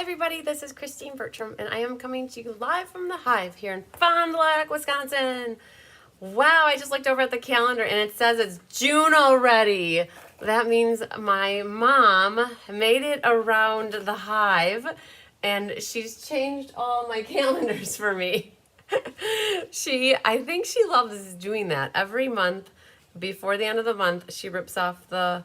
everybody, this is Christine Bertram, and I am coming to you live from the Hive here in Fond du Lac, Wisconsin. Wow, I just looked over at the calendar and it says it's June already. That means my mom made it around the Hive and she's changed all my calendars for me. I think she loves doing that. Every month, before the end of the month, she rips off the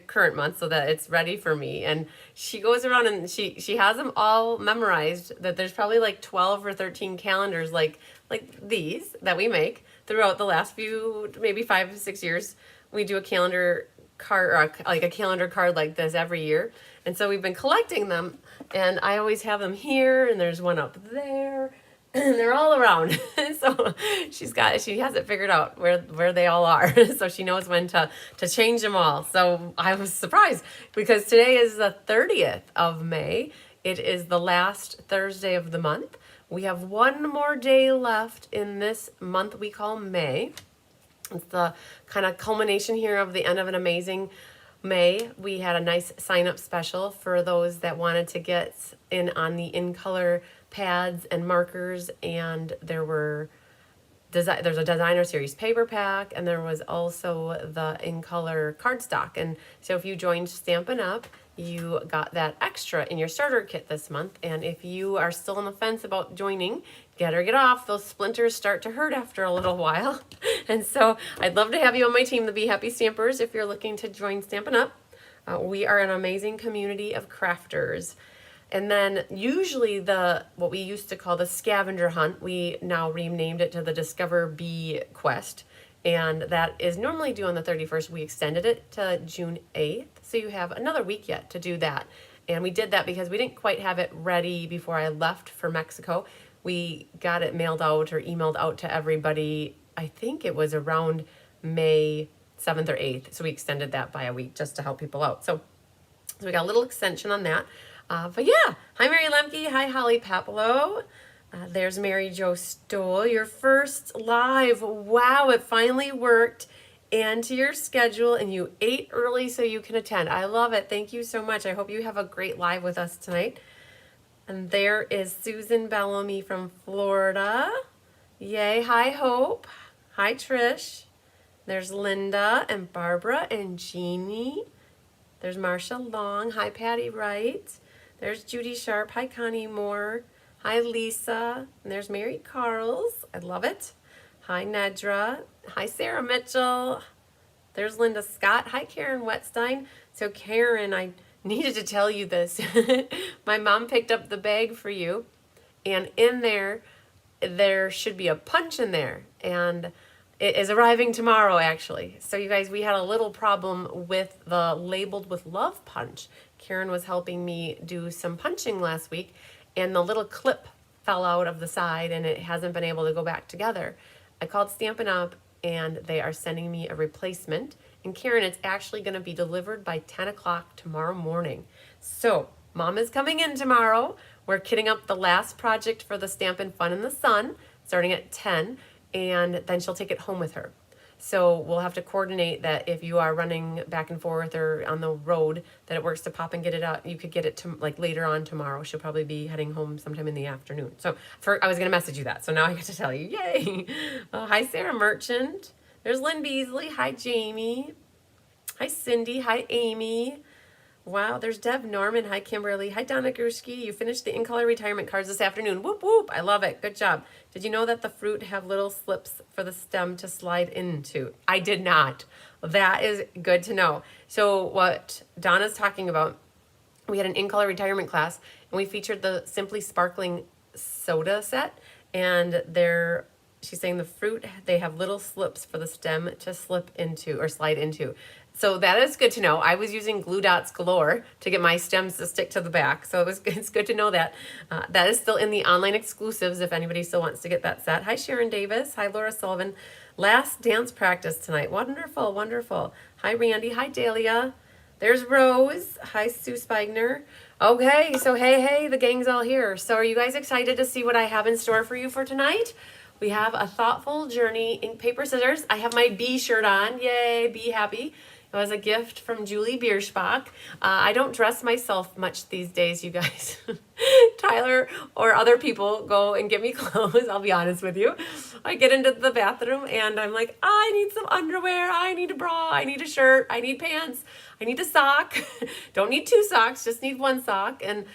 current month so that it's ready for me, and she goes around and she has them all memorized. That there's probably like 12 or 13 calendars like these that we make throughout the last few, maybe 5 to 6 years. We do a calendar card, or like a calendar card like this every year, and so we've been collecting them, and I always have them here, and there's one up there. They're all around. So she has it figured out where they all are. So she knows when to change them all. So I was surprised because today is the 30th of May. It is the last Thursday of the month. We have one more day left in this month we call May. It's the kind of culmination here of the end of an amazing May. We had a nice sign-up special for those that wanted to get in on the in-color pads and markers, and there's a designer series paper pack, and there was also the in-color cardstock. And so if you joined Stampin' Up, you got that extra in your starter kit this month. And if you are still on the fence about joining, get off. Those splinters start to hurt after a little while. And so I'd love to have you on my team, the Be Happy Stampers, if you're looking to join Stampin' Up. We are an amazing community of crafters. And then usually what we used to call the scavenger hunt, we now renamed it to the Discover Bee Quest. And that is normally due on the 31st. We extended it to June 8th. So you have another week yet to do that. And we did that because we didn't quite have it ready before I left for Mexico. We got it mailed out or emailed out to everybody. I think it was around May 7th or 8th. So we extended that by a week just to help people out. So we got a little extension on that. But yeah, hi Mary Lemke, hi Holly Papalo. There's Mary Jo Stoll, your first live. Wow, it finally worked into your schedule and you ate early so you can attend. I love it. Thank you so much. I hope you have a great live with us tonight. And there is Susan Bellamy from Florida. Yay, hi Hope. Hi Trish. There's Linda and Barbara and Jeannie. There's Marcia Long. Hi Patty Wright. There's Judy Sharp. Hi, Connie Moore. Hi, Lisa. And there's Mary Carls. I love it. Hi, Nedra. Hi, Sarah Mitchell. There's Linda Scott. Hi, Karen Wetstein. So, Karen, I needed to tell you this. My mom picked up the bag for you, and in there should be a punch in there. And it is arriving tomorrow, actually. So, you guys, we had a little problem with the Labeled with Love punch. Karen was helping me do some punching last week, and the little clip fell out of the side and it hasn't been able to go back together. I called Stampin' Up and they are sending me a replacement. And Karen, it's actually going to be delivered by 10 o'clock tomorrow morning. So Mom is coming in tomorrow. We're kitting up the last project for the Stampin' Fun in the Sun starting at 10, and then she'll take it home with her. So we'll have to coordinate that if you are running back and forth or on the road, that it works to pop and get it out. You could get it to like later on tomorrow. She'll probably be heading home sometime in the afternoon. So I was going to message you that. So now I get to tell you, yay. Hi, Sarah Merchant. There's Lynn Beasley. Hi, Jamie. Hi, Cindy. Hi, Amy. Wow, there's Deb Norman. Hi, Kimberly. Hi, Donna Gursky. You finished the in-color retirement cards this afternoon. Whoop, whoop. I love it. Good job. Did you know that the fruit have little slips for the stem to slide into? I did not. That is good to know. So what Donna's talking about, we had an in-color retirement class, and we featured the Simply Sparkling soda set, and she's saying the fruit, they have little slips for the stem to slip into or slide into. So that is good to know. I was using glue dots galore to get my stems to stick to the back. So it's good to know that. That is still in the online exclusives if anybody still wants to get that set. Hi, Sharon Davis. Hi, Laura Sullivan. Last dance practice tonight. Wonderful, wonderful. Hi, Randy. Hi, Dahlia. There's Rose. Hi, Sue Spigner. Okay, so hey, the gang's all here. So are you guys excited to see what I have in store for you for tonight? We have a thoughtful journey, ink, paper, scissors. I have my Bee shirt on. Yay, be happy. It was a gift from Julie Bierschbach. I don't dress myself much these days, you guys. Tyler or other people go and get me clothes, I'll be honest with you. I get into the bathroom and I'm like, I need some underwear, I need a bra, I need a shirt, I need pants, I need a sock. Don't need 2 socks, just need 1 sock. And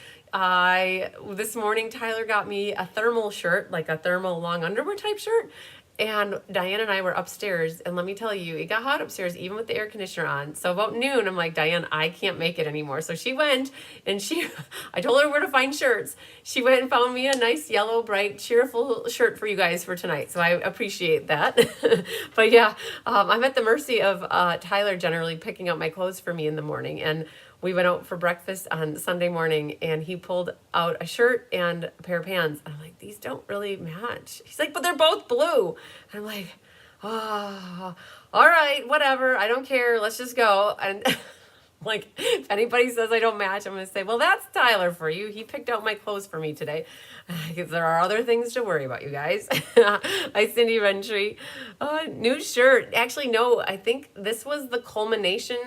this morning, Tyler got me a thermal shirt, like a thermal long underwear type shirt. And Diane and I were upstairs, and let me tell you, it got hot upstairs, even with the air conditioner on. So about noon, I'm like, Diane, I can't make it anymore. So she went, and I told her where to find shirts. She went and found me a nice yellow, bright, cheerful shirt for you guys for tonight. So I appreciate that. But yeah, I'm at the mercy of Tyler generally picking out my clothes for me in the morning. And we went out for breakfast on Sunday morning and he pulled out a shirt and a pair of pants. I'm like, these don't really match. He's like, but they're both blue. And I'm like, oh, all right, whatever. I don't care. Let's just go. And like, if anybody says I don't match, I'm going to say, well, that's Tyler for you. He picked out my clothes for me today. Because there are other things to worry about, you guys. Hi, Cindy Rentry. New shirt. Actually, no, I think this was the culmination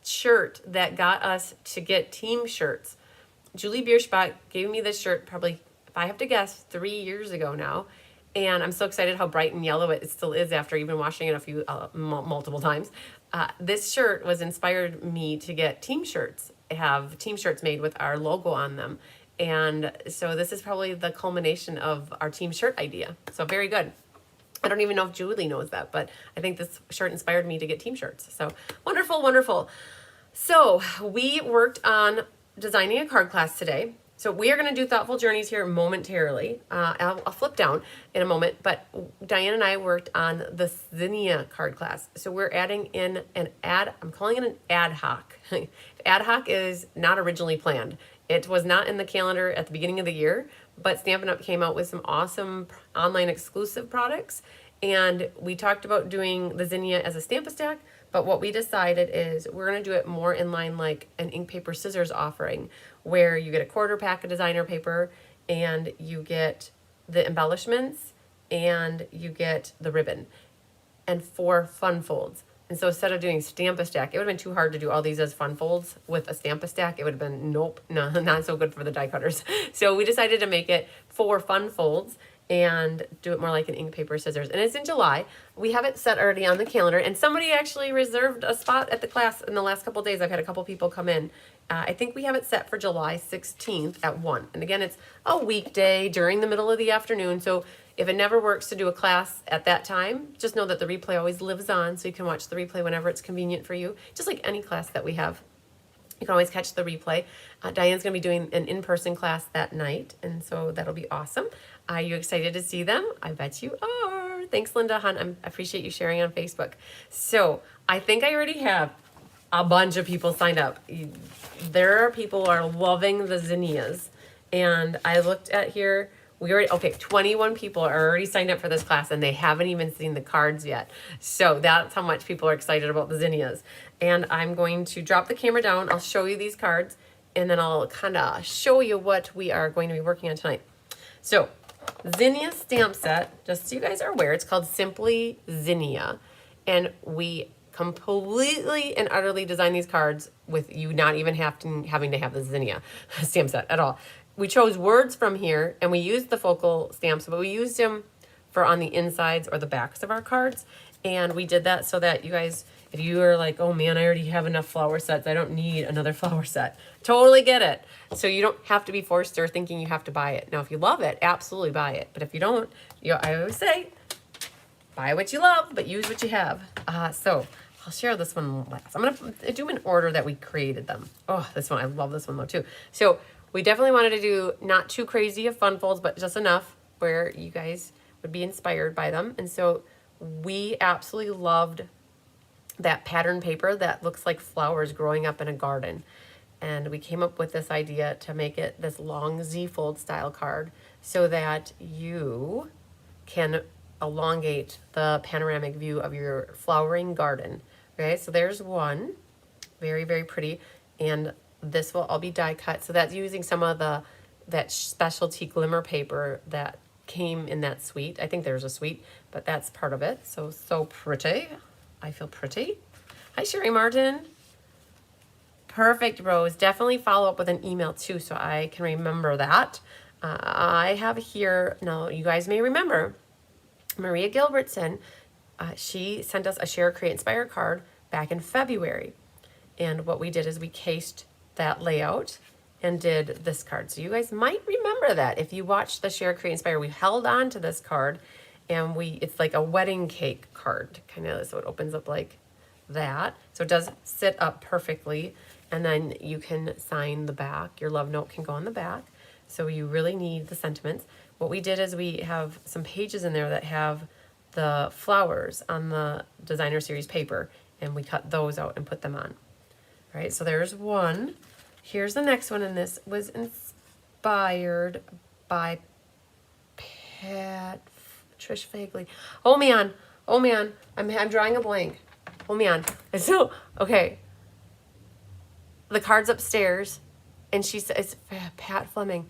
shirt that got us to get team shirts. Julie Bierschbach gave me this shirt probably, if I have to guess, 3 years ago now. And I'm so excited how bright and yellow it still is after even washing it multiple times. This shirt was inspired me to get team shirts, have team shirts made with our logo on them. And so this is probably the culmination of our team shirt idea. So very good. I don't even know if Julie knows that, but I think this shirt inspired me to get team shirts. So wonderful, wonderful. So we worked on designing a card class today. So we are going to do thoughtful journeys here momentarily. I'll flip down in a moment, but Diane and I worked on the zinnia card class. So we're adding in I'm calling it an ad hoc. Ad hoc is not originally planned. It was not in the calendar at the beginning of the year, but Stampin' Up! Came out with some awesome online exclusive products. And we talked about doing the zinnia as a Stamp-A-Stack, but what we decided is we're going to do it more in line like an ink, paper, scissors offering, where you get a quarter pack of designer paper and you get the embellishments and you get the ribbon and 4 fun folds. And so instead of doing Stamp-A-Stack, it would have been too hard to do all these as fun folds with a Stamp-A-Stack. It would have been, nope, no, not so good for the die cutters. So we decided to make it 4 fun folds and do it more like an ink, paper, scissors. And it's in July. We have it set already on the calendar. And somebody actually reserved a spot at the class in the last couple of days. I've had a couple people come in. I think we have it set for July 16th at 1. And again, it's a weekday during the middle of the afternoon. So if it never works to do a class at that time, just know that the replay always lives on, so you can watch the replay whenever it's convenient for you, just like any class that we have. You can always catch the replay. Diane's going to be doing an in-person class that night, and so that'll be awesome. Are you excited to see them? I bet you are. Thanks, Linda Hunt. I appreciate you sharing on Facebook. So I think I already have a bunch of people signed up. There are people who are loving the zinnias, and I looked at here. 21 people are already signed up for this class and they haven't even seen the cards yet. So that's how much people are excited about the zinnias. And I'm going to drop the camera down. I'll show you these cards and then I'll kind of show you what we are going to be working on tonight. So zinnia stamp set, just so you guys are aware, it's called Simply Zinnia. And we completely and utterly design these cards with you not even having to have the zinnia stamp set at all. We chose words from here and we used the focal stamps, but we used them for on the insides or the backs of our cards. And we did that so that you guys, if you are like, oh man, I already have enough flower sets, I don't need another flower set. Totally get it. So you don't have to be forced or thinking you have to buy it. Now, if you love it, absolutely buy it. But if you don't, I always say, buy what you love, but use what you have. So I'll share this one last. I'm going to do in order that we created them. Oh, this one, I love this one though too. So we definitely wanted to do not too crazy of fun folds, but just enough where you guys would be inspired by them. And so we absolutely loved that pattern paper that looks like flowers growing up in a garden. And we came up with this idea to make it this long Z-fold style card so that you can elongate the panoramic view of your flowering garden. Okay, so there's one. Very, very pretty. And this will all be die cut. So that's using some of that specialty glimmer paper that came in that suite. I think there's a suite, but that's part of it. So pretty. I feel pretty. Hi, Sherry Martin. Perfect, Rose. Definitely follow up with an email too so I can remember that. I have here, now you guys may remember, Maria Gilbertson, she sent us a Share, Create, Inspire card back in February. And what we did is we cased that layout and did this card. So you guys might remember that. If you watched the Share, Create, Inspire, we held on to this card and it's like a wedding cake card, kind of, so it opens up like that. So it does sit up perfectly. And then you can sign the back. Your love note can go on the back. So you really need the sentiments. What we did is we have some pages in there that have the flowers on the designer series paper, and we cut those out and put them on. All right, so there's one. Here's the next one, and this was inspired by Trish Fagley. Hold me on. I'm drawing a blank. Hold me on. So, okay. The card's upstairs, and she says, it's Pat Fleming.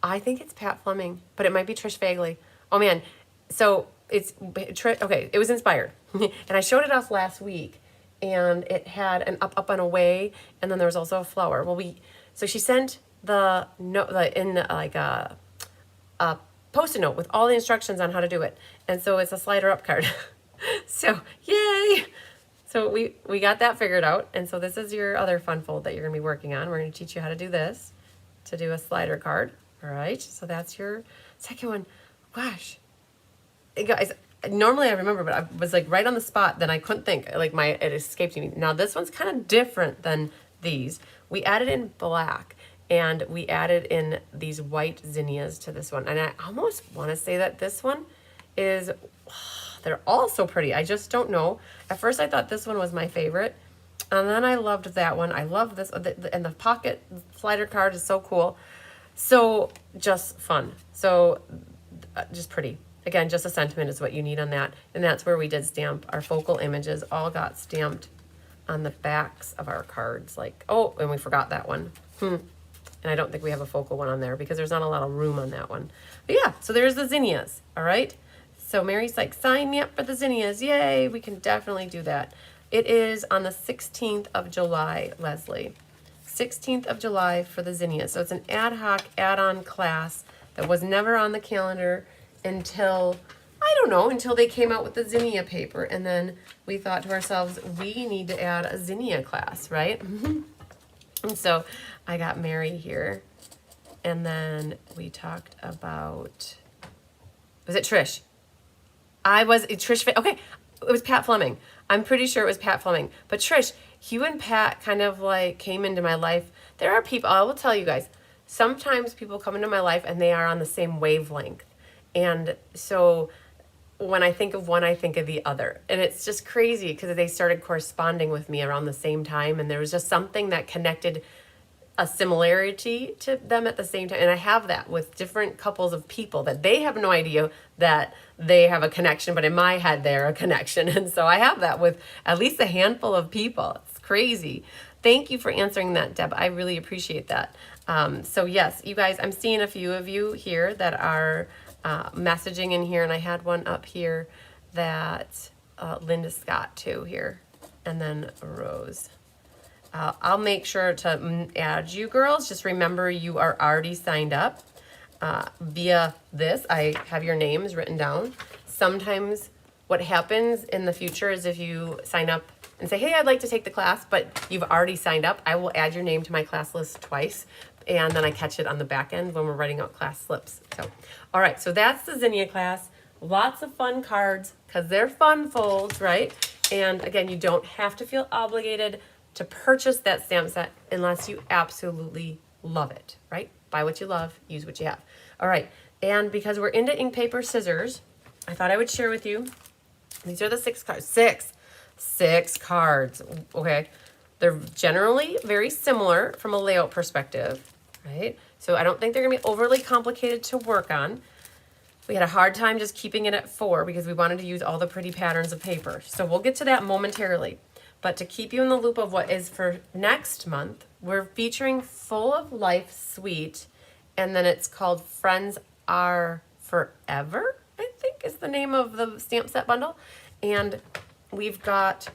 I think it's Pat Fleming, but it might be Trish Fagley. Oh, man. So, okay, it was inspired. And I showed it off last week, and it had an up and away, and then there was also a flower. So she sent a post-it note with all the instructions on how to do it. And so it's a slider up card. So, yay! So we got that figured out. And so this is your other fun fold that you're going to be working on. We're going to teach you how to do this, to do a slider card. All right, so that's your second one. Gosh, guys, normally I remember, but I was like right on the spot. Then I couldn't think. It escaped me. Now this one's kind of different than these. We added in black, and we added in these white zinnias to this one. And I almost want to say that this one is, they're all so pretty. I just don't know. At first I thought this one was my favorite, and then I loved that one. I love this, and the pocket slider card is so cool. So just fun. So just pretty. Again, just a sentiment is what you need on that. And that's where we did stamp our focal images, all got stamped on the backs of our cards. And we forgot that one. And I don't think we have a focal one on there because there's not a lot of room on that one. But yeah, so there's the zinnias, all right? So Mary's like, sign me up for the zinnias. Yay, we can definitely do that. It is on the 16th of July, Leslie. 16th of July for the zinnias. So it's an ad hoc add-on class that was never on the calendar until, I don't know, until they came out with the zinnia paper. And then we thought to ourselves, we need to add a zinnia class, right? And so I got Mary here. And then we talked about, was it Trish? Okay, it was Pat Fleming. I'm pretty sure it was Pat Fleming. But Trish, you and Pat kind of like came into my life. There are people, I will tell you guys, sometimes people come into my life and they are on the same wavelength. And so when I think of one, I think of the other. And it's just crazy because they started corresponding with me around the same time. And there was just something that connected a similarity to them at the same time. And I have that with different couples of people that they have no idea that they have a connection, but in my head, they're a connection. And so I have that with at least a handful of people. It's crazy. Thank you for answering that, Deb. I really appreciate that. So yes, you guys, I'm seeing a few of you here that are messaging in here. And I had one up here that Linda Scott too here. And then Rose. I'll make sure to add you girls. Just remember you are already signed up via this. I have your names written down. Sometimes what happens in the future is if you sign up and say, hey, I'd like to take the class, but you've already signed up, I will add your name to my class list twice. And then I catch it on the back end when we're writing out class slips. So, all right, so that's the zinnia class. Lots of fun cards because they're fun folds, right? And again, you don't have to feel obligated to purchase that stamp set unless you absolutely love it, right? Buy what you love, use what you have. All right, and because we're into ink, paper, scissors, I thought I would share with you, these are the 6 cards. Six cards, okay? They're generally very similar from a layout perspective, right? So I don't think they're gonna be overly complicated to work on. We had a hard time just keeping it at 4 because we wanted to use all the pretty patterns of paper. So we'll get to that momentarily. But to keep you in the loop of what is for next month, we're featuring Full of Life Suite, and then it's called Friends Are Forever, I think is the name of the stamp set bundle. And we've got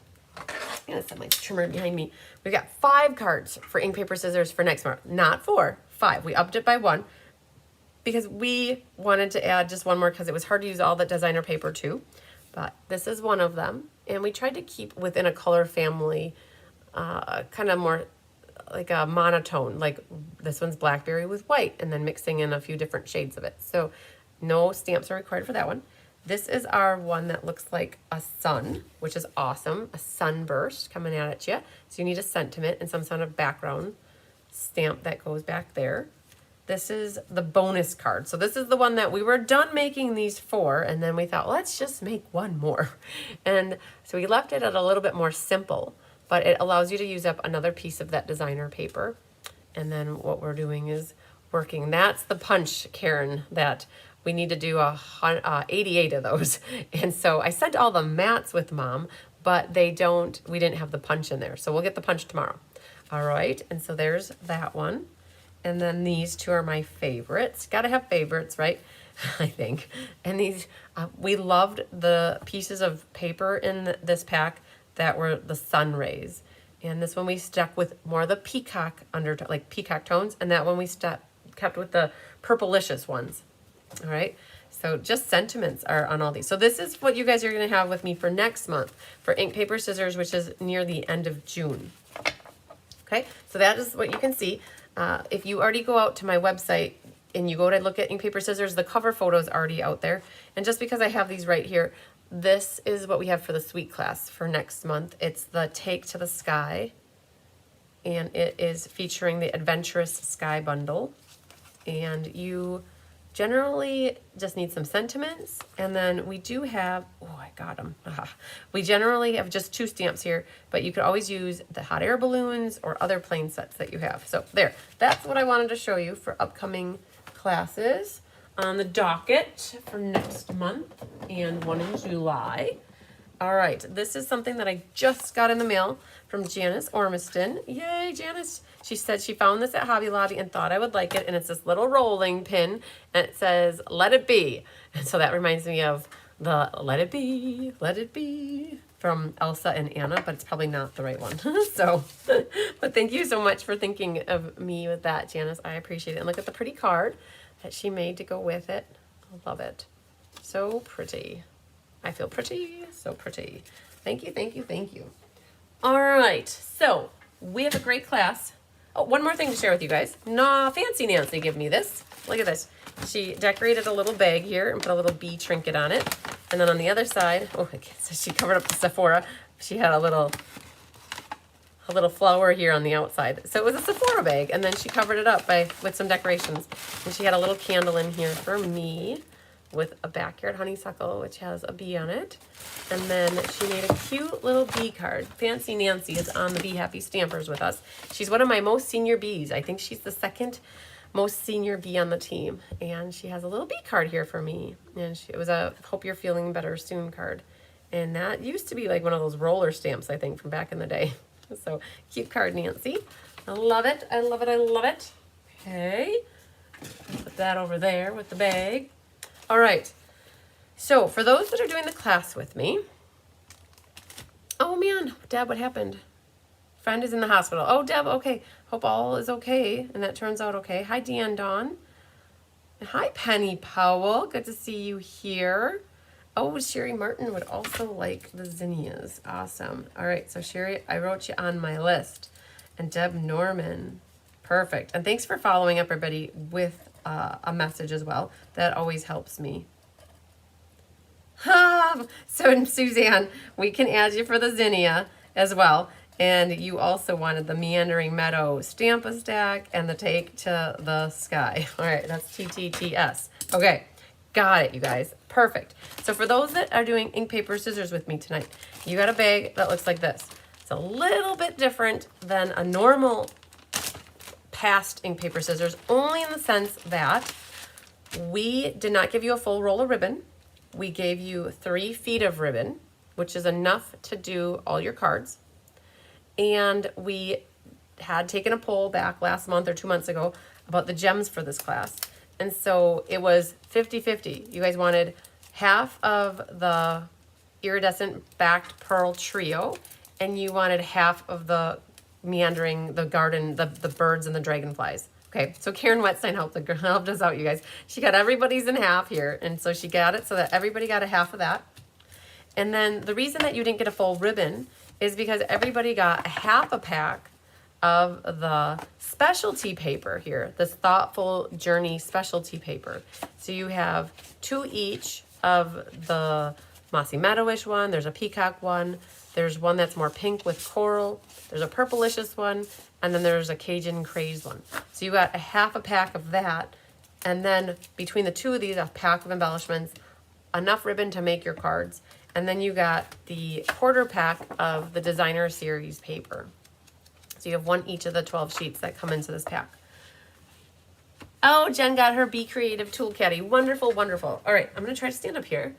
I'm gonna set my trimmer behind me. We've got 5 cards for ink, paper, scissors for next month. Not 4, 5. We upped it by 1 because we wanted to add just one more because it was hard to use all the designer paper too. But this is one of them. And we tried to keep within a color family, kind of more like a monotone, like this one's blackberry with white, and then mixing in a few different shades of it. So no stamps are required for that one. This is our one that looks like a sun, which is awesome. A sunburst coming out at you. So you need a sentiment and some sort of background stamp that goes back there. This is the bonus card. So this is the one that we were done making these for, and then we thought, let's just make one more. And so we left it at a little bit more simple, but it allows you to use up another piece of that designer paper. And then what we're doing is working. That's the punch, Karen, that we need to do 88 of those. And so I sent all the mats with Mom, but we didn't have the punch in there. So we'll get the punch tomorrow. All right, and so there's that one. And then these two are my favorites. Gotta have favorites, right? I think. And these, we loved the pieces of paper in this pack that were the sun rays. And this one we stuck with more of the peacock like peacock tones. And that one we kept with the purplicious ones. All right. So just sentiments are on all these. So this is what you guys are going to have with me for next month for ink, paper, scissors, which is near the end of June. Okay. So that is what you can see. If you already go out to my website and you go to look at ink, paper, scissors, the cover photo is already out there. And just because I have these right here, this is what we have for the suite class for next month. It's the Take to the Sky, and it is featuring the Adventurous Sky Bundle. And you generally just need some sentiments, and then we do have, oh, I got them. We generally have just 2 stamps here, but you could always use the hot air balloons or other plain sets that you have. So there, that's what I wanted to show you for upcoming classes on the docket for next month and one in July. All right, this is something that I just got in the mail from Janice Ormiston. Yay, Janice. She said she found this at Hobby Lobby and thought I would like it, and it's this little rolling pin, and it says, "Let it be." And so that reminds me of the Let It Be from Elsa and Anna, but it's probably not the right one. So, but thank you so much for thinking of me with that, Janice. I appreciate it. And look at the pretty card that she made to go with it. I love it. So pretty. I feel pretty, so pretty. Thank you, thank you, thank you. All right, so we have a great class. Oh, one more thing to share with you guys. Fancy Nancy gave me this. Look at this. She decorated a little bag here and put a little bee trinket on it. And then on the other side, oh, so she covered up the Sephora. She had a little flower here on the outside. So it was a Sephora bag, and then she covered it up with some decorations. And she had a little candle in here for me with a backyard honeysuckle, which has a bee on it. And then she made a cute little bee card. Fancy Nancy is on the Bee Happy Stampers with us. She's one of my most senior bees. I think she's the second most senior bee on the team. And she has a little bee card here for me. And it was a Hope You're Feeling Better Soon card. And that used to be like one of those roller stamps, I think, from back in the day. So cute card, Nancy. I love it. I love it. I love it. Okay. Put that over there with the bag. All right, so for those that are doing the class with me, oh man, Deb, what happened? Friend is in the hospital. Oh, Deb, okay, hope all is okay, and that turns out okay. Hi, Deanne Dawn. Hi, Penny Powell, good to see you here. Oh, Sherry Martin would also like the zinnias, awesome. All right, so Sherry, I wrote you on my list, and Deb Norman, perfect. And thanks for following up, everybody, with a message as well. That always helps me. So Suzanne, we can add you for the zinnia as well. And you also wanted the Meandering Meadow Stampa Stack and the Take to the Sky. All right, that's TTTS. Okay, got it, you guys. Perfect. So for those that are doing ink, paper, scissors with me tonight, you got a bag that looks like this. It's a little bit different than a normal past ink, paper, scissors, only in the sense that we did not give you a full roll of ribbon. We gave you 3 feet of ribbon, which is enough to do all your cards. And we had taken a poll back last month or 2 months ago about the gems for this class. And so it was 50-50. You guys wanted half of the iridescent backed pearl trio and you wanted half of the meandering, the garden, the birds and the dragonflies. Okay, so Karen Wetstein helped us out, you guys. She got everybody's in half here, and so she got it so that everybody got a half of that. And then the reason that you didn't get a full ribbon is because everybody got a half a pack of the specialty paper here, this Thoughtful Journey specialty paper. So you have 2 each of the Mossy Meadowish one, there's a peacock one, there's one that's more pink with coral, there's a purplicious one, and then there's a Cajun craze one. So you got a half a pack of that, and then between the 2 of these, a pack of embellishments, enough ribbon to make your cards, and then you got the quarter pack of the designer series paper. So you have 1 each of the 12 sheets that come into this pack. Oh, Jen got her Be Creative tool caddy. Wonderful, wonderful. All right, I'm going to try to stand up here,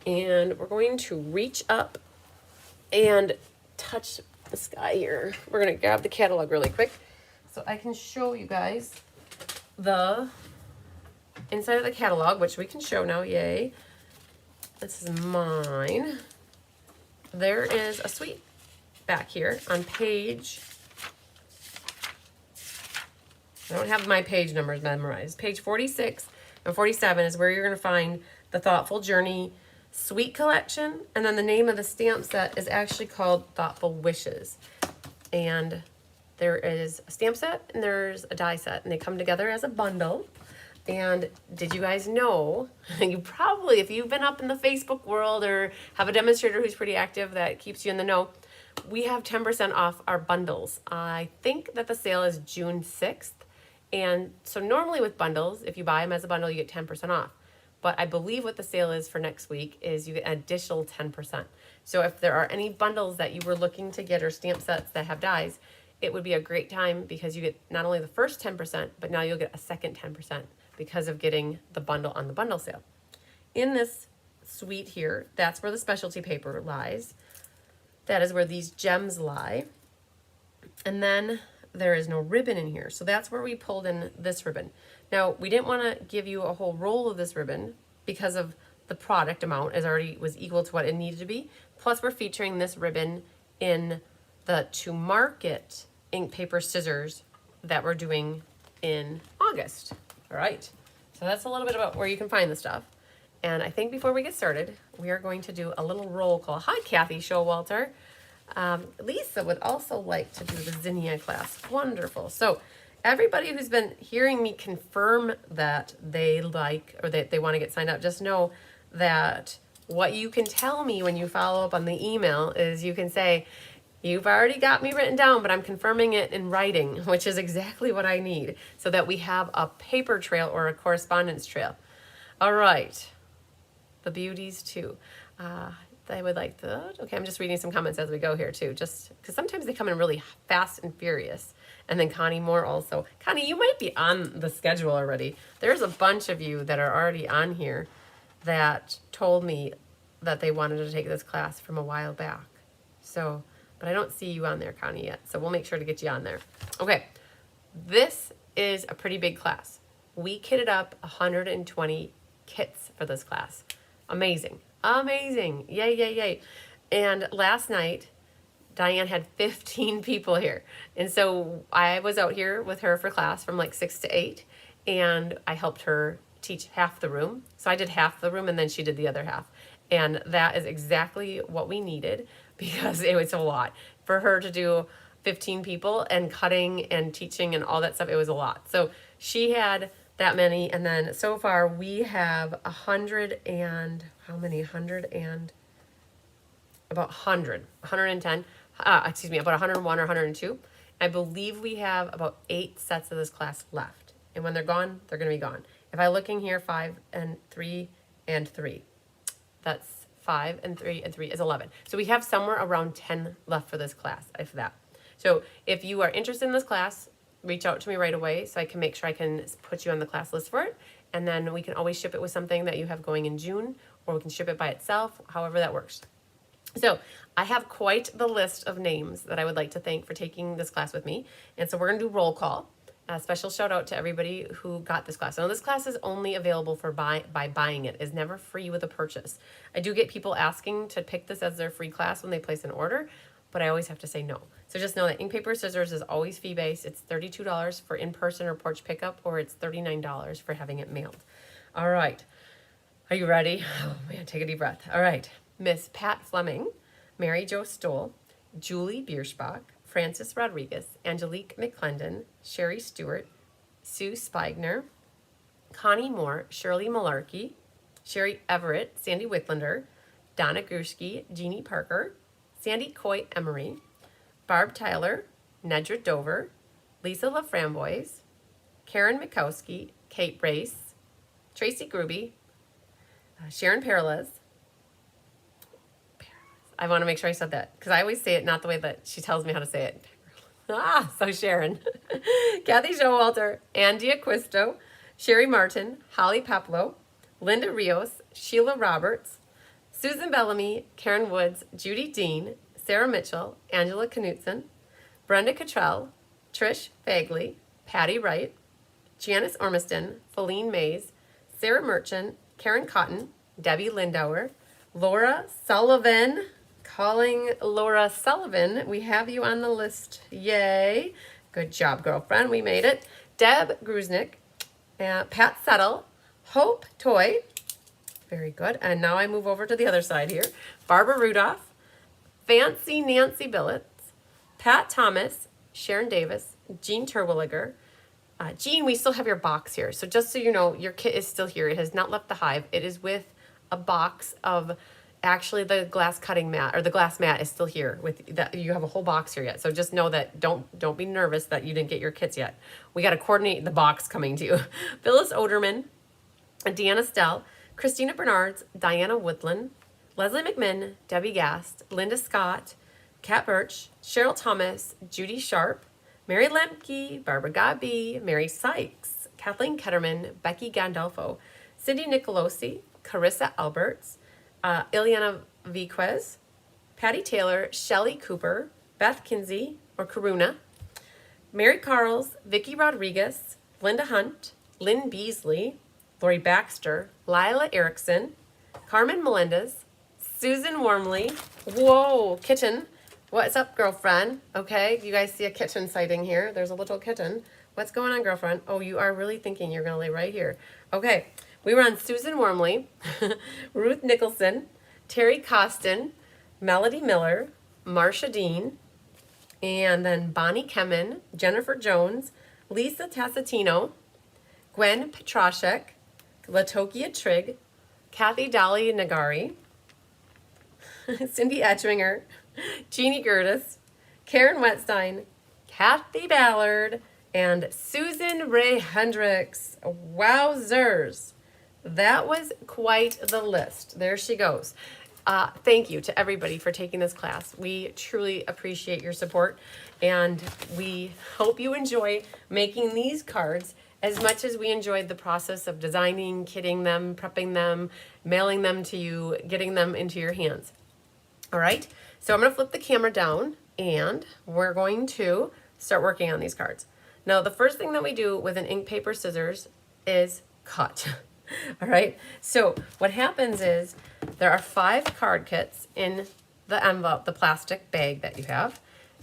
and we're going to reach up and touch the sky here. We're going to grab the catalog really quick so I can show you guys the inside of the catalog, which we can show now. Yay. This is mine. There is a suite back here on page, I don't have my page numbers memorized. Page 46 and 47 is where you're going to find the Thoughtful Journey Suite Collection. And then the name of the stamp set is actually called Thoughtful Wishes. And there is a stamp set and there's a die set. And they come together as a bundle. And did you guys know, you probably, if you've been up in the Facebook world or have a demonstrator who's pretty active that keeps you in the know, we have 10% off our bundles. I think that the sale is June 6th. And so normally with bundles, if you buy them as a bundle, you get 10% off. But I believe what the sale is for next week is you get an additional 10%. So if there are any bundles that you were looking to get or stamp sets that have dies, it would be a great time because you get not only the first 10%, but now you'll get a second 10% because of getting the bundle on the bundle sale. In this suite here, that's where the specialty paper lies. That is where these gems lie. And then there is no ribbon in here. So that's where we pulled in this ribbon. Now, we didn't want to give you a whole roll of this ribbon because of the product amount was equal to what it needed to be. Plus, we're featuring this ribbon in the To Market ink, paper, scissors that we're doing in August. All right. So that's a little bit about where you can find the stuff. And I think before we get started, we are going to do a little roll call. Hi, Kathy Showalter. Lisa would also like to do the zinnia class. Wonderful. So everybody who's been hearing me confirm that they like or that they want to get signed up, just know that what you can tell me when you follow up on the email is you can say, you've already got me written down, but I'm confirming it in writing, which is exactly what I need so that we have a paper trail or a correspondence trail. All right. The beauties too. I would like the, okay, I'm just reading some comments as we go here too, just because sometimes they come in really fast and furious. And then Connie Moore also. Connie, you might be on the schedule already. There's a bunch of you that are already on here that told me that they wanted to take this class from a while back. So, but I don't see you on there, Connie, yet. So we'll make sure to get you on there. Okay, this is a pretty big class. We kitted up 120 kits for this class. Amazing. Amazing. Yay, yay, yay. And last night, Diane had 15 people here. And so I was out here with her for class from like 6 to 8. And I helped her teach half the room. So I did half the room and then she did the other half. And that is exactly what we needed because it was a lot. For her to do 15 people and cutting and teaching and all that stuff, it was a lot. So she had that many, and then so far we have 100 and how many? 100 and about 110. Excuse me, about 101 or 102. I believe we have about 8 sets of this class left, and when they're gone, they're going to be gone. If I look in here, 5 and 3 and 3, that's 5 and 3 and 3 is 11. So we have somewhere around 10 left for this class, if that. So if you are interested in this class, reach out to me right away so I can make sure I can put you on the class list for it. And then we can always ship it with something that you have going in June, or we can ship it by itself, however that works. So I have quite the list of names that I would like to thank for taking this class with me. And so we're going to do roll call. A special shout out to everybody who got this class. Now this class is only available for by buying it. It's never free with a purchase. I do get people asking to pick this as their free class when they place an order. but I always have to say no. So just know that ink, paper, scissors is always fee-based. It's $32 for in-person or porch pickup, or it's $39 for having it mailed. All right. Are you ready? Oh man, take a deep breath. All right. Miss Pat Fleming, Mary Jo Stoll, Julie Bierschbach, Frances Rodriguez, Angelique McClendon, Sherry Stewart, Sue Spigner, Connie Moore, Shirley Malarkey, Sherry Everett, Sandy Whitlander, Donna Grushke, Jeannie Parker, Sandy Coy Emery, Barb Tyler, Nedra Dover, Lisa LaFramboise, Karen Mikowski, Kate Race, Tracy Gruby, Sharon Peralez. I want to make sure I said that because I always say it not the way that she tells me how to say it. So Sharon. Kathy Showalter, Andy Acquisto, Sherry Martin, Holly Peplo, Linda Rios, Sheila Roberts, Susan Bellamy, Karen Woods, Judy Dean, Sarah Mitchell, Angela Knutson, Brenda Cottrell, Trish Fagley, Patty Wright, Janice Ormiston, Feline Mays, Sarah Merchant, Karen Cotton, Debbie Lindauer, Laura Sullivan. Calling Laura Sullivan. We have you on the list. Yay. Good job, girlfriend. We made it. Deb Gruznick, Pat Settle, Hope Toy. Very good. And now I move over to the other side here. Barbara Rudolph, Fancy Nancy Billets, Pat Thomas, Sharon Davis, Jean Terwilliger. Jean, we still have your box here. So just so you know, your kit is still here. It has not left the hive. It is with a box of, actually the glass cutting mat, or the glass mat is still here with that. You have a whole box here yet. So just know that don't be nervous that you didn't get your kits yet. We got to coordinate the box coming to you. Phyllis Oderman, Deanna Stell, Christina Bernards, Diana Woodland, Leslie McMinn, Debbie Gast, Linda Scott, Kat Birch, Cheryl Thomas, Judy Sharp, Mary Lemke, Barbara Gabi, Mary Sykes, Kathleen Ketterman, Becky Gandolfo, Cindy Nicolosi, Carissa Alberts, Ileana Viquez, Patty Taylor, Shelley Cooper, Beth Kinsey, or Karuna, Mary Carls, Vicky Rodriguez, Linda Hunt, Lynn Beasley, Lori Baxter, Lila Erickson, Carmen Melendez, Susan Wormley. Whoa, kitten. What's up, girlfriend? Okay, you guys see a kitten sighting here. There's a little kitten. What's going on, girlfriend? Oh, you are really thinking you're going to lay right here. Okay. We were on Susan Wormley, Ruth Nicholson, Terry Costin, Melody Miller, Marcia Dean, and then Bonnie Kemen, Jennifer Jones, Lisa Tassatino, Gwen Petrashek, Latokia Trigg, Kathy Dolly Nagari, Cindy Etchinger, Jeannie Gertis, Karen Wetstein, Kathy Ballard, and Susan Ray Hendricks. Wowzers. That was quite the list. There she goes. Thank you to everybody for taking this class. We truly appreciate your support, and we hope you enjoy making these cards as much as we enjoyed the process of designing, kitting them, prepping them, mailing them to you, getting them into your hands. All right, so I'm going to flip the camera down, and we're going to start working on these cards. Now, the first thing that we do with an ink, paper, scissors is cut. All right, so what happens is there are 5 card kits in the envelope, the plastic bag that you have.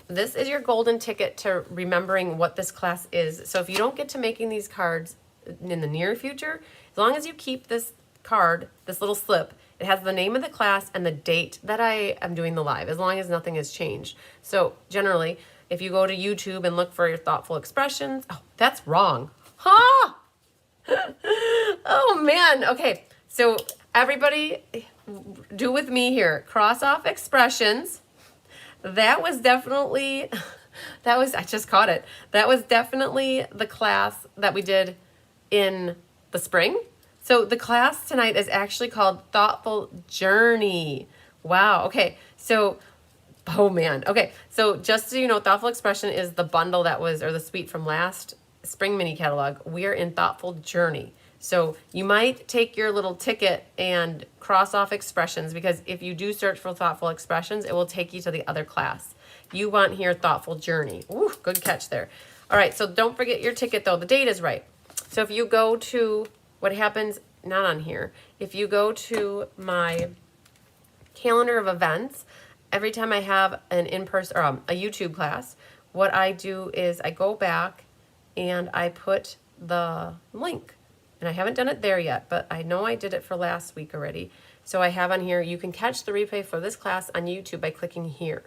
This is your golden ticket to remembering what this class is. So if you don't get to making these cards in the near future, as long as you keep this card, this little slip, it has the name of the class and the date that I am doing the live, as long as nothing has changed. So generally, if you go to YouTube and look for your thoughtful expressions, oh, that's wrong. Ha! Oh man, okay, so everybody do with me here. Cross off expressions. That was definitely, I just caught it. That was definitely the class that we did in the spring. So the class tonight is actually called Thoughtful Journey. Wow, okay, so, oh man, okay, so just so you know, Thoughtful Expression is the bundle that was, or the suite from last spring mini catalog. We are in Thoughtful Journey. So you might take your little ticket and cross off expressions, because if you do search for thoughtful expressions, it will take you to the other class. You want here Thoughtful Journey. Ooh, good catch there. All right, so don't forget your ticket though. The date is right. So if you go to, what happens, not on here, if you go to my calendar of events, every time I have an in-person or a YouTube class, what I do is I go back and I put the link. And I haven't done it there yet, but I know I did it for last week already. So I have on here, you can catch the replay for this class on YouTube by clicking here.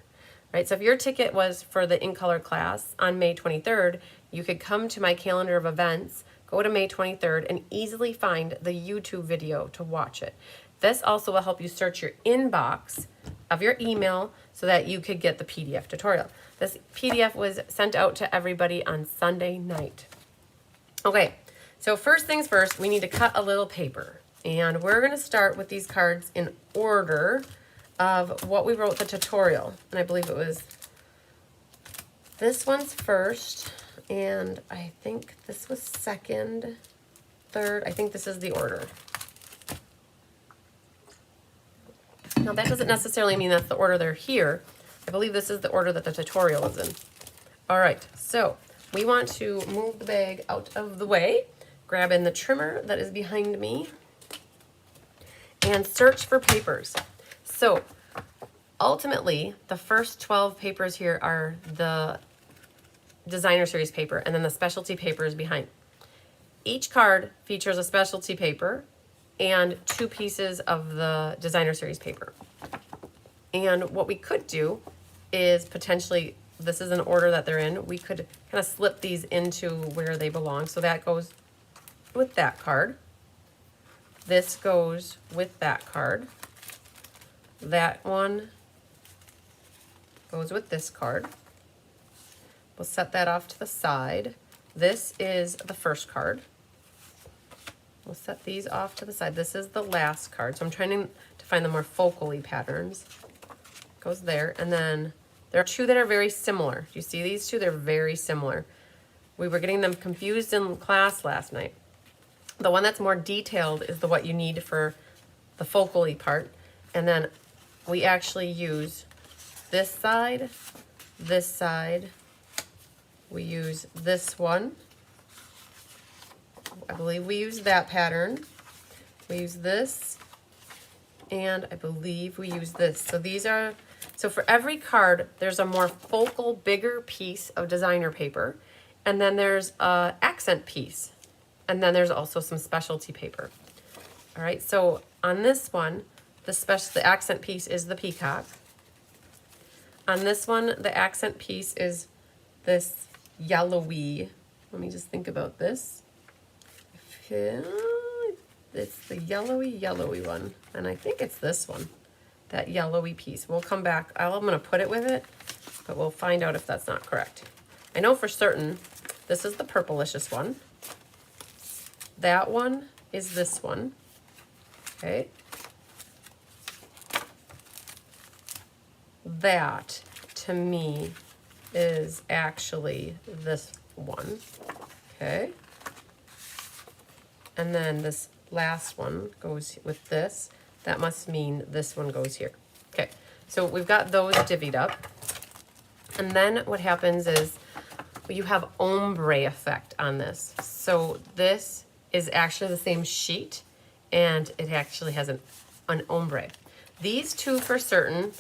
Right, so if your ticket was for the In Color class on May 23rd, you could come to my calendar of events, go to May 23rd, and easily find the YouTube video to watch it. This also will help you search your inbox of your email so that you could get the PDF tutorial. This PDF was sent out to everybody on Sunday night. Okay, so first things first, we need to cut a little paper. And we're going to start with these cards in order of what we wrote the tutorial. And I believe it was this one's first, and I think this was second, third. I think this is the order. Now that doesn't necessarily mean that's the order they're here. I believe this is the order that the tutorial is in. All right, so we want to move the bag out of the way, grab in the trimmer that is behind me, and search for papers. So ultimately, the first 12 papers here are the designer series paper, and then the specialty paper is behind. Each card features a specialty paper and 2 pieces of the designer series paper. And what we could do is potentially, this is an order that they're in, we could kind of slip these into where they belong. So that goes with that card. This goes with that card. That one goes with this card. We'll set that off to the side. This is the first card. We'll set these off to the side. This is the last card. So I'm trying to find the more focally patterns. Goes there. And then there are 2 that are very similar. You see these 2? They're very similar. We were getting them confused in class last night. The one that's more detailed is the what you need for the focally part. And then we actually use this side, we use this one. I believe we use that pattern. We use this, and I believe we use this. So these are, so for every card, there's a more focal, bigger piece of designer paper, and then there's a accent piece. And then there's also some specialty paper. All right, so on this one, the accent piece is the peacock. On this one, the accent piece is this yellowy, let me just think about this. It's the yellowy one. And I think it's this one, that yellowy piece. We'll come back, I'm gonna put it with it, but we'll find out if that's not correct. I know for certain, this is the purplicious one. That one is this one, okay? That, to me, is actually this one, okay? And then this last one goes with this. That must mean this one goes here. Okay, so we've got those divvied up. And then what happens is you have ombre effect on this. So this is actually the same sheet, and it actually has an ombre. These 2 for certain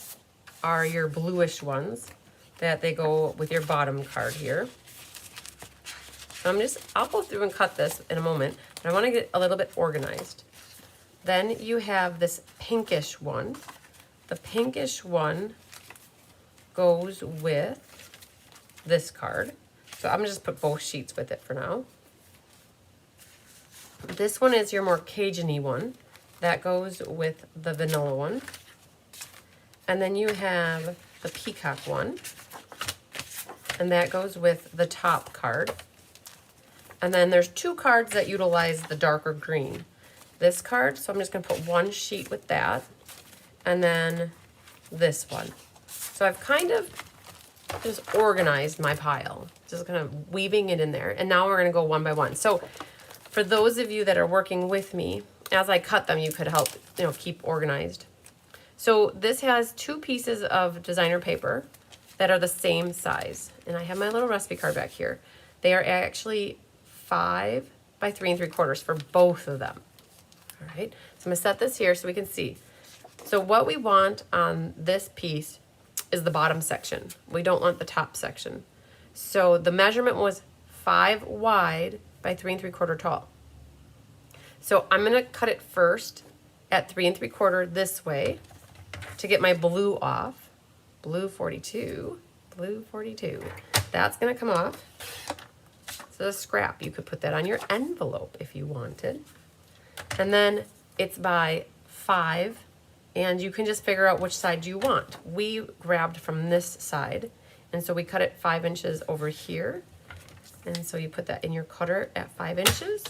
are your bluish ones that they go with your bottom card here. I'll go through and cut this in a moment, but I want to get a little bit organized. Then you have this pinkish one. The pinkish one goes with this card. So I'm gonna just put both sheets with it for now. This one is your more Cajun-y one. That goes with the vanilla one. And then you have the peacock one. And that goes with the top card. And then there's 2 cards that utilize the darker green. This card, so I'm just gonna put 1 sheet with that. And then this one. So I've kind of just organized my pile. Just kind of weaving it in there. And now we're gonna go one by one. So for those of you that are working with me, as I cut them, you could help, keep organized. So this has 2 pieces of designer paper that are the same size. And I have my little recipe card back here. They are actually 5 by 3 3/4 for both of them. All right, so I'm gonna set this here so we can see. So what we want on this piece is the bottom section. We don't want the top section. So the measurement was 5 wide by 3 3/4 tall. So I'm gonna cut it first at 3 3/4 this way to get my blue off. Blue 42, blue 42. That's gonna come off. So the scrap, you could put that on your envelope if you wanted. And then it's by 5, and you can just figure out which side you want. We grabbed from this side, and so we cut it 5 inches over here. And so you put that in your cutter at 5 inches.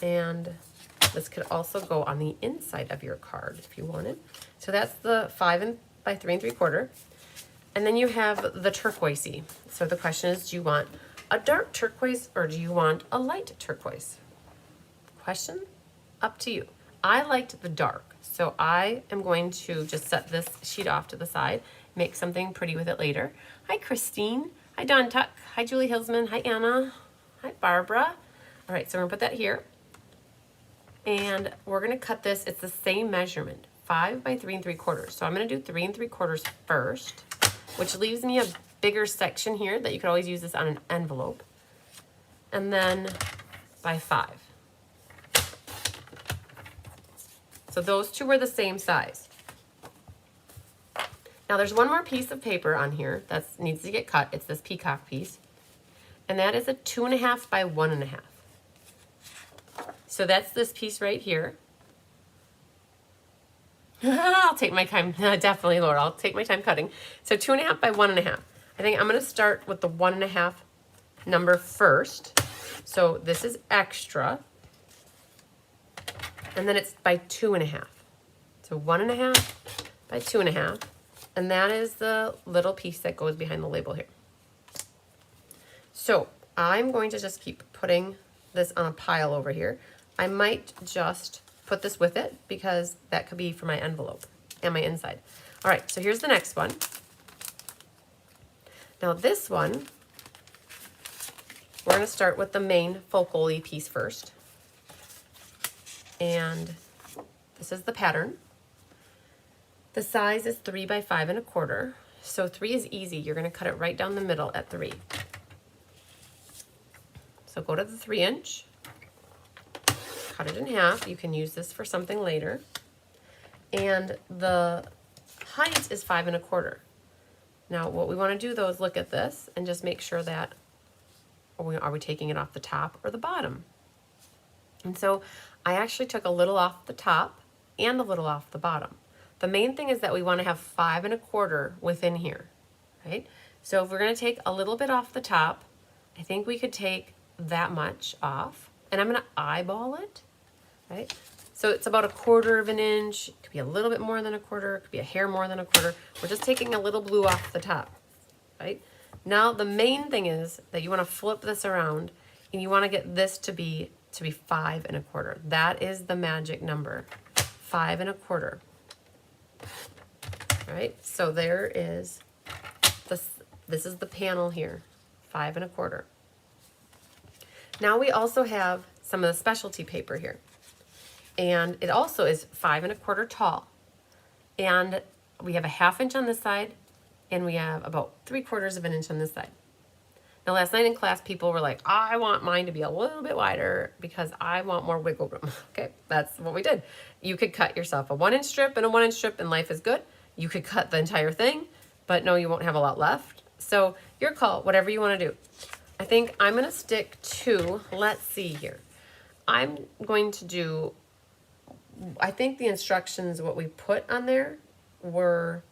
And this could also go on the inside of your card if you wanted. So that's the 5 by 3 3/4. And then you have the turquoisey. So the question is, do you want a dark turquoise or do you want a light turquoise? Question? Up to you. I liked the dark, so I am going to just set this sheet off to the side, make something pretty with it later. Hi, Christine. Hi, Dawn Tuck. Hi, Julie Hilsman. Hi, Anna. Hi, Barbara. All right, so we're gonna put that here. And we're gonna cut this, it's the same measurement, 5 by 3 3/4. So I'm gonna do 3 3/4 first, which leaves me a bigger section here that you could always use this on an envelope. And then by 5. So those two were the same size. Now there's one more piece of paper on here that needs to get cut. It's this peacock piece. And that is a 2.5 by 1.5. So that's this piece right here. I'll take my time, definitely, Laura, I'll take my time cutting. So 2.5 by 1.5. I think I'm gonna start with the 1.5 number first. So this is extra. And then it's by 2.5. So 1.5 by 2.5. And that is the little piece that goes behind the label here. So I'm going to just keep putting this on a pile over here. I might just put this with it because that could be for my envelope and my inside. All right, so here's the next one. Now this one, we're gonna start with the main focal-y piece first. And this is the pattern. The size is 3 by 5 1/4. So 3 is easy. You're gonna cut it right down the middle at 3. So go to the 3 inch, cut it in half. You can use this for something later. And the height is 5 1/4. Now what we wanna do though is look at this and just make sure that, are we taking it off the top or the bottom? And so I actually took a little off the top and a little off the bottom. The main thing is that we want to have 5 1/4 within here, right? So if we're going to take a little bit off the top, I think we could take that much off, and I'm going to eyeball it, right? So it's about 1/4 of an inch. It could be a little bit more than 1/4. It could be a hair more than 1/4. We're just taking a little blue off the top, right? Now the main thing is that you want to flip this around, and you want to get this to be 5 1/4. That is the magic number, 5 1/4. Right, so there is this is the panel here, 5 1/4. Now we also have some of the specialty paper here, and it also is 5 1/4 tall, and we have a 1/2 inch on this side, and we have about 3/4 of an inch on this side. Now last night in class, people were like, I want mine to be a little bit wider because I want more wiggle room. Okay, that's what we did. You could cut yourself a 1 inch strip and a 1 inch strip, and life is good. You could cut the entire thing, but no, you won't have a lot left. So your call, whatever you want to do. I think I'm going to stick to, let's see here. I'm going to do, I think the instructions, what we put on there were,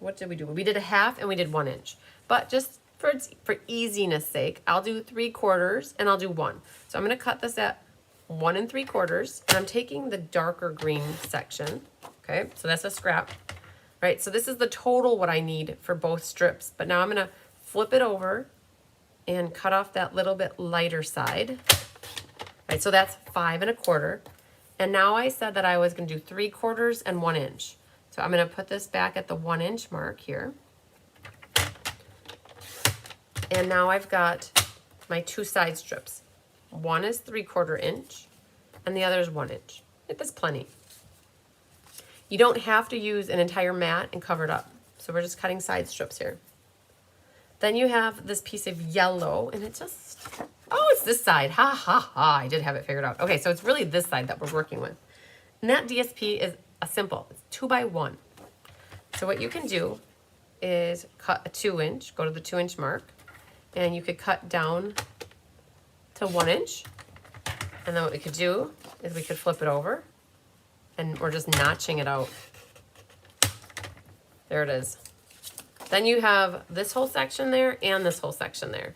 what did we do? We did a 1/2 and we did 1 inch, but just for easiness sake, I'll do 3/4 and I'll do 1. So I'm going to cut this at 1 3/4, and I'm taking the darker green section. Okay, so that's a scrap, right? So this is the total what I need for both strips, but now I'm going to flip it over and cut off that little bit lighter side. Right, so that's 5 1/4, and now I said that I was going to do 3/4 and 1 inch. So I'm going to put this back at the 1 inch mark here. And now I've got my 2 side strips. One is 3/4 inch and the other is 1 inch. That's plenty. You don't have to use an entire mat and cover it up. So we're just cutting side strips here. Then you have this piece of yellow, and it just, oh, it's this side. Ha, ha, ha. I did have it figured out. Okay, so it's really this side that we're working with. And that DSP is a simple, it's 2x1. So what you can do is cut a 2-inch, go to the 2-inch mark, and you could cut down to 1 inch. And then what we could do is we could flip it over, and we're just notching it out. There it is. Then you have this whole section there and this whole section there.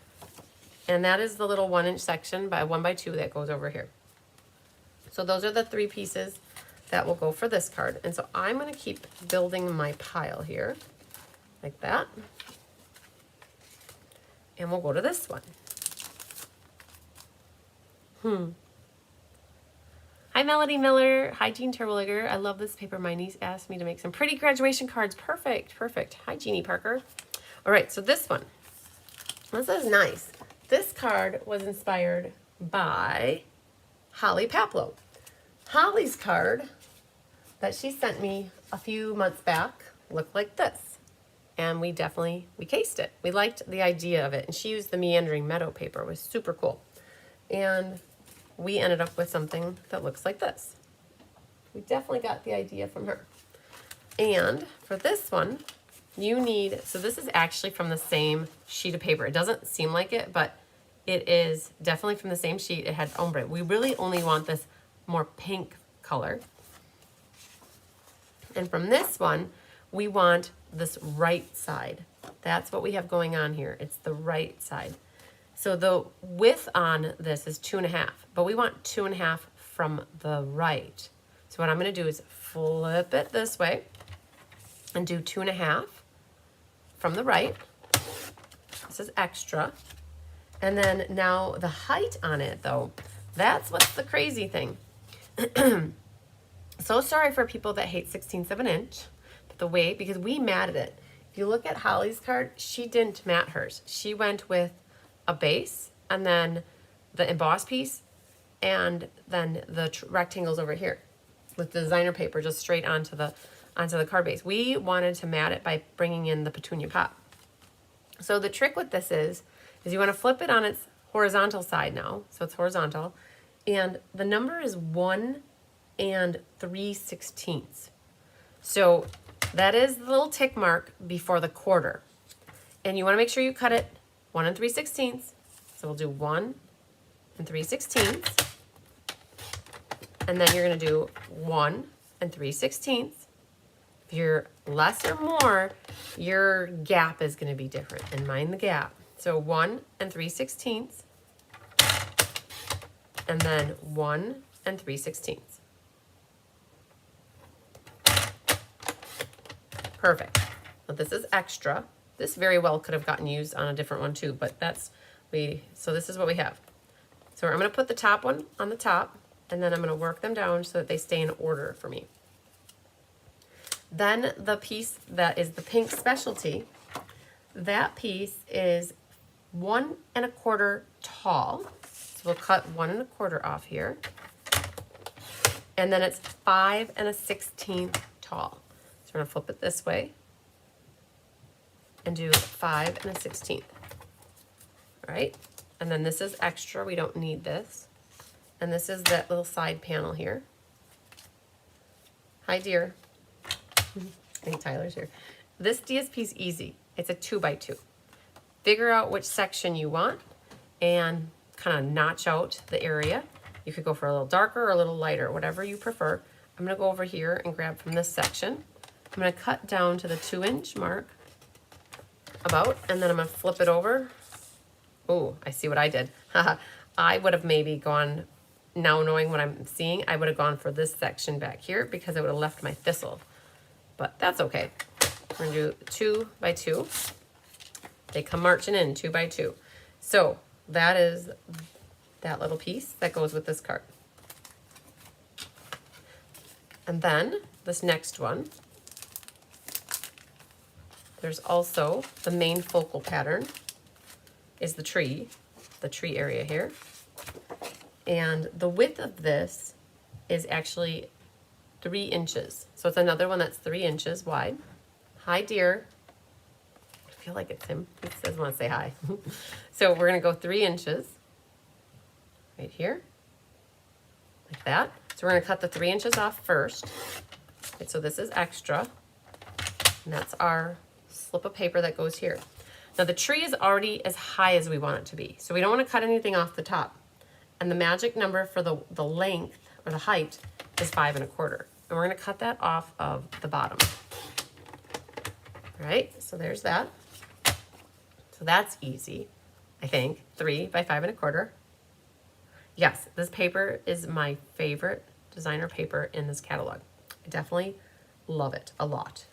And that is the little 1-inch section by 1x2 that goes over here. So those are the 3 pieces that will go for this card. And so I'm going to keep building my pile here like that. And we'll go to this one. Hi, Melody Miller. Hi, Jean Terwilliger. I love this paper. My niece asked me to make some pretty graduation cards. Perfect, perfect. Hi, Jeannie Parker. All right, so this one. This is nice. This card was inspired by Holly Paplow. Holly's card that she sent me a few months back looked like this. And we cased it. We liked the idea of it. And she used the meandering meadow paper. It was super cool. And we ended up with something that looks like this. We definitely got the idea from her. And for this one, you need, so this is actually from the same sheet of paper. It doesn't seem like it, but it is definitely from the same sheet. It had ombre. We really only want this more pink color. And from this one, we want this right side. That's what we have going on here. It's the right side. So the width on this is 2.5, but we want 2.5 from the right. So what I'm going to do is flip it this way and do 2.5 from the right. This is extra. And then now the height on it, though, that's what's the crazy thing. So sorry for people that hate 1/16 of an inch, but the way, because we matted it. If you look at Holly's card, she didn't mat hers. She went with a base and then the embossed piece and then the rectangles over here with the designer paper just straight onto the card base. We wanted to mat it by bringing in the petunia pop. So the trick with this is you want to flip it on its horizontal side now. So it's horizontal. And the number is 1 3/16. So that is the little tick mark before the quarter. And you want to make sure you cut it 1 3/16. So we'll do 1 3/16. And then you're going to do 1 3/16. If you're less or more, your gap is going to be different. And mind the gap. So 1 3/16. And then 1 3/16. Perfect. Now this is extra. This very well could have gotten used on a different one too, but so this is what we have. So I'm going to put the top one on the top, and then I'm going to work them down so that they stay in order for me. Then the piece that is the pink specialty, that piece is 1 1/4 tall. So we'll cut 1 1/4 off here. And then it's 5 1/16 tall. So we're going to flip it this way and do 5 1/16. All right? And then this is extra. We don't need this. And this is that little side panel here. Hi, dear. I think Tyler's here. This DSP is easy. It's a 2x2. Figure out which section you want and kind of notch out the area. You could go for a little darker or a little lighter, whatever you prefer. I'm going to go over here and grab from this section. I'm going to cut down to the 2-inch mark about, and then I'm going to flip it over. Oh, I see what I did. I would have maybe gone, now knowing what I'm seeing, I would have gone for this section back here because I would have left my thistle. But that's okay. We're going to do 2x2. They come marching in 2x2. So that is that little piece that goes with this card. And then this next one, there's also the main focal pattern is the tree area here. And the width of this is actually 3 inches. So it's another one that's 3 inches wide. Hi, dear. I feel like it's him. He doesn't want to say hi. So we're going to go 3 inches right here, like that. So we're going to cut the 3 inches off first. Okay, so this is extra, and that's our slip of paper that goes here. Now the tree is already as high as we want it to be, so we don't want to cut anything off the top. And the magic number for the length or the height is 5 1/4. And we're going to cut that off of the bottom. All right, so there's that. So that's easy, I think. 3 by 5 1/4. Yes, this paper is my favorite designer paper in this catalog. I definitely love it a lot.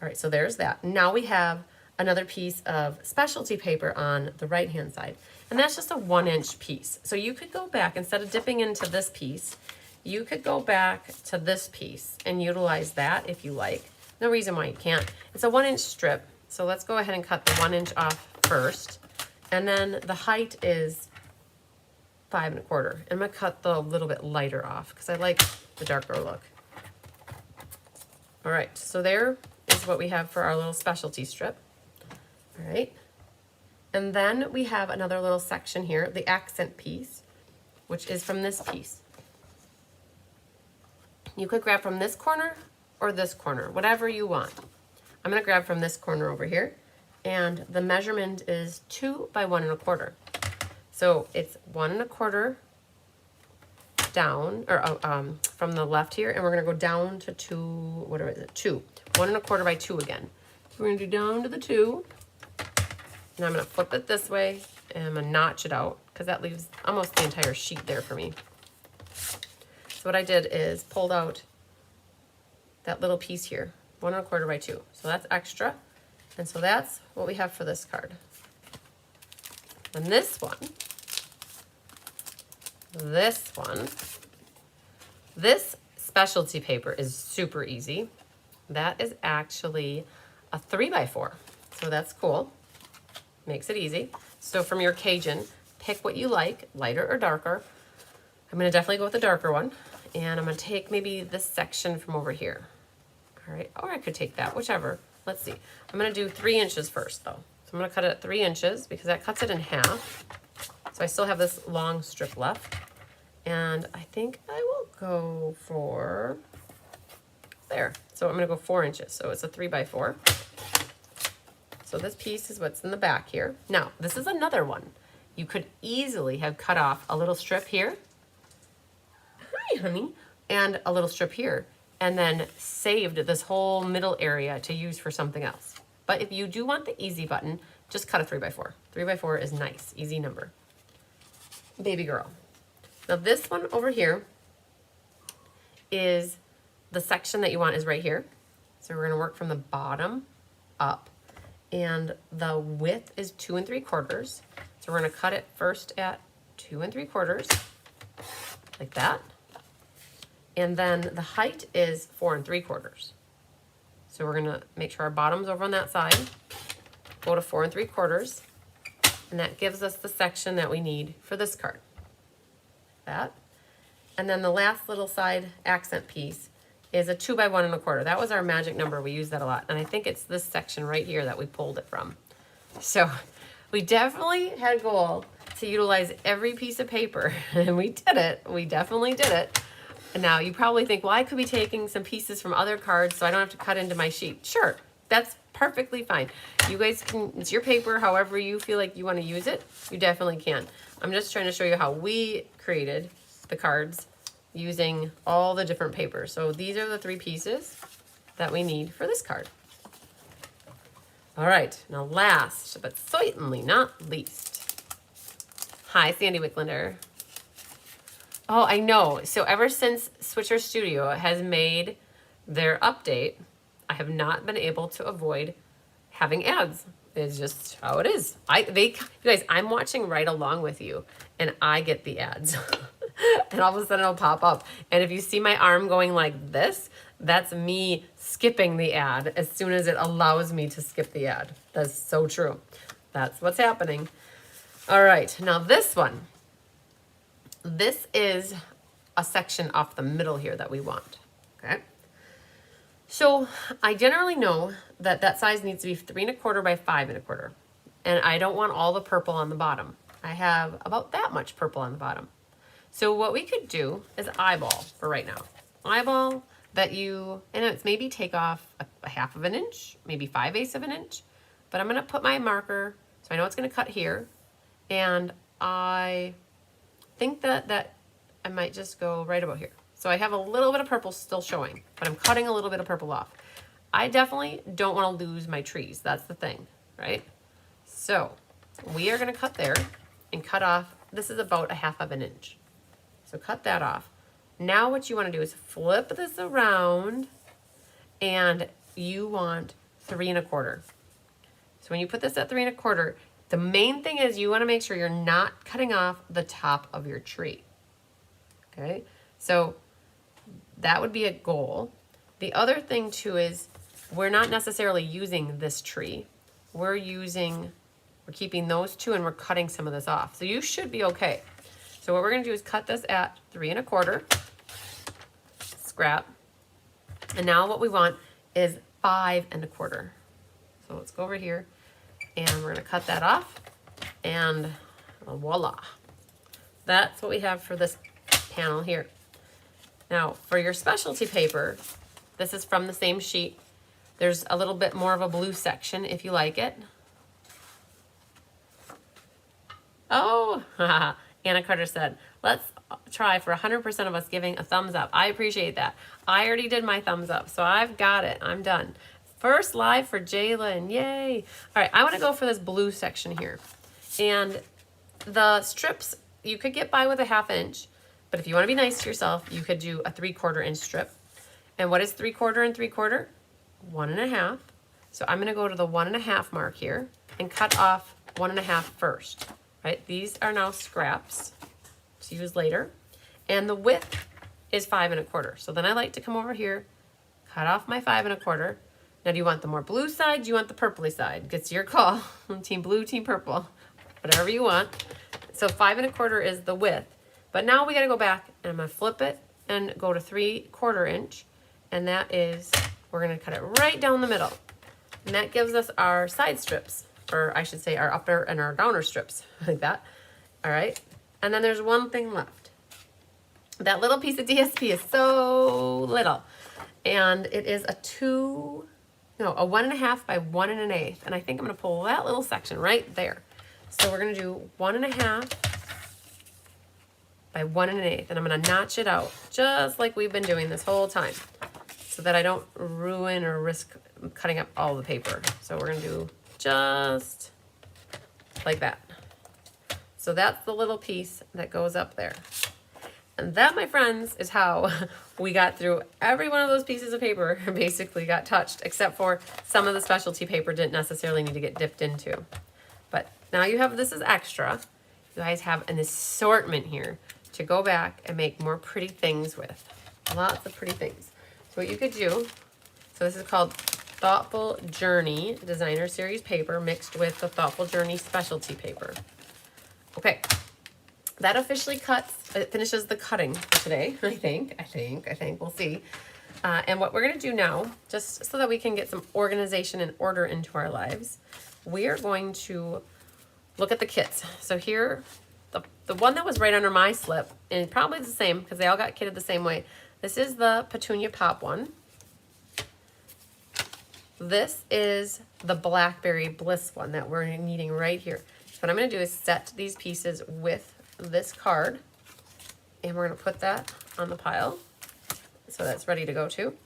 All right, so there's that. Now we have another piece of specialty paper on the right-hand side, and that's just a 1-inch piece. So you could go back, instead of dipping into this piece, you could go back to this piece and utilize that if you like. No reason why you can't. It's a 1-inch strip, so let's go ahead and cut the 1 inch off first, and then the height is 5 1/4. I'm gonna cut the little bit lighter off because I like the darker look. All right, so there is what we have for our little specialty strip. All right, and then we have another little section here, the accent piece, which is from this piece. You could grab from this corner or this corner, whatever you want. I'm gonna grab from this corner over here, and the measurement is 2 by 1 1/4. So it's 1 1/4 down, or from the left here, and we're gonna go down to 2, what is it, 2. 1 1/4 by 2 again. So we're gonna do down to the 2, and I'm gonna flip it this way, and I'm gonna notch it out, because that leaves almost the entire sheet there for me. So what I did is pulled out that little piece here, 1 1/4 by 2. So that's extra, and so that's what we have for this card. And this one, this specialty paper is super easy. That is actually a 3 by 4. So that's cool. Makes it easy. So from your Cajun, pick what you like, lighter or darker. I'm gonna definitely go with the darker one. And I'm gonna take maybe this section from over here. All right, or I could take that, whichever. Let's see. I'm gonna do 3 inches first though. So I'm gonna cut it at 3 inches because that cuts it in half. So I still have this long strip left. And I think I will go for there. So I'm gonna go 4 inches. So it's a 3 by 4. So this piece is what's in the back here. Now, this is another one. You could easily have cut off a little strip here. Hi, honey. And a little strip here. And then saved this whole middle area to use for something else. But if you do want the easy button, just cut a 3 by 4. 3 by 4 is nice, easy number. Baby girl. Now this one over here is the section that you want is right here. So we're gonna work from the bottom up, and the width is 2 3/4. So we're gonna cut it first at 2 3/4, like that. And then the height is 4 3/4. So we're gonna make sure our bottom's over on that side, go to 4 3/4, and that gives us the section that we need for this card. That. And then the last little side accent piece is a 2 by 1 1/4. That was our magic number. We use that a lot. And I think it's this section right here that we pulled it from. So we definitely had a goal to utilize every piece of paper, and we did it. We definitely did it. And now you probably think, well, I could be taking some pieces from other cards so I don't have to cut into my sheet. Sure, that's perfectly fine. You guys can, it's your paper, however you feel like you want to use it, you definitely can. I'm just trying to show you how we created the cards using all the different papers. So these are the 3 pieces that we need for this card. All right, now last but certainly not least. Hi, Sandy Wicklander. Oh, I know. So ever since Switcher Studio has made their update, I have not been able to avoid having ads. It's just how it is. You guys, I'm watching right along with you, and I get the ads. And all of a sudden it'll pop up. And if you see my arm going like this, that's me skipping the ad as soon as it allows me to skip the ad. That's so true. That's what's happening. All right, now this one. This is a section off the middle here that we want. Okay. So I generally know that that size needs to be 3 1/4 by 5 1/4. And I don't want all the purple on the bottom. I have about that much purple on the bottom. So what we could do is eyeball for right now. Eyeball that you, and it's maybe take off a 1/2 of an inch, maybe 5/8 of an inch. But I'm gonna put my marker, so I know it's gonna cut here. And I think that I might just go right about here. So I have a little bit of purple still showing, but I'm cutting a little bit of purple off. I definitely don't want to lose my trees. That's the thing, right? So we are going to cut there and cut off. This is about a 1/2 of an inch. So cut that off. Now what you want to do is flip this around, and you want 3 1/4. So when you put this at 3 1/4, the main thing is you want to make sure you're not cutting off the top of your tree. Okay, so that would be a goal. The other thing too is we're not necessarily using this tree. We're keeping those two, and we're cutting some of this off. So you should be okay. So what we're gonna do is cut this at 3 1/4, scrap. And now what we want is 5 1/4. So let's go over here, and we're gonna cut that off, and voila. That's what we have for this panel here. Now for your specialty paper, this is from the same sheet. There's a little bit more of a blue section if you like it. Oh, Anna Carter said, let's try for 100% of us giving a thumbs up. I appreciate that. I already did my thumbs up, so I've got it. I'm done. First live for Jalen, yay. All right, I wanna go for this blue section here. And the strips, you could get by with a 1/2 inch, but if you wanna be nice to yourself, you could do a 3/4 inch strip. And what is 3/4 and 3/4? 1 1/2. So I'm gonna go to the 1 1/2 mark here and cut off 1 1/2 first, right? These are now scraps to use later. And the width is 5 1/4. So then I like to come over here, cut off my 5 1/4. Now, do you want the more blue side? Do you want the purpley side? It's your call. Team blue, team purple, whatever you want. So 5 1/4 is the width. But now we gotta go back, and I'm gonna flip it and go to 3/4 inch. And that is, we're gonna cut it right down the middle. And that gives us our side strips, or I should say our upper and our downer strips, like that. All right, and then there's one thing left. That little piece of DSP is so little. And it is a 1 1/2 by 1 1/8. And I think I'm gonna pull that little section right there. So we're gonna do 1 1/2 by 1 1/8. And I'm gonna notch it out just like we've been doing this whole time, so that I don't ruin or risk cutting up all the paper. So we're gonna do just like that. So that's the little piece that goes up there. And that, my friends, is how we got through every one of those pieces of paper. Basically got touched, except for some of the specialty paper didn't necessarily need to get dipped into. But now you have, this is extra. You guys have an assortment here to go back and make more pretty things with. Lots of pretty things. So what you could do, so this is called Thoughtful Journey Designer Series paper mixed with the Thoughtful Journey specialty paper. Okay, that officially finishes the cutting for today, I think, we'll see. And what we're gonna do now, just so that we can get some organization and order into our lives, we are going to look at the kits. So here, the one that was right under my slip, and probably the same, because they all got kitted the same way. This is the Petunia Pop one. This is the Blackberry Bliss one that we're needing right here. So what I'm gonna do is set these pieces with this card, and we're gonna put that on the pile. So that's ready to go too.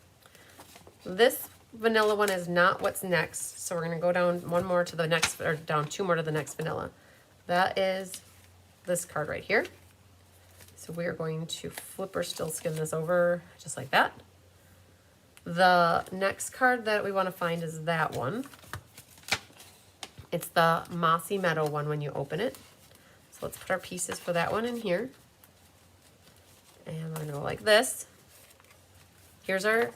This vanilla one is not what's next. So we're gonna go down one more to the next, or down 2 more to the next vanilla. That is this card right here. So we are going to flipper still skim this over just like that. The next card that we want to find is that one. It's the Mossy Meadow one when you open it. So let's put our pieces for that one in here. And we're gonna go like this. Here's our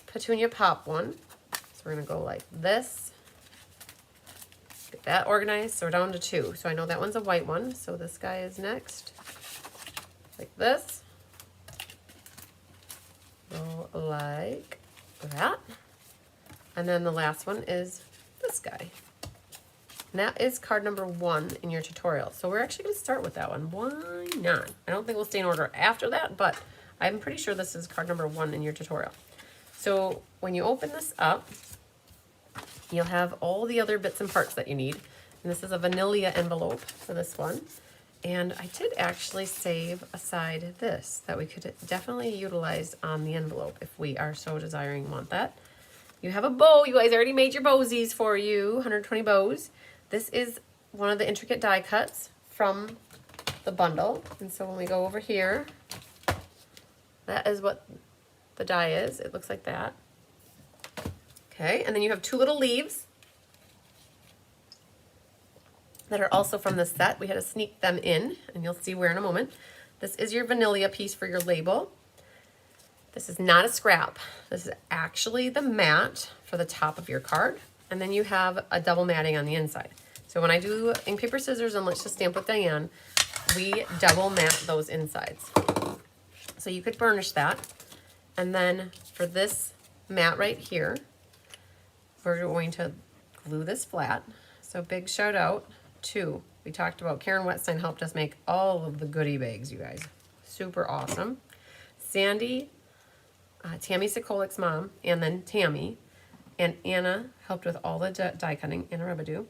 Petunia Pop one. So we're gonna go like this. Get that organized, so we're down to 2. So I know that one's a white one, so this guy is next. Like this. Go like that. And then the last one is this guy. And that is card number 1 in your tutorial. So we're actually going to start with that one. Why not? I don't think we'll stay in order after that, but I'm pretty sure this is card number 1 in your tutorial. So when you open this up, you'll have all the other bits and parts that you need. And this is a vanilla envelope for this one. And I did actually save aside this that we could definitely utilize on the envelope if we are so desiring and want that. You have a bow. You guys already made your bowsies for you, 120 bows. This is one of the intricate die cuts from the bundle. And so when we go over here, that is what the die is. It looks like that. Okay, and then you have 2 little leaves that are also from this set. We had to sneak them in, and you'll see where in a moment. This is your vanilla piece for your label. This is not a scrap. This is actually the mat for the top of your card. And then you have a double matting on the inside. So when I do ink, paper, scissors, and let's just stamp with Diane, we double mat those insides. So you could burnish that. And then for this mat right here, we're going to glue this flat. So big shout out to, we talked about Karen Wetstein helped us make all of the goodie bags, you guys. Super awesome. Sandy, Tammy Sikolik's mom, and then Tammy, and Anna helped with all the die cutting, Anna Rebadou.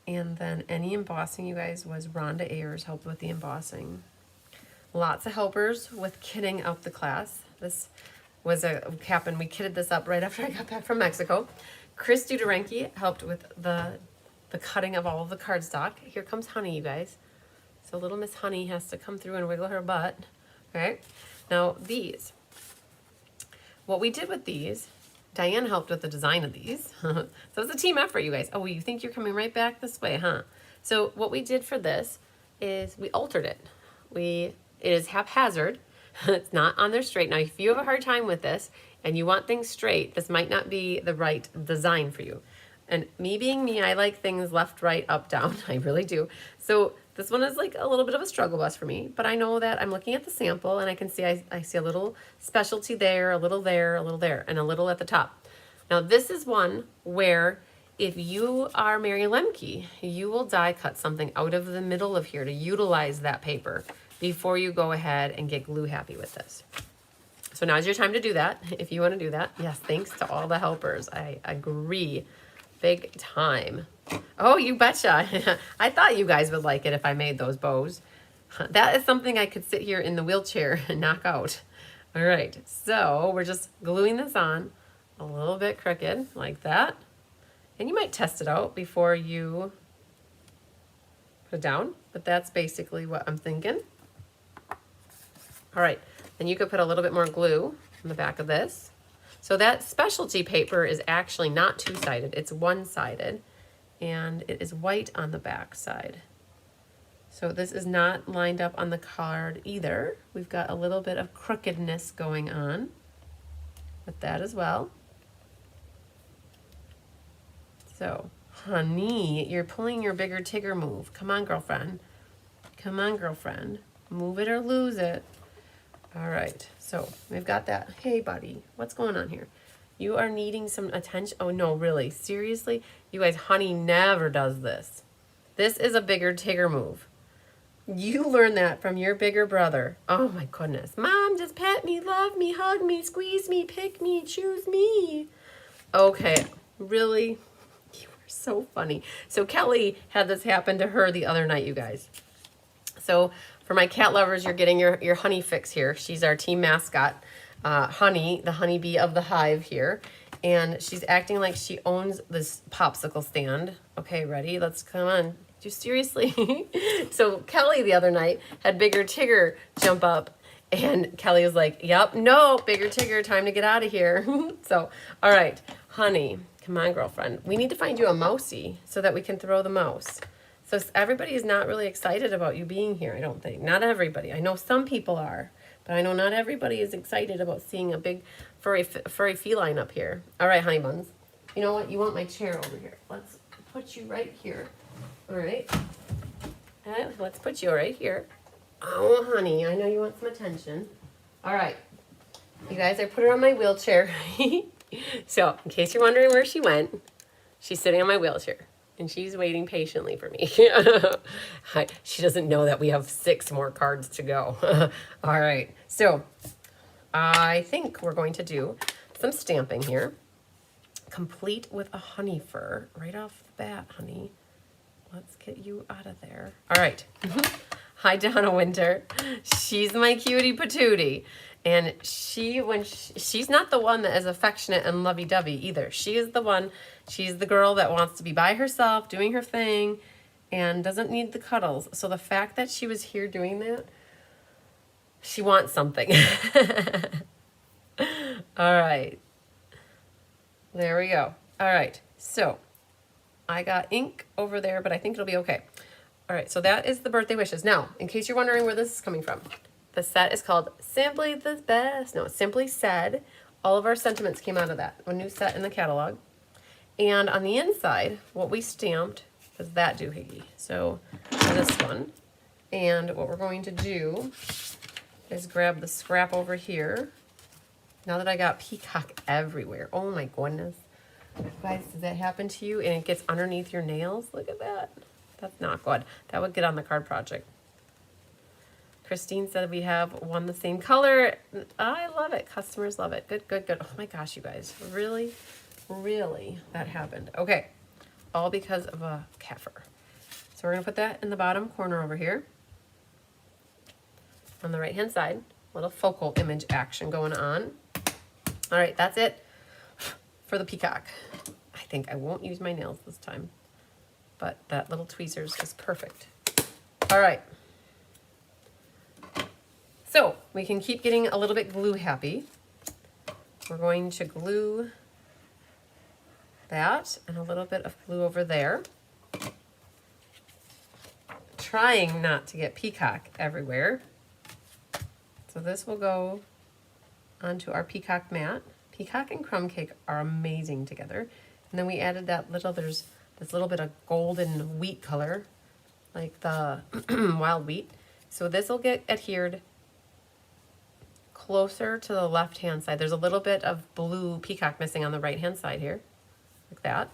And then any embossing, you guys, was Rhonda Ayers helped with the embossing. Lots of helpers with kitting out the class. This was a cap, and we kitted this up right after I got back from Mexico. Chris Dudarenki helped with the cutting of all of the cardstock. Here comes Honey, you guys. So little Miss Honey has to come through and wiggle her butt. Okay, now these. What we did with these, Diane helped with the design of these. So it's a team effort, you guys. Oh, you think you're coming right back this way, huh? So what we did for this is we altered it. It is haphazard. It's not on there straight. Now, if you have a hard time with this and you want things straight, this might not be the right design for you. And me being me, I like things left, right, up, down. I really do. So this one is like a little bit of a struggle bus for me, but I know that I'm looking at the sample and I can see I see a little specialty there, a little there, a little there, and a little at the top. Now this is one where if you are Mary Lemke, you will die cut something out of the middle of here to utilize that paper before you go ahead and get glue happy with this. So now's your time to do that if you want to do that. Yes, thanks to all the helpers. I agree. Big time. Oh, you betcha. I thought you guys would like it if I made those bows. That is something I could sit here in the wheelchair and knock out. All right, so we're just gluing this on a little bit crooked like that. And you might test it out before you put it down, but that's basically what I'm thinking. All right, then you could put a little bit more glue on the back of this. So that specialty paper is actually not two-sided, it's one-sided, and it is white on the back side. So this is not lined up on the card either. We've got a little bit of crookedness going on with that as well. So, Honey, you're pulling your bigger Tigger move. Come on, girlfriend. Come on, girlfriend. Move it or lose it. All right, so we've got that. Hey, buddy, what's going on here? You are needing some attention. Oh, no, really? Seriously? You guys, Honey never does this. This is a bigger Tigger move. You learned that from your bigger brother. Oh, my goodness. Mom, just pet me, love me, hug me, squeeze me, pick me, choose me. Okay, really? You are so funny. So Kelly had this happen to her the other night, you guys. So for my cat lovers, you're getting your Honey fix here. She's our team mascot, Honey, the honeybee of the hive here. And she's acting like she owns this popsicle stand. Okay, ready? Let's come on. Do seriously? So Kelly the other night had Bigger Tigger jump up. And Kelly was like, yep, no, Bigger Tigger, time to get out of here. So, all right, Honey, come on, girlfriend. We need to find you a mousey so that we can throw the mouse. So everybody is not really excited about you being here, I don't think. Not everybody. I know some people are, but I know not everybody is excited about seeing a big furry feline up here. All right, Honey Buns. You know what? You want my chair over here. Let's put you right here. All right. And let's put you right here. Oh, Honey, I know you want some attention. All right. You guys, I put her on my wheelchair. So, in case you're wondering where she went, she's sitting on my wheelchair. And she's waiting patiently for me. She doesn't know that we have 6 more cards to go. All right, so I think we're going to do some stamping here. Complete with a honey fur. Right off the bat, honey. Let's get you out of there. All right. Hi, Donna Winter. She's my cutie patootie. And she's not the one that is affectionate and lovey-dovey either. She is the one, she's the girl that wants to be by herself, doing her thing, and doesn't need the cuddles. So the fact that she was here doing that, she wants something. All right. There we go. All right. So I got ink over there, but I think it'll be okay. All right. So that is the birthday wishes. Now, in case you're wondering where this is coming from, the set is called Simply the Best. No, Simply Said. All of our sentiments came out of that. A new set in the catalog. And on the inside, what we stamped is that doohickey. So this one. And what we're going to do is grab the scrap over here. Now that I got peacock everywhere. Oh my goodness. Guys, does that happen to you? And it gets underneath your nails? Look at that. That's not good. That would get on the card project. Christine said we have one the same color. I love it. Customers love it. Good, good, good. Oh my gosh, you guys. Really, really, that happened. Okay. All because of a cat fur. So we're going to put that in the bottom corner over here. On the right-hand side. Little focal image action going on. All right, that's it for the peacock. I think I won't use my nails this time. But that little tweezers is perfect. All right. So we can keep getting a little bit glue happy. We're going to glue that and a little bit of glue over there. Trying not to get peacock everywhere. So this will go onto our peacock mat. Peacock and crumb cake are amazing together. And then we added that little, there's this little bit of golden wheat color, like the wild wheat. So this will get adhered closer to the left-hand side. There's a little bit of blue peacock missing on the right-hand side here, like that.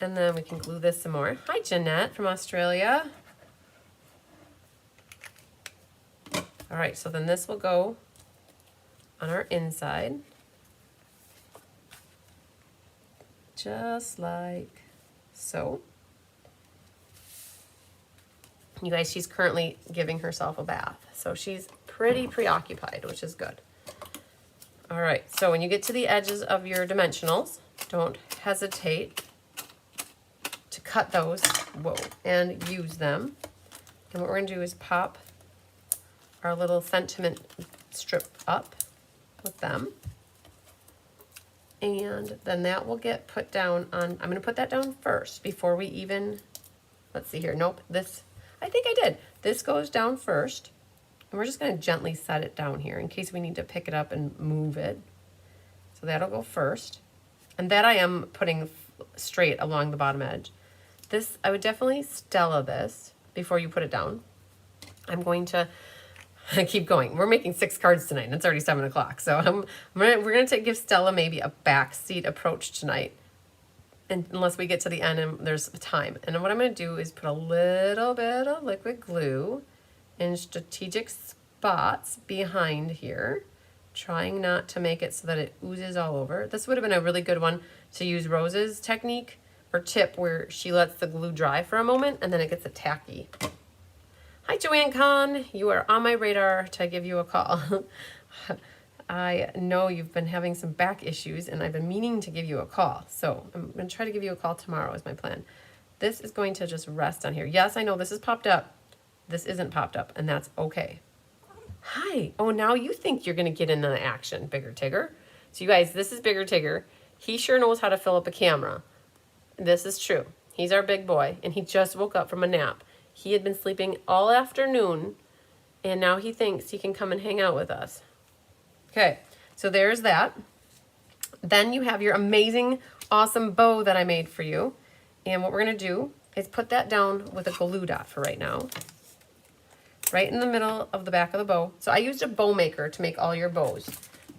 And then we can glue this some more. Hi, Jeanette from Australia. All right, so then this will go on our inside, just like so. You guys, she's currently giving herself a bath, so she's pretty preoccupied, which is good. All right, so when you get to the edges of your dimensionals, don't hesitate to cut those, and use them. And what we're gonna do is pop our little sentiment strip up with them. And then that will get put down on, I'm gonna put that down first before we even, let's see here, nope, this, I think I did. This goes down first, and we're just gonna gently set it down here in case we need to pick it up and move it. So that'll go first. And that I am putting straight along the bottom edge. This, I would definitely Stella this before you put it down. I'm going to keep going. We're making 6 cards tonight, and it's already 7 o'clock. So we're gonna give Stella maybe a backseat approach tonight, and unless we get to the end and there's time. And then what I'm gonna do is put a little bit of liquid glue in strategic spots behind here, trying not to make it so that it oozes all over. This would have been a really good one to use Rose's technique or tip, where she lets the glue dry for a moment and then it gets a tacky. Hi, Joanne Kahn. You are on my radar to give you a call. I know you've been having some back issues, and I've been meaning to give you a call. So I'm going to try to give you a call tomorrow is my plan. This is going to just rest on here. Yes, I know this is popped up. This isn't popped up, and that's okay. Hi. Oh, now you think you're going to get in the action, Bigger Tigger. So you guys, this is Bigger Tigger. He sure knows how to fill up a camera. This is true. He's our big boy, and he just woke up from a nap. He had been sleeping all afternoon, and now he thinks he can come and hang out with us. Okay, so there's that. Then you have your amazing, awesome bow that I made for you. And what we're going to do is put that down with a glue dot for right now. Right in the middle of the back of the bow. So I used a bow maker to make all your bows.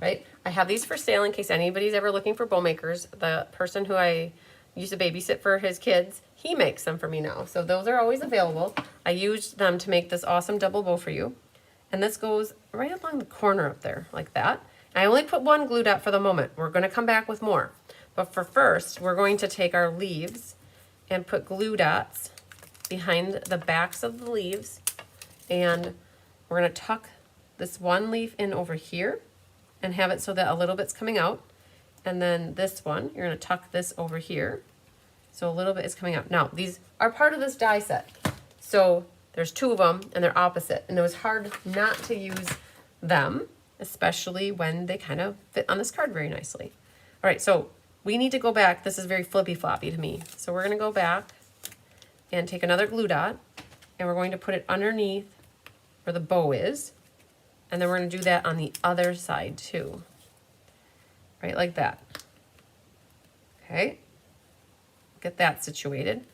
right? I have these for sale in case anybody's ever looking for bow makers. The person who I used to babysit for his kids, he makes them for me now. So those are always available. I used them to make this awesome double bow for you. And this goes right along the corner up there, like that. I only put one glue dot for the moment. We're gonna come back with more. But for first, we're going to take our leaves and put glue dots behind the backs of the leaves. And we're gonna tuck this one leaf in over here and have it so that a little bit's coming out. And then this one, you're gonna tuck this over here. So a little bit is coming out. Now, these are part of this die set. So there's two of them and they're opposite. And it was hard not to use them, especially when they kind of fit on this card very nicely. All right, so we need to go back. This is very flippy floppy to me. So we're gonna go back and take another glue dot and we're going to put it underneath where the bow is. And then we're gonna do that on the other side too. Right, like that. Okay, get that situated.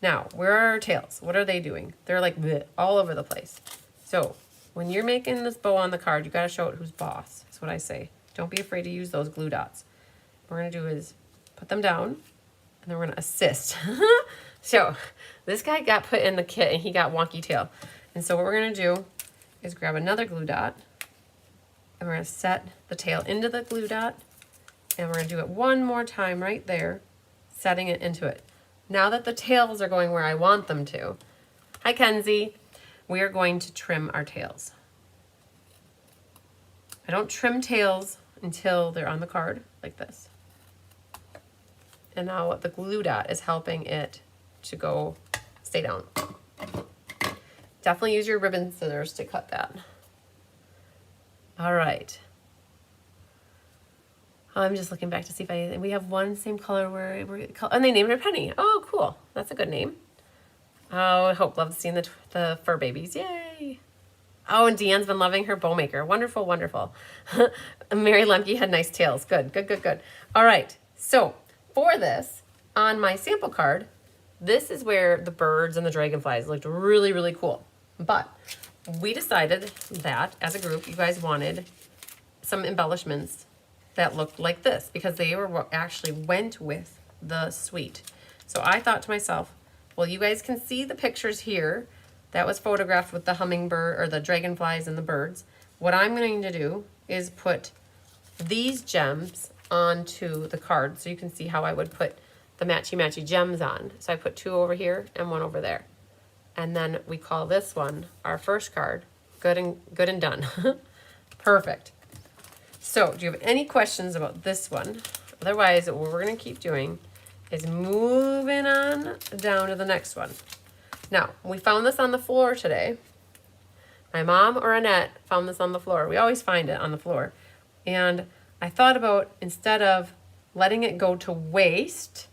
Now, where are our tails? What are they doing? They're like bleh, all over the place. So when you're making this bow on the card, you gotta show it who's boss. That's what I say. Don't be afraid to use those glue dots. What we're gonna do is put them down and then we're gonna assist. So this guy got put in the kit and he got wonky tail. And so what we're gonna do is grab another glue dot and we're gonna set the tail into the glue dot and we're gonna do it one more time right there, setting it into it. Now that the tails are going where I want them to, hi Kenzie, we are going to trim our tails. I don't trim tails until they're on the card like this. And now the glue dot is helping it to go stay down. Definitely use your ribbon scissors to cut that. All right. I'm just looking back to see if we have one same color where and they named her Penny. Oh, cool. That's a good name. Oh, I hope love seeing the fur babies. Yay. Oh, and Deanne's been loving her bow maker. Wonderful, wonderful. Mary Lemke had nice tails. Good, good, good, good. All right. So for this, on my sample card, this is where the birds and the dragonflies looked really, really cool. But we decided that as a group, you guys wanted some embellishments that looked like this because they were what actually went with the suite. So I thought to myself, well, you guys can see the pictures here that was photographed with the hummingbird or the dragonflies and the birds. What I'm going to do is put these gems onto the card so you can see how I would put the matchy-matchy gems on. So I put two over here and one over there. And then we call this one our first card, good and done. Perfect. So do you have any questions about this one? Otherwise, what we're gonna keep doing is moving on down to the next one. Now, we found this on the floor today. My mom or Annette found this on the floor. We always find it on the floor. And I thought about, instead of letting it go to waste,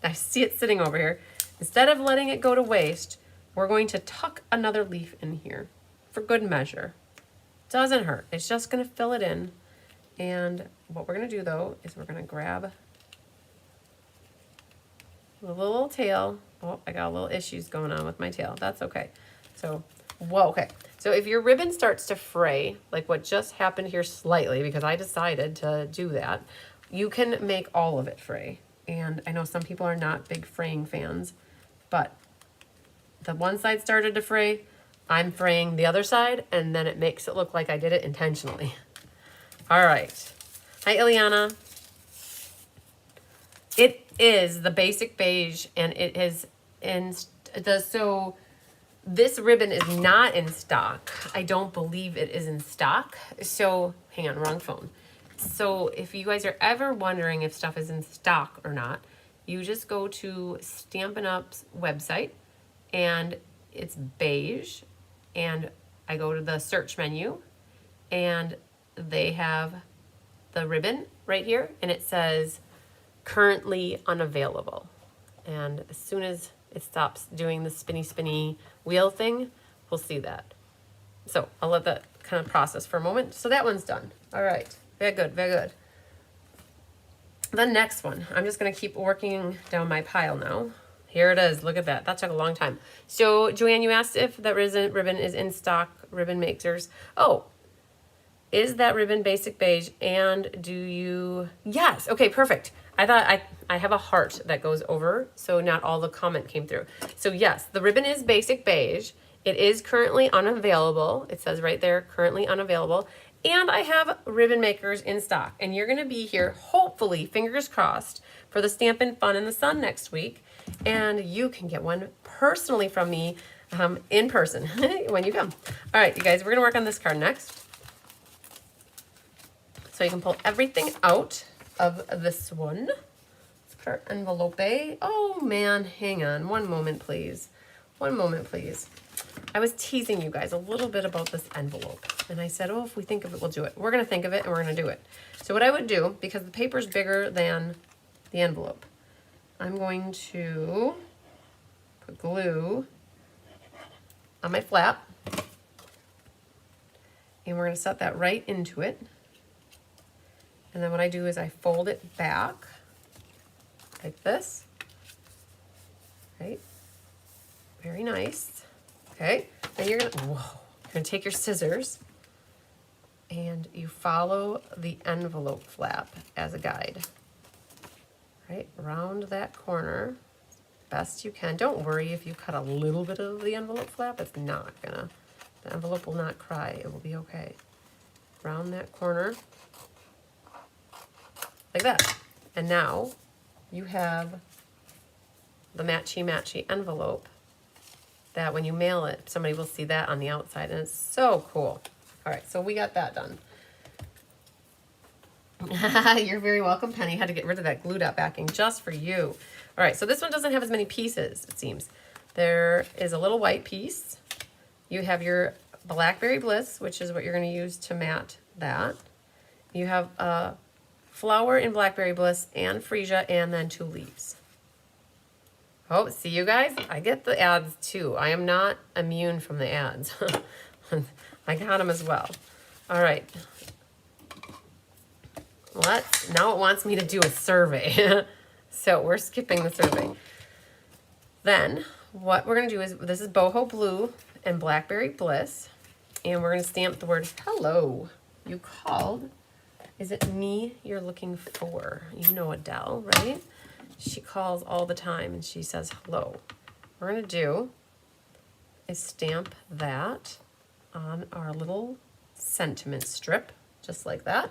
I see it sitting over here. Instead of letting it go to waste, we're going to tuck another leaf in here for good measure. Doesn't hurt. It's just gonna fill it in. And what we're gonna do though, is we're gonna grab the little tail. Oh, I got a little issues going on with my tail. That's okay. So, whoa, okay. So if your ribbon starts to fray, like what just happened here slightly, because I decided to do that, you can make all of it fray. And I know some people are not big fraying fans, but the one side started to fray, I'm fraying the other side, and then it makes it look like I did it intentionally. All right. Hi, Ileana. It is the basic beige, and it is so this ribbon is not in stock. I don't believe it is in stock. So hang on, wrong phone. So if you guys are ever wondering if stuff is in stock or not, you just go to Stampin' Up's website, and it's beige, and I go to the search menu, and they have the ribbon right here, and it says currently unavailable. And as soon as it stops doing the spinny wheel thing, we'll see that. So I'll let that kind of process for a moment. So that one's done. All right, very good, very good. The next one, I'm just gonna keep working down my pile now. Here it is, look at that. That took a long time. So Joanne, you asked if that ribbon is in stock, ribbon makers. Oh, is that ribbon basic beige? And do you, yes, okay, perfect. I thought I have a heart that goes over, so not all the comment came through. So yes, the ribbon is basic beige. It is currently unavailable. It says right there, currently unavailable. And I have ribbon makers in stock. And you're gonna be here, hopefully, fingers crossed, for the Stampin' Fun in the Sun next week. And you can get one personally from me in person when you come. All right, you guys, we're gonna work on this card next. So you can pull everything out of this one. Let's put our envelope. Oh man, hang on, one moment please. One moment please. I was teasing you guys a little bit about this envelope. And I said, oh, if we think of it, we'll do it. We're gonna think of it and we're gonna do it. So what I would do, because the paper's bigger than the envelope, I'm going to put glue on my flap. And we're gonna set that right into it. And then what I do is I fold it back like this, right? Very nice. Okay, then you're gonna take your scissors and you follow the envelope flap as a guide, right? Around that corner, best you can. Don't worry if you cut a little bit of the envelope flap, it's not gonna, the envelope will not cry, it will be okay. Around that corner, like that. And now you have the matchy envelope that when you mail it, somebody will see that on the outside, and it's so cool. All right, so we got that done. You're very welcome, Penny. Had to get rid of that glued up backing just for you. All right, so this one doesn't have as many pieces, it seems. There is a little white piece. You have your Blackberry Bliss, which is what you're gonna use to mat that. You have a flower in Blackberry Bliss and freesia, and then 2 leaves. Oh, see you guys? I get the ads too. I am not immune from the ads. I got them as well. All right. Now it wants me to do a survey. So we're skipping the survey. Then what we're gonna do is, this is Boho Blue and Blackberry Bliss. And we're gonna stamp the word hello. You called. Is it me you're looking for? You know Adele, right? She calls all the time and she says hello. What we're gonna do is stamp that on our little sentiment strip, just like that.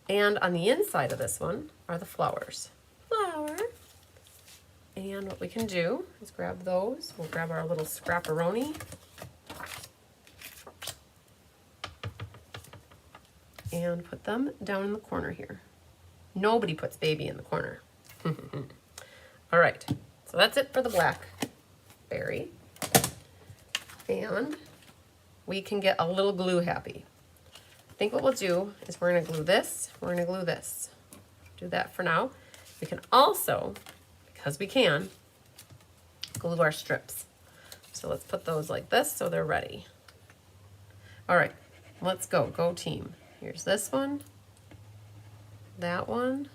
And on the inside of this one are the flowers. Flower. And what we can do is grab those. We'll grab our little scrapperoni. And put them down in the corner here. Nobody puts baby in the corner. All right, so that's it for the blackberry. And we can get a little glue happy. I think what we'll do is we're gonna glue this, we're gonna glue this. Do that for now. We can also, because we can, glue our strips. So let's put those like this so they're ready. All right, let's go, go team. Here's this one, that one,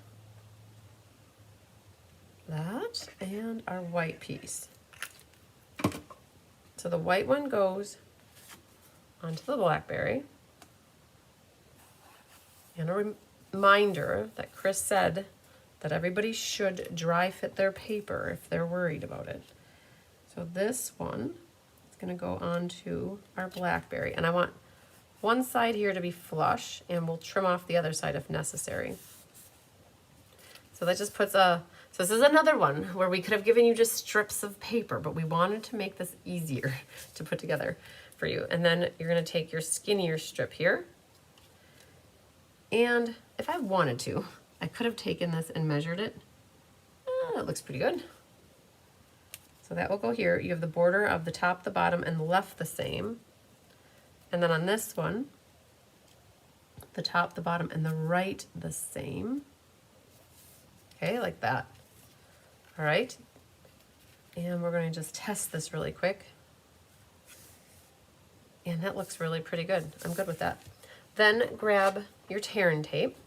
that, and our white piece. So the white one goes onto the blackberry. And a reminder that Chris said that everybody should dry fit their paper if they're worried about it. So this one is going to go onto our blackberry. And I want one side here to be flush, and we'll trim off the other side if necessary. So that just puts a, so this is another one where we could have given you just strips of paper, but we wanted to make this easier to put together for you. And then you're gonna take your skinnier strip here. And if I wanted to, I could have taken this and measured it. That looks pretty good. So that will go here. You have the border of the top, the bottom, and the left the same. And then on this one, the top, the bottom, and the right the same. Okay, like that. All right. And we're going to just test this really quick. And that looks really pretty good. I'm good with that. Then grab your tear and tape,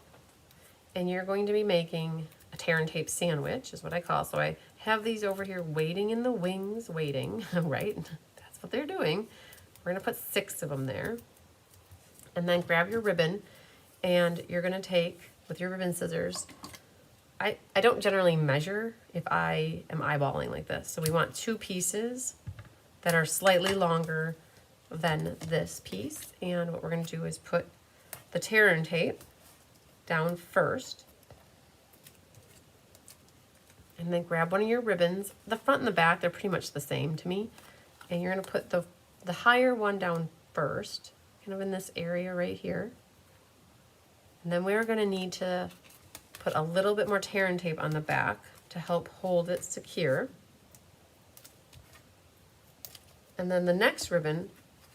and you're going to be making a tear and tape sandwich, is what I call. So I have these over here waiting in the wings, waiting, right? That's what they're doing. We're gonna put 6 of them there. And then grab your ribbon, and you're gonna take, with your ribbon scissors, I don't generally measure if I am eyeballing like this. So we want 2 pieces that are slightly longer than this piece. And what we're gonna do is put the tear and tape down first. And then grab one of your ribbons. The front and the back, they're pretty much the same to me. And you're gonna put the higher one down first, kind of in this area right here. And then we're gonna need to put a little bit more tear and tape on the back to help hold it secure. And then the next ribbon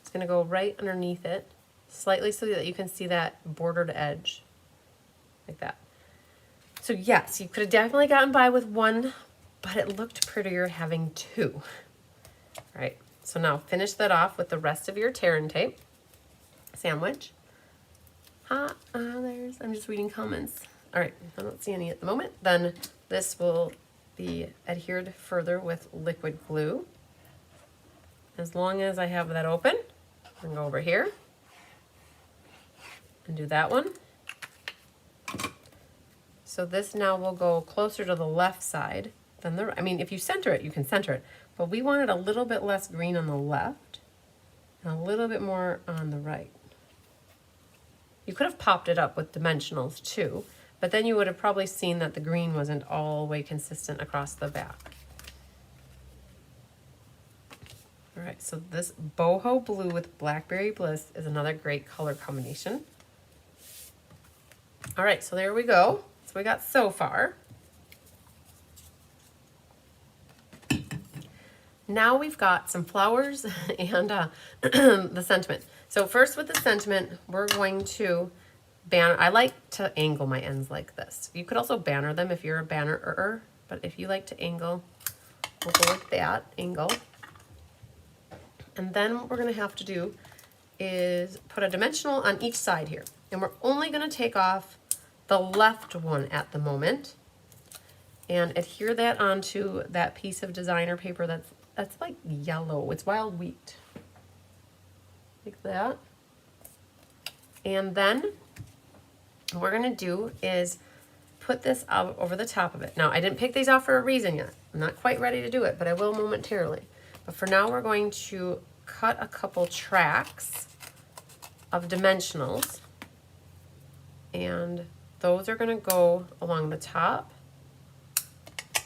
is gonna go right underneath it, slightly so that you can see that bordered edge, like that. So yes, you could have definitely gotten by with 1, but it looked prettier having 2. All right, so now finish that off with the rest of your tear and tape sandwich. I'm just reading comments. All right, I don't see any at the moment. Then this will be adhered further with liquid glue. As long as I have that open, I'm gonna go over here and do that one. So this now will go closer to the left side than the, I mean, if you center it, you can center it, but we wanted a little bit less green on the left and a little bit more on the right. You could have popped it up with dimensionals too, but then you would have probably seen that the green wasn't all the way consistent across the back. All right, so this boho blue with blackberry bliss is another great color combination. All right, so there we go. So we got so far. Now we've got some flowers and the sentiment. So first with the sentiment, we're going to banner. I like to angle my ends like this. You could also banner them if you're a bannerer, but if you like to angle, we'll go with that angle. And then what we're gonna have to do is put a dimensional on each side here. And we're only gonna take off the left one at the moment and adhere that onto that piece of designer paper that's like yellow. It's wild wheat. Like that. And then what we're gonna do is put this out over the top of it. Now, I didn't pick these out for a reason yet. I'm not quite ready to do it, but I will momentarily. But for now, we're going to cut a couple tracks of dimensionals, and those are going to go along the top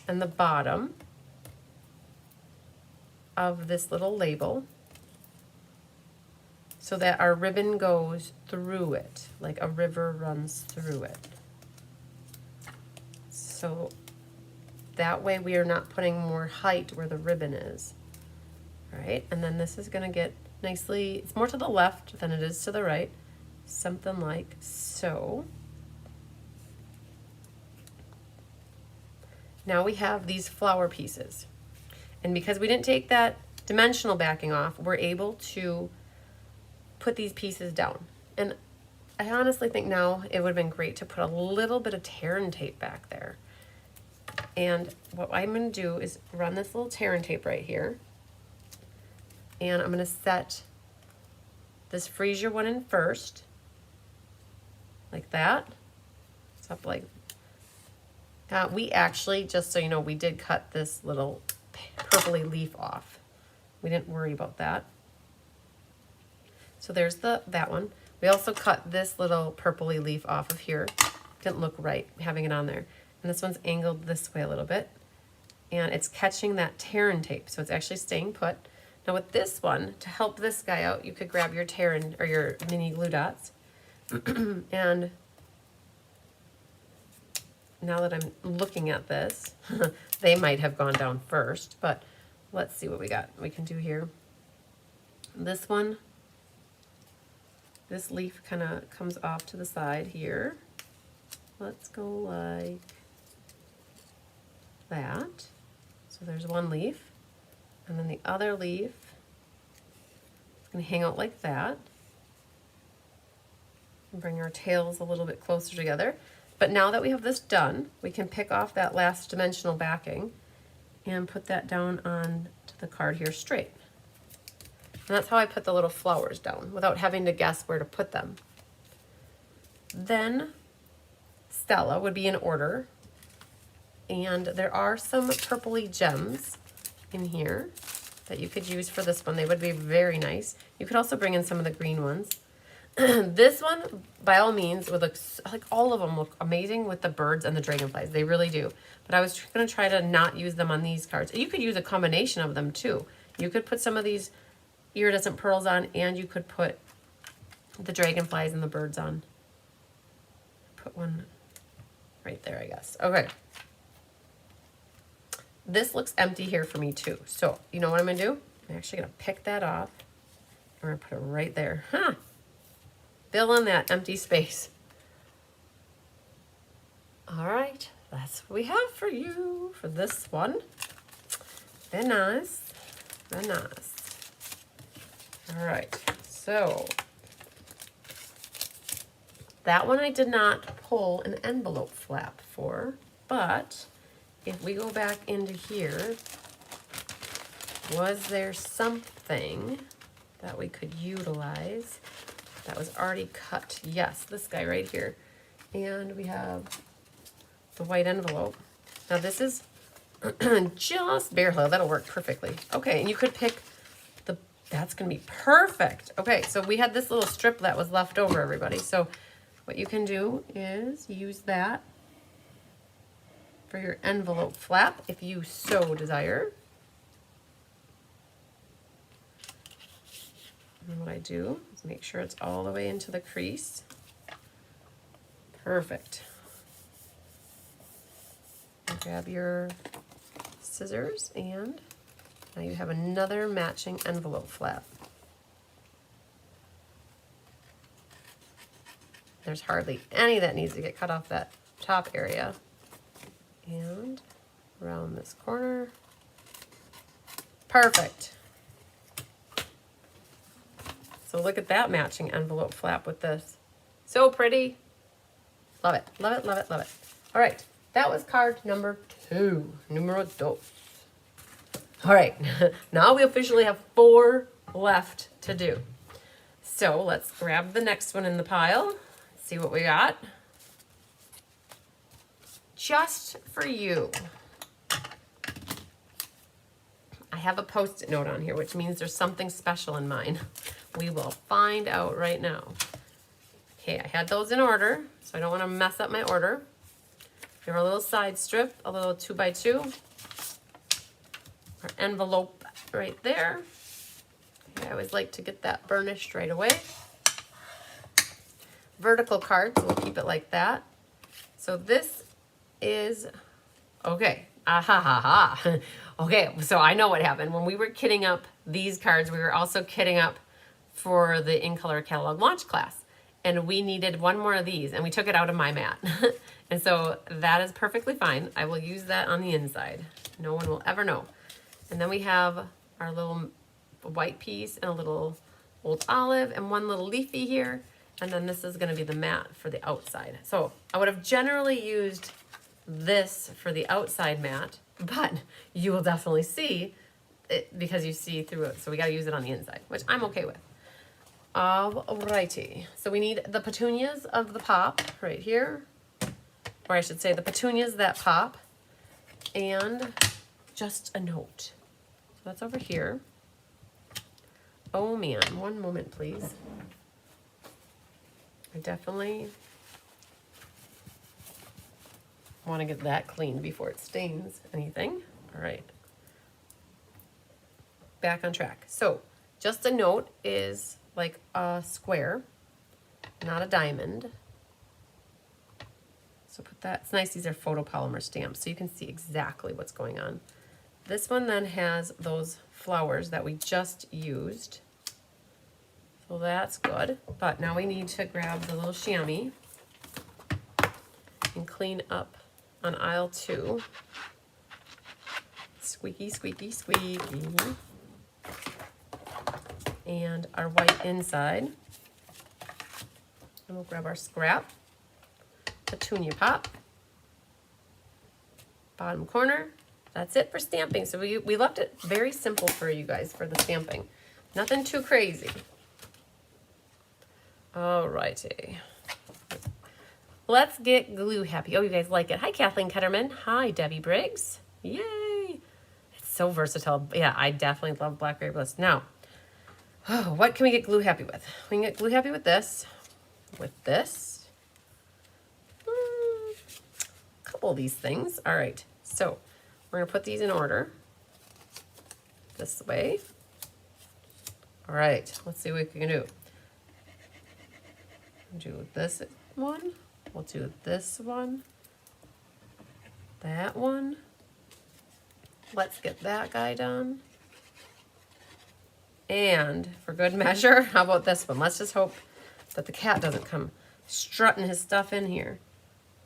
and the bottom of this little label so that our ribbon goes through it, like a river runs through it. So that way we are not putting more height where the ribbon is. All right, and then this is gonna get nicely, it's more to the left than it is to the right, something like so. Now we have these flower pieces. And because we didn't take that dimensional backing off, we're able to put these pieces down. And I honestly think now it would have been great to put a little bit of tear and tape back there. And what I'm gonna do is run this little tear and tape right here. And I'm gonna set this freezer one in first, like that. It's up like, we actually, just so you know, we did cut this little purpley leaf off. We didn't worry about that. So there's that one. We also cut this little purpley leaf off of here. Didn't look right having it on there. And this one's angled this way a little bit. And it's catching that tear and tape, so it's actually staying put. Now with this one, to help this guy out, you could grab your tear and, or your mini glue dots. And now that I'm looking at this, they might have gone down first, but let's see what we can do here. This one, this leaf kind of comes off to the side here. Let's go like that. So there's one leaf. And then the other leaf is going to hang out like that. And bring our tails a little bit closer together. But now that we have this done, we can pick off that last dimensional backing and put that down on to the card here straight. And that's how I put the little flowers down without having to guess where to put them. Then Stella would be in order. And there are some purpley gems in here that you could use for this one. They would be very nice. You could also bring in some of the green ones. This one, by all means, would look, like all of them look amazing with the birds and the dragonflies. They really do. But I was going to try to not use them on these cards. You could use a combination of them too. You could put some of these iridescent pearls on, and you could put the dragonflies and the birds on. Put one right there, I guess. Okay. This looks empty here for me too. So, you know what I'm going to do? I'm actually going to pick that off. I'm going to put it right there. Huh. Fill in that empty space. All right. That's what we have for you for this one. Very nice. Very nice. All right. So, that one I did not pull an envelope flap for, but if we go back into here, was there something that we could utilize that was already cut? Yes, this guy right here. And we have the white envelope. Now this is just barely, that'll work perfectly. Okay, and you could pick the, that's gonna be perfect. Okay, so we had this little strip that was left over, everybody. So what you can do is use that for your envelope flap if you so desire. And what I do is make sure it's all the way into the crease. Perfect. Grab your scissors, and now you have another matching envelope flap. There's hardly any that needs to get cut off that top area. And around this corner. Perfect. So look at that matching envelope flap with this. So pretty. Love it, love it, love it, love it. All right, that was card number 2, numero dos. All right, now we officially have 4 left to do. So let's grab the next one in the pile, see what we got. Just for you, I have a Post-it note on here, which means there's something special in mine. We will find out right now. Okay, I had those in order, so I don't want to mess up my order. We have our little side strip, a little 2x2. Our envelope right there. Okay, I always like to get that burnished right away. Vertical card, so we'll keep it like that. So this is, okay, okay, so I know what happened. When we were kitting up these cards, we were also kitting up for the In Color Catalog launch class. And we needed one more of these, and we took it out of my mat. And so that is perfectly fine. I will use that on the inside. No one will ever know. And then we have our little white piece and a little old olive and one little leafy here. And then this is gonna be the mat for the outside. So I would have generally used this for the outside mat, but you will definitely see it because you see through it. So we gotta use it on the inside, which I'm okay with. Alrighty, so we need the petunias of the pop right here, or I should say the petunias that pop, and just a note. So that's over here. Oh man, one moment please. I definitely want to get that clean before it stains anything. All right, back on track. So just a note is like a square, not a diamond. So put that, it's nice, these are photopolymer stamps, so you can see exactly what's going on. This one then has those flowers that we just used. So that's good, but now we need to grab the little chamois and clean up on aisle 2. Squeaky, squeaky, squeaky. And our white inside. And we'll grab our scrap, petunia pop, bottom corner. That's it for stamping. So we left it very simple for you guys for the stamping. Nothing too crazy. Alrighty. Let's get glue happy. Oh, you guys like it. Hi, Kathleen Ketterman. Hi, Debbie Briggs. Yay. It's so versatile. Yeah, I definitely love Blackberry Bliss. Now, oh, what can we get glue happy with? We can get glue happy with this. With this. A couple of these things. All right. So, we're going to put these in order. This way. All right. Let's see what we can do. Do this one. We'll do this one. That one. Let's get that guy done. And for good measure, how about this one? Let's just hope that the cat doesn't come strutting his stuff in here.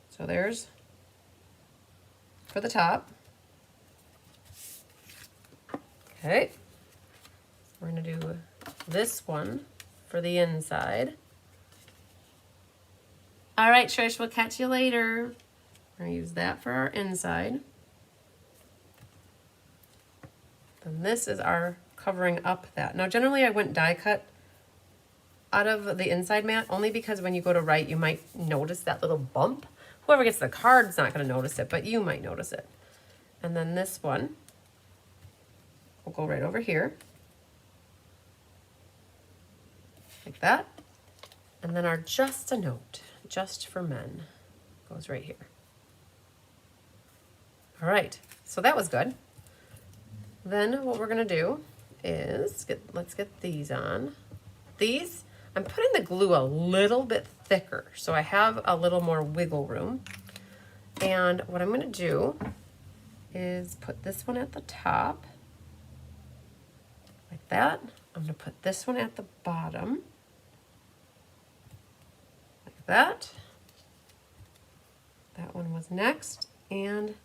So there's for the top. Okay. We're going to do this one for the inside. All right, Trish, we'll catch you later. We're going to use that for our inside. And this is our covering up that. Now, generally, I wouldn't die cut out of the inside mat, only because when you go to write, you might notice that little bump. Whoever gets the card's not going to notice it, but you might notice it. And then this one will go right over here. Like that. And then our just a note, just for men, goes right here. All right, so that was good. Then what we're gonna do is, let's get these on. These, I'm putting the glue a little bit thicker, so I have a little more wiggle room. And what I'm gonna do is put this one at the top, like that. I'm gonna put this one at the bottom, like that. That one was next, and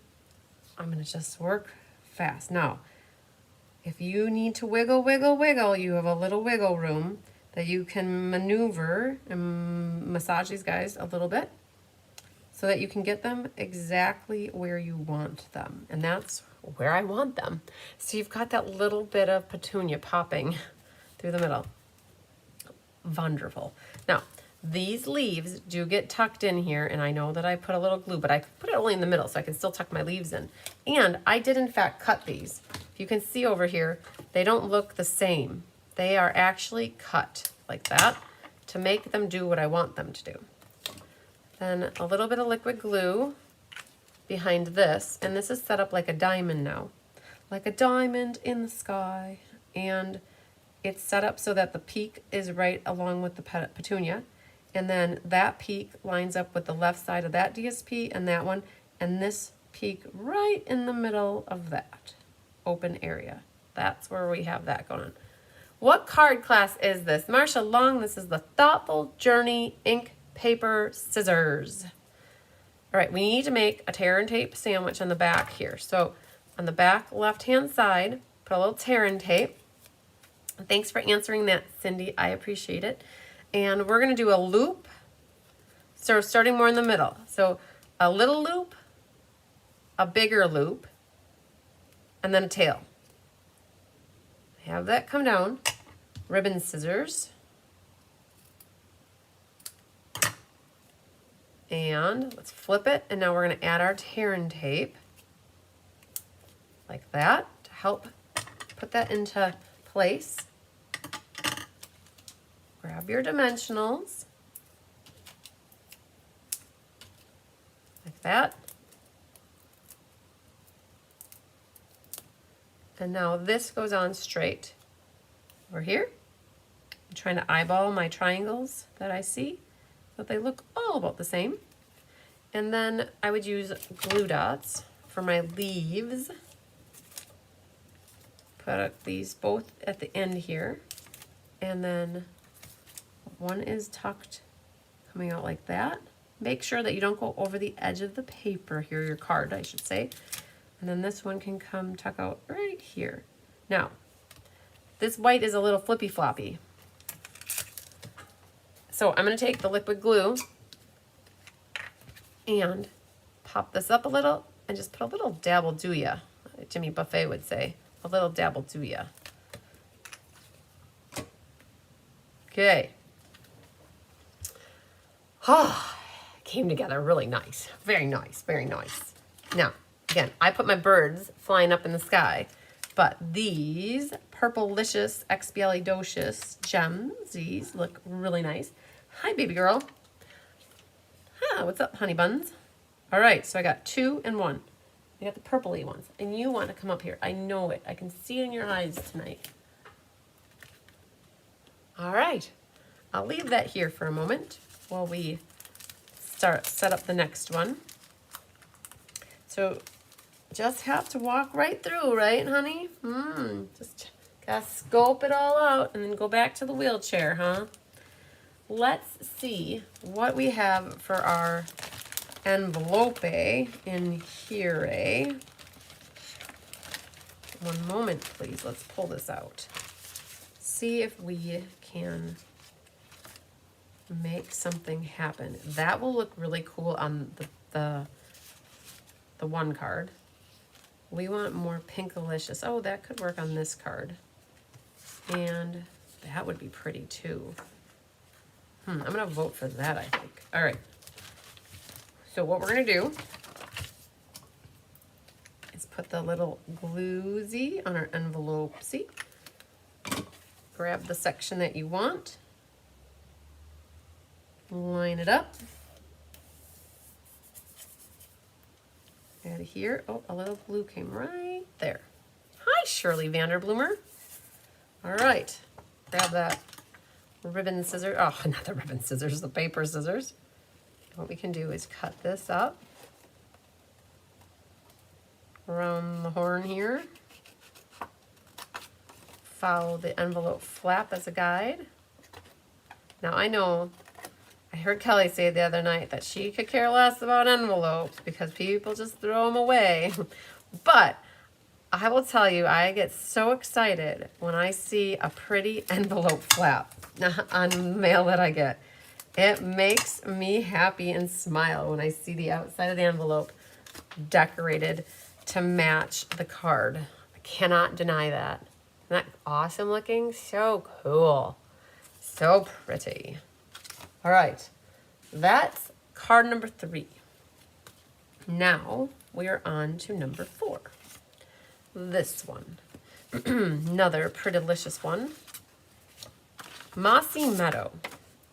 I'm gonna just work fast. Now, if you need to wiggle, wiggle, wiggle, you have a little wiggle room that you can maneuver and massage these guys a little bit so that you can get them exactly where you want them. And that's where I want them. So you've got that little bit of petunia popping through the middle. Wonderful. Now, these leaves do get tucked in here, and I know that I put a little glue, but I put it only in the middle so I can still tuck my leaves in. And I did, in fact, cut these. If you can see over here, they don't look the same. They are actually cut like that to make them do what I want them to do. Then a little bit of liquid glue behind this, and this is set up like a diamond now. Like a diamond in the sky. And it's set up so that the peak is right along with the petunia. And then that peak lines up with the left side of that DSP and that one, and this peak right in the middle of that open area. That's where we have that going on. What card class is this? Marsha Long, this is the Thoughtful Journey Ink Paper Scissors. All right, we need to make a tear and tape sandwich on the back here. So on the back left-hand side, put a little tear and tape. Thanks for answering that, Cindy. I appreciate it. And we're going to do a loop. So starting more in the middle. So a little loop, a bigger loop, and then a tail. Have that come down. Ribbon scissors. And let's flip it. And now we're going to add our tear and tape. Like that to help put that into place. Grab your dimensionals, like that. And now this goes on straight over here. I'm trying to eyeball my triangles that I see so that they look all about the same. And then I would use glue dots for my leaves. Put these both at the end here, and then one is tucked coming out like that. Make sure that you don't go over the edge of the paper here, your card, I should say. And then this one can come tuck out right here. Now, this white is a little flippy floppy. So I'm going to take the liquid glue and pop this up a little and just put a little dabble do ya, Jimmy Buffet would say. A little dabble do ya. Okay. Oh, came together really nice. Very nice, very nice. Now, again, I put my birds flying up in the sky, but these Purplelicious Expialidocious gems, these look really nice. Hi, baby girl. Hi, what's up, honey buns? All right, so I got 2 and 1. I got the purpley ones, and you want to come up here. I know it. I can see it in your eyes tonight. All right, I'll leave that here for a moment while we set up the next one. So just have to walk right through, right, honey? Just gotta scope it all out and then go back to the wheelchair, huh? Let's see what we have for our envelope in here. One moment, please. Let's pull this out. See if we can make something happen. That will look really cool on the one card. We want more Pinkalicious. Oh, that could work on this card. And that would be pretty too. I'm gonna vote for that, I think. All right. So what we're gonna do is put the little gluesy on our envelope. See? Grab the section that you want. Line it up. Add here. Oh, a little glue came right there. Hi, Shirley Vanderbloomer. All right. Grab that ribbon scissors. Oh, not the ribbon scissors, the paper scissors. What we can do is cut this up around the horn here. Follow the envelope flap as a guide. Now I know I heard Kelly say the other night that she could care less about envelopes because people just throw them away. But I will tell you, I get so excited when I see a pretty envelope flap on mail that I get. It makes me happy and smile when I see the outside of the envelope decorated to match the card. I cannot deny that. Isn't that awesome looking? So cool. So pretty. All right, that's card number 3. Now we are on to number 4. This one, another pretty delicious one. Mossy Meadow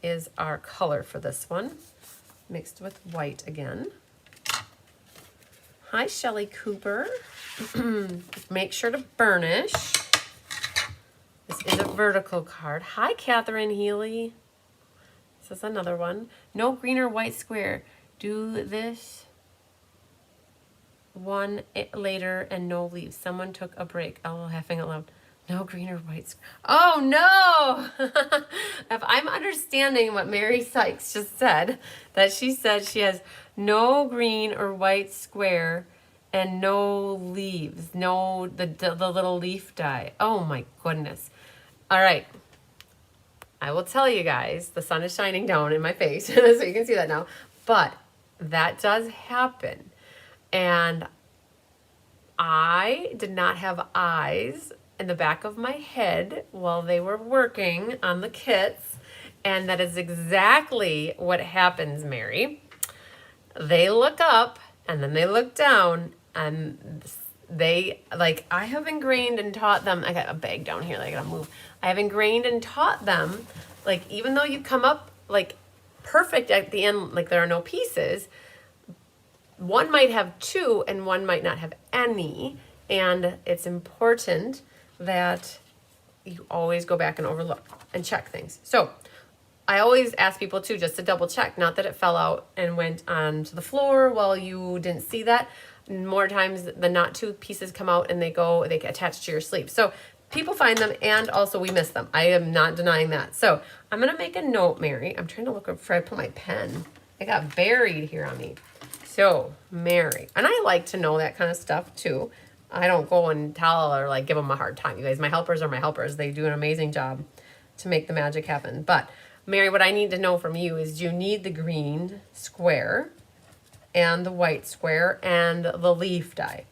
is our color for this one, mixed with white again. Hi, Shelly Cooper. Make sure to burnish. This is a vertical card. Hi, Catherine Healy. This is another one. No green or white square. Do this one later and no leaves. Someone took a break. Oh, laughing out loud. No green or white square. Oh, no! If I'm understanding what Mary Sykes just said, that she said she has no green or white square and no leaves. No, the little leaf die. Oh, my goodness. All right. I will tell you guys, the sun is shining down in my face, so you can see that now. But that does happen. And I did not have eyes in the back of my head while they were working on the kits. And that is exactly what happens, Mary. They look up and then they look down and they, like, I have ingrained and taught them, I got a bag down here that I gotta move. I have ingrained and taught them, like, even though you come up, like, perfect at the end, like, there are no pieces, one might have 2 and one might not have any. And it's important that you always go back and overlook and check things. So I always ask people too, just to double check, not that it fell out and went onto the floor while you didn't see that. More times than not, 2 pieces come out and they attach to your sleeve. So people find them and also we miss them. I am not denying that. So I'm going to make a note, Mary. I'm trying to look before I put my pen. It got buried here on me. So Mary, and I like to know that kind of stuff too. I don't go and tell or like give them a hard time. You guys, my helpers are my helpers. They do an amazing job to make the magic happen. But Mary, what I need to know from you is you need the green square and the white square and the leaf die,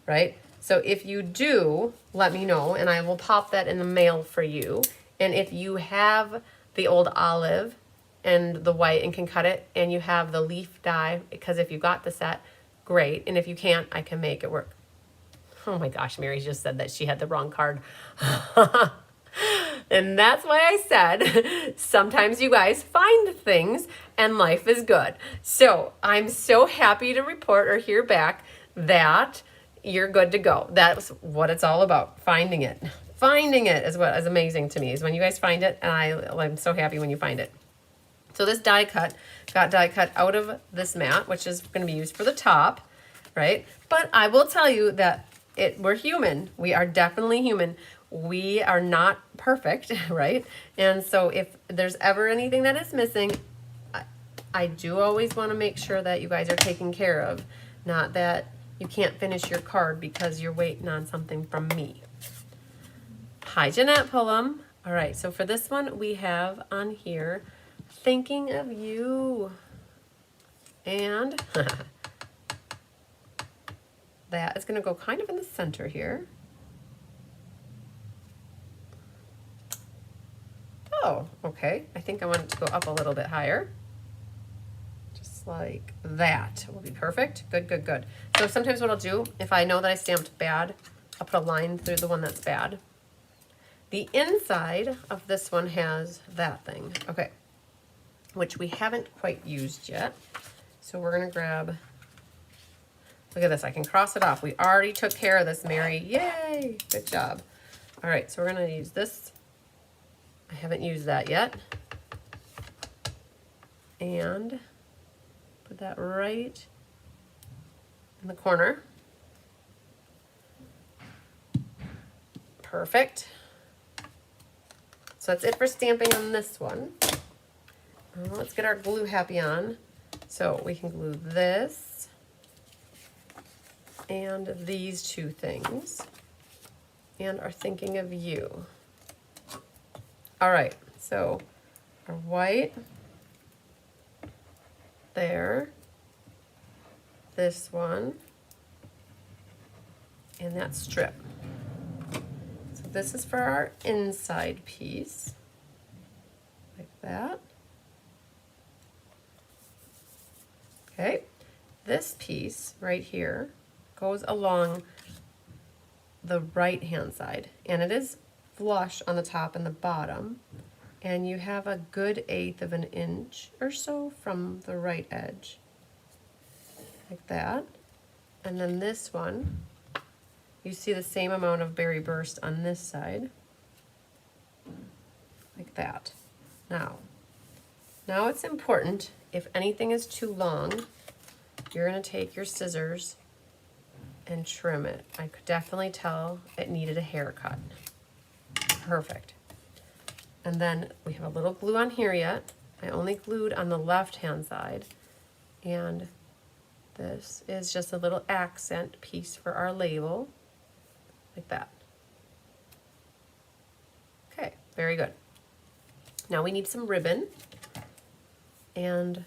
right? So if you do, let me know and I will pop that in the mail for you. And if you have the old olive and the white and can cut it, and you have the leaf die, because if you got the set, great. And if you can't, I can make it work. Oh my gosh, Mary just said that she had the wrong card. And that's why I said sometimes you guys find things and life is good. So I'm so happy to report or hear back that you're good to go. That's what it's all about, finding it. Finding it is what is amazing to me, is when you guys find it, and I'm so happy when you find it. So this die cut got die cut out of this mat, which is going to be used for the top, right? But I will tell you that we're human. We are definitely human. We are not perfect, right? And so if there's ever anything that is missing, I do always want to make sure that you guys are taken care of. Not that you can't finish your card because you're waiting on something from me. Hi, Jeanette Pullum. All right, so for this one, we have on here, thinking of you. And that is going to go kind of in the center here. Oh, okay. I think I want it to go up a little bit higher. Just like that will be perfect. Good, good, good. So sometimes what I'll do, if I know that I stamped bad, I'll put a line through the one that's bad. The inside of this one has that thing, okay, which we haven't quite used yet. So we're gonna grab, look at this, I can cross it off. We already took care of this, Mary, yay, good job. All right, so we're gonna use this. I haven't used that yet. And put that right in the corner. Perfect. So that's it for stamping on this one. Let's get our glue happy on. So we can glue this and these two things and are thinking of you. All right, so our white there, this one, and that strip. So this is for our inside piece, like that. Okay, this piece right here goes along the right hand side, and it is flush on the top and the bottom, and you have a good 1/8 of an inch or so from the right edge, like that. And then this one, you see the same amount of berry burst on this side, like that. Now it's important, if anything is too long, you're going to take your scissors and trim it. I could definitely tell it needed a haircut. Perfect. And then we have a little glue on here yet. I only glued on the left hand side, and this is just a little accent piece for our label, like that. Okay, very good. Now we need some ribbon, and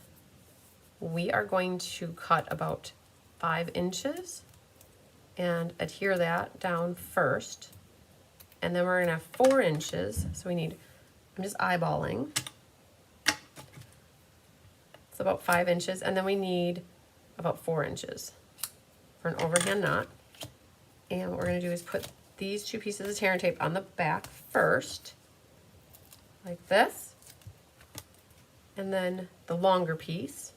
we are going to cut about 5 inches and adhere that down first. And then we're gonna have 4 inches. So we need, I'm just eyeballing. It's about 5 inches. And then we need about 4 inches for an overhand knot. And what we're gonna do is put these 2 pieces of tear and tape on the back first, like this. And then the longer piece,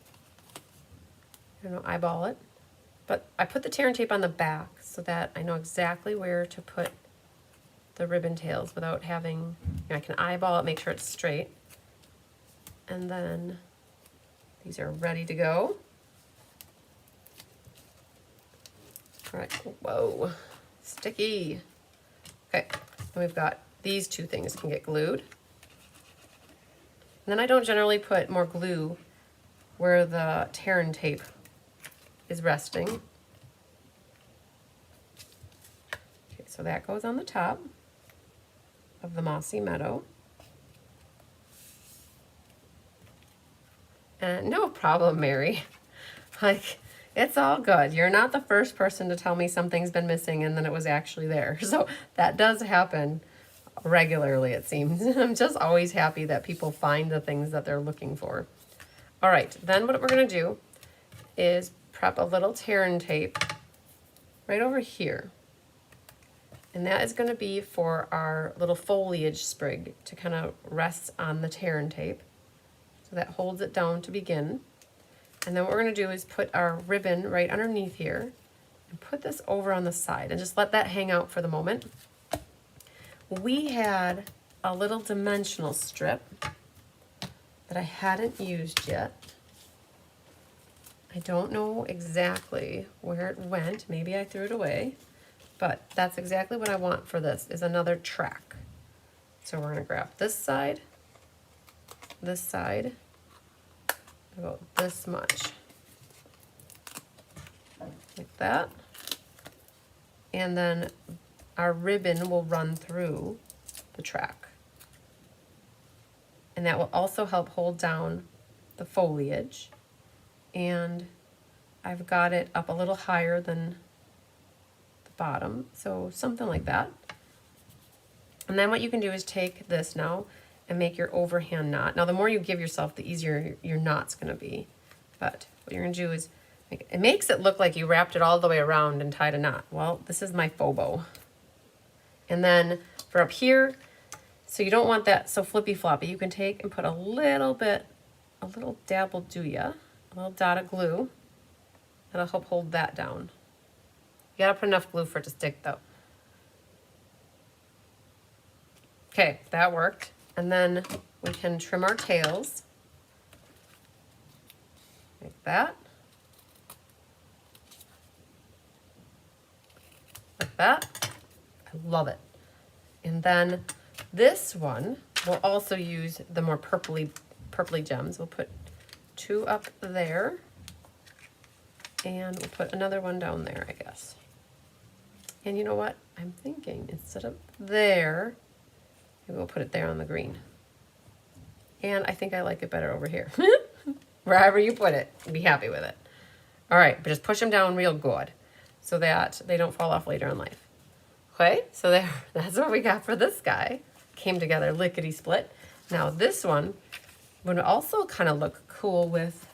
I don't know, eyeball it. But I put the tear and tape on the back so that I know exactly where to put the ribbon tails without having, I can eyeball it, make sure it's straight. And then these are ready to go. All right, whoa, sticky. Okay, and we've got these 2 things can get glued. And then I don't generally put more glue where the tear and tape is resting. Okay, so that goes on the top of the mossy meadow. And no problem, Mary. Like, it's all good. You're not the first person to tell me something's been missing and then it was actually there. So that does happen regularly, it seems. I'm just always happy that people find the things that they're looking for. All right, then what we're gonna do is prep a little tear and tape right over here. And that is gonna be for our little foliage sprig to kind of rest on the tear and tape. So that holds it down to begin. And then what we're gonna do is put our ribbon right underneath here and put this over on the side and just let that hang out for the moment. We had a little dimensional strip that I hadn't used yet. I don't know exactly where it went. Maybe I threw it away, but that's exactly what I want for this, is another track. So we're gonna grab this side, about this much, like that. And then our ribbon will run through the track. And that will also help hold down the foliage. And I've got it up a little higher than the bottom, so something like that. And then what you can do is take this now and make your overhand knot. Now the more you give yourself, the easier your knot's gonna be. But what you're gonna do is, it makes it look like you wrapped it all the way around and tied a knot. Well, this is my faux bow. And then for up here, so you don't want that so flippy floppy, you can take and put a little dab will do ya. A little dot of glue. That'll help hold that down. You gotta put enough glue for it to stick though. Okay, that worked. And then we can trim our tails. Like that. Like that. I love it. And then this one, we'll also use the more purpley gems. We'll put 2 up there, and we'll put another one down there, I guess. And you know what? I'm thinking instead of there, maybe we'll put it there on the green. And I think I like it better over here. Wherever you put it, be happy with it. All right, but just push them down real good so that they don't fall off later in life. Okay, so there, that's what we got for this guy. Came together lickety-split. Now this one would also kind of look cool with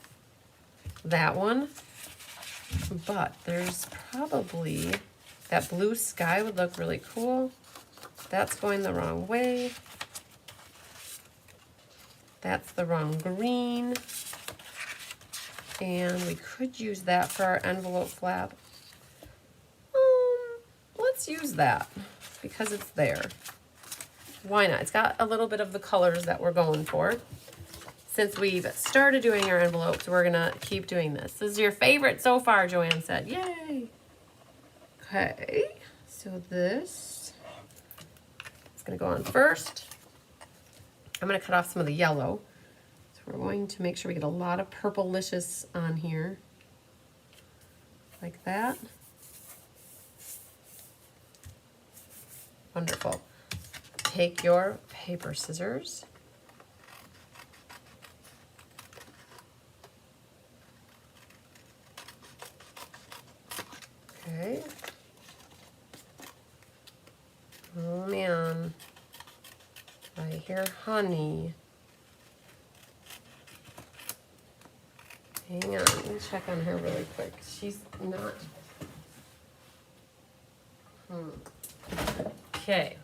that one, but there's probably, that blue sky would look really cool. That's going the wrong way. That's the wrong green. And we could use that for our envelope flap. Let's use that because it's there. Why not? It's got a little bit of the colors that we're going for. Since we've started doing our envelopes, we're gonna keep doing this. This is your favorite so far, Joanne said. Yay! Okay, so this is gonna go on first. I'm gonna cut off some of the yellow. So we're going to make sure we get a lot of purplicious on here. Like that. Wonderful. Take your paper scissors. Okay. Oh man. I hear honey. Hang on, let me check on her really quick. She's not. Okay.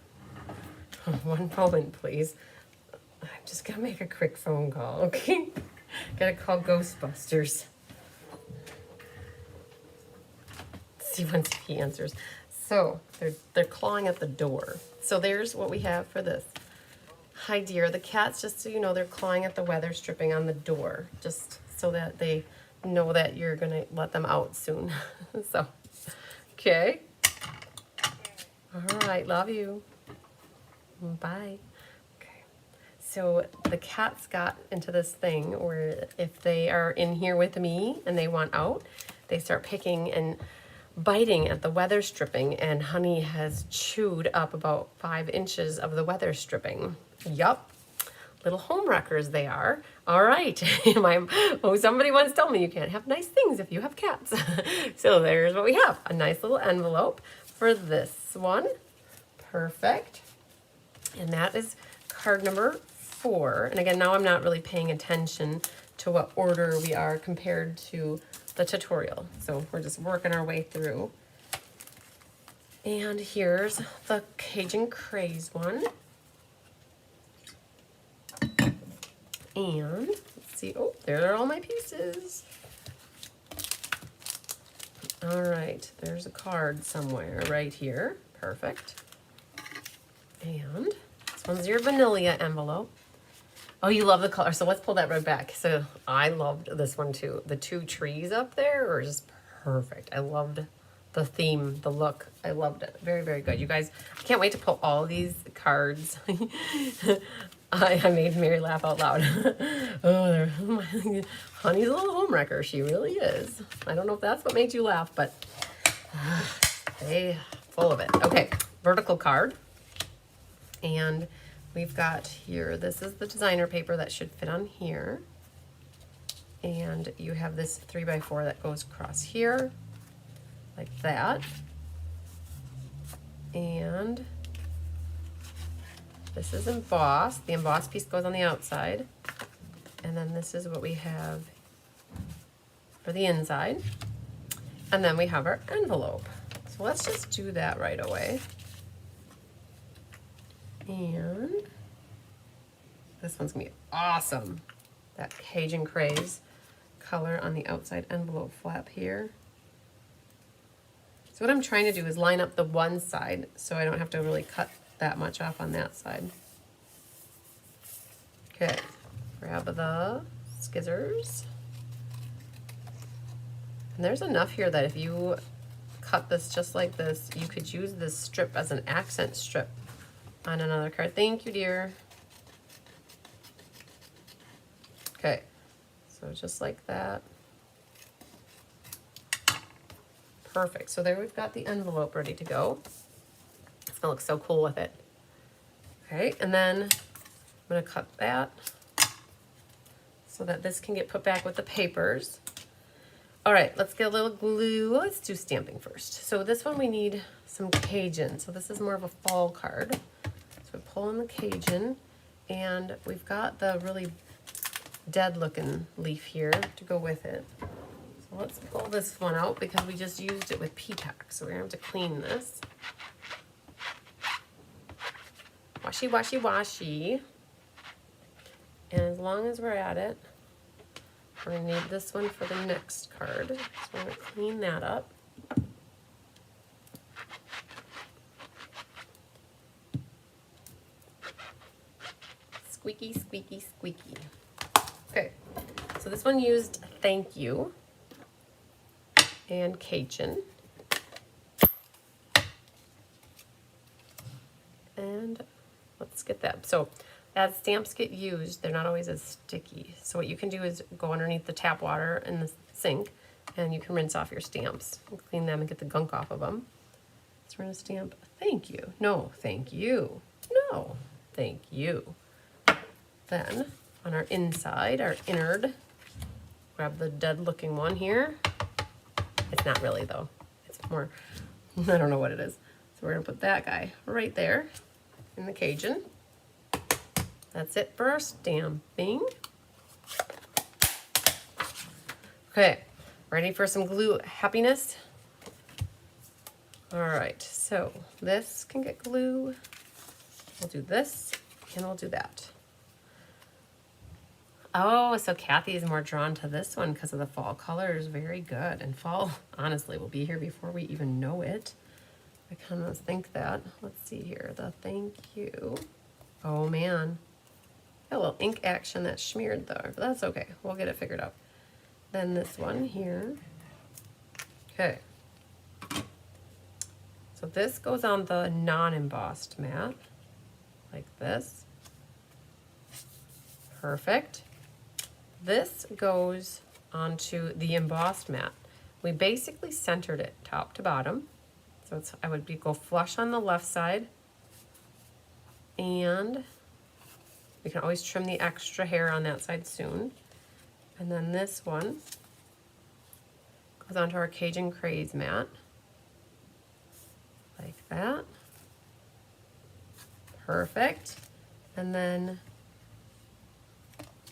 One moment, please. I'm just gonna make a quick phone call, okay? Gotta call Ghostbusters. See once he answers. So they're clawing at the door. So there's what we have for this. Hi dear, the cats, just so you know, they're clawing at the weather stripping on the door, just so that they know that you're gonna let them out soon. So, okay. All right, love you. Bye. Okay. So the cats got into this thing where if they are in here with me and they want out, they start picking and biting at the weather stripping, and Honey has chewed up about 5 inches of the weather stripping. Yup. Little home wreckers they are. All right. Somebody once told me you can't have nice things if you have cats. So there's what we have. A nice little envelope for this one. Perfect. And that is card number 4. And again, now I'm not really paying attention to what order we are compared to the tutorial. So we're just working our way through. And here's the Cajun Craze one. And let's see, oh, there are all my pieces. All right, there's a card somewhere right here. Perfect. And this one's your vanilla envelope. Oh, you love the color. So let's pull that right back. So I loved this one too. The 2 trees up there are just perfect. I loved the theme, the look. I loved it. Very, very good. You guys, I can't wait to pull all these cards. I made Mary laugh out loud. Oh, Honey's a little homewrecker. She really is. I don't know if that's what made you laugh, but they full of it. Okay, vertical card. And we've got here, this is the designer paper that should fit on here. And you have this 3x4 that goes across here, like that. And this is embossed. The embossed piece goes on the outside. And then this is what we have for the inside. And then we have our envelope. So let's just do that right away. And this one's gonna be awesome. That Cajun Craze color on the outside envelope flap here. So what I'm trying to do is line up the one side so I don't have to really cut that much off on that side. Okay, grab the scissors. And there's enough here that if you cut this just like this, you could use this strip as an accent strip on another card. Thank you, dear. Okay, so just like that. Perfect. So there we've got the envelope ready to go. It's gonna look so cool with it. Okay, and then I'm gonna cut that so that this can get put back with the papers. All right, let's get a little glue. Let's do stamping first. So this one we need some Cajun. So this is more of a fall card. So we pull in the Cajun, and we've got the really dead looking leaf here to go with it. So let's pull this one out because we just used it with P-Tack. So we're gonna have to clean this. Washy, washy, washy. And as long as we're at it, we're gonna need this one for the next card. So we're gonna clean that up. Squeaky, squeaky, squeaky. Okay, so this one used Thank You and Cajun. And let's get that. So as stamps get used, they're not always as sticky. So what you can do is go underneath the tap water in the sink and you can rinse off your stamps and clean them and get the gunk off of them. So we're gonna stamp thank you. No, thank you. No, thank you. Then on our inside, our innard, grab the dead looking one here. It's not really though. It's more, I don't know what it is. So we're gonna put that guy right there in the Cajun. That's it for our stamping. Okay, ready for some glue happiness? All right, so this can get glue. We'll do this and we'll do that. Oh, so Kathy is more drawn to this one because of the fall colors. Very good. And fall, honestly, will be here before we even know it. I kind of think that. Let's see here. The thank you. Oh, man. Got a little ink action that smeared there, but that's okay. We'll get it figured out. Then this one here. Okay. So this goes on the non-embossed mat, like this. Perfect. This goes onto the embossed mat. We basically centered it top to bottom. So it's, I would go flush on the left side, and we can always trim the extra hair on that side soon. And then this one goes onto our Cajun Craze mat, like that. Perfect. And then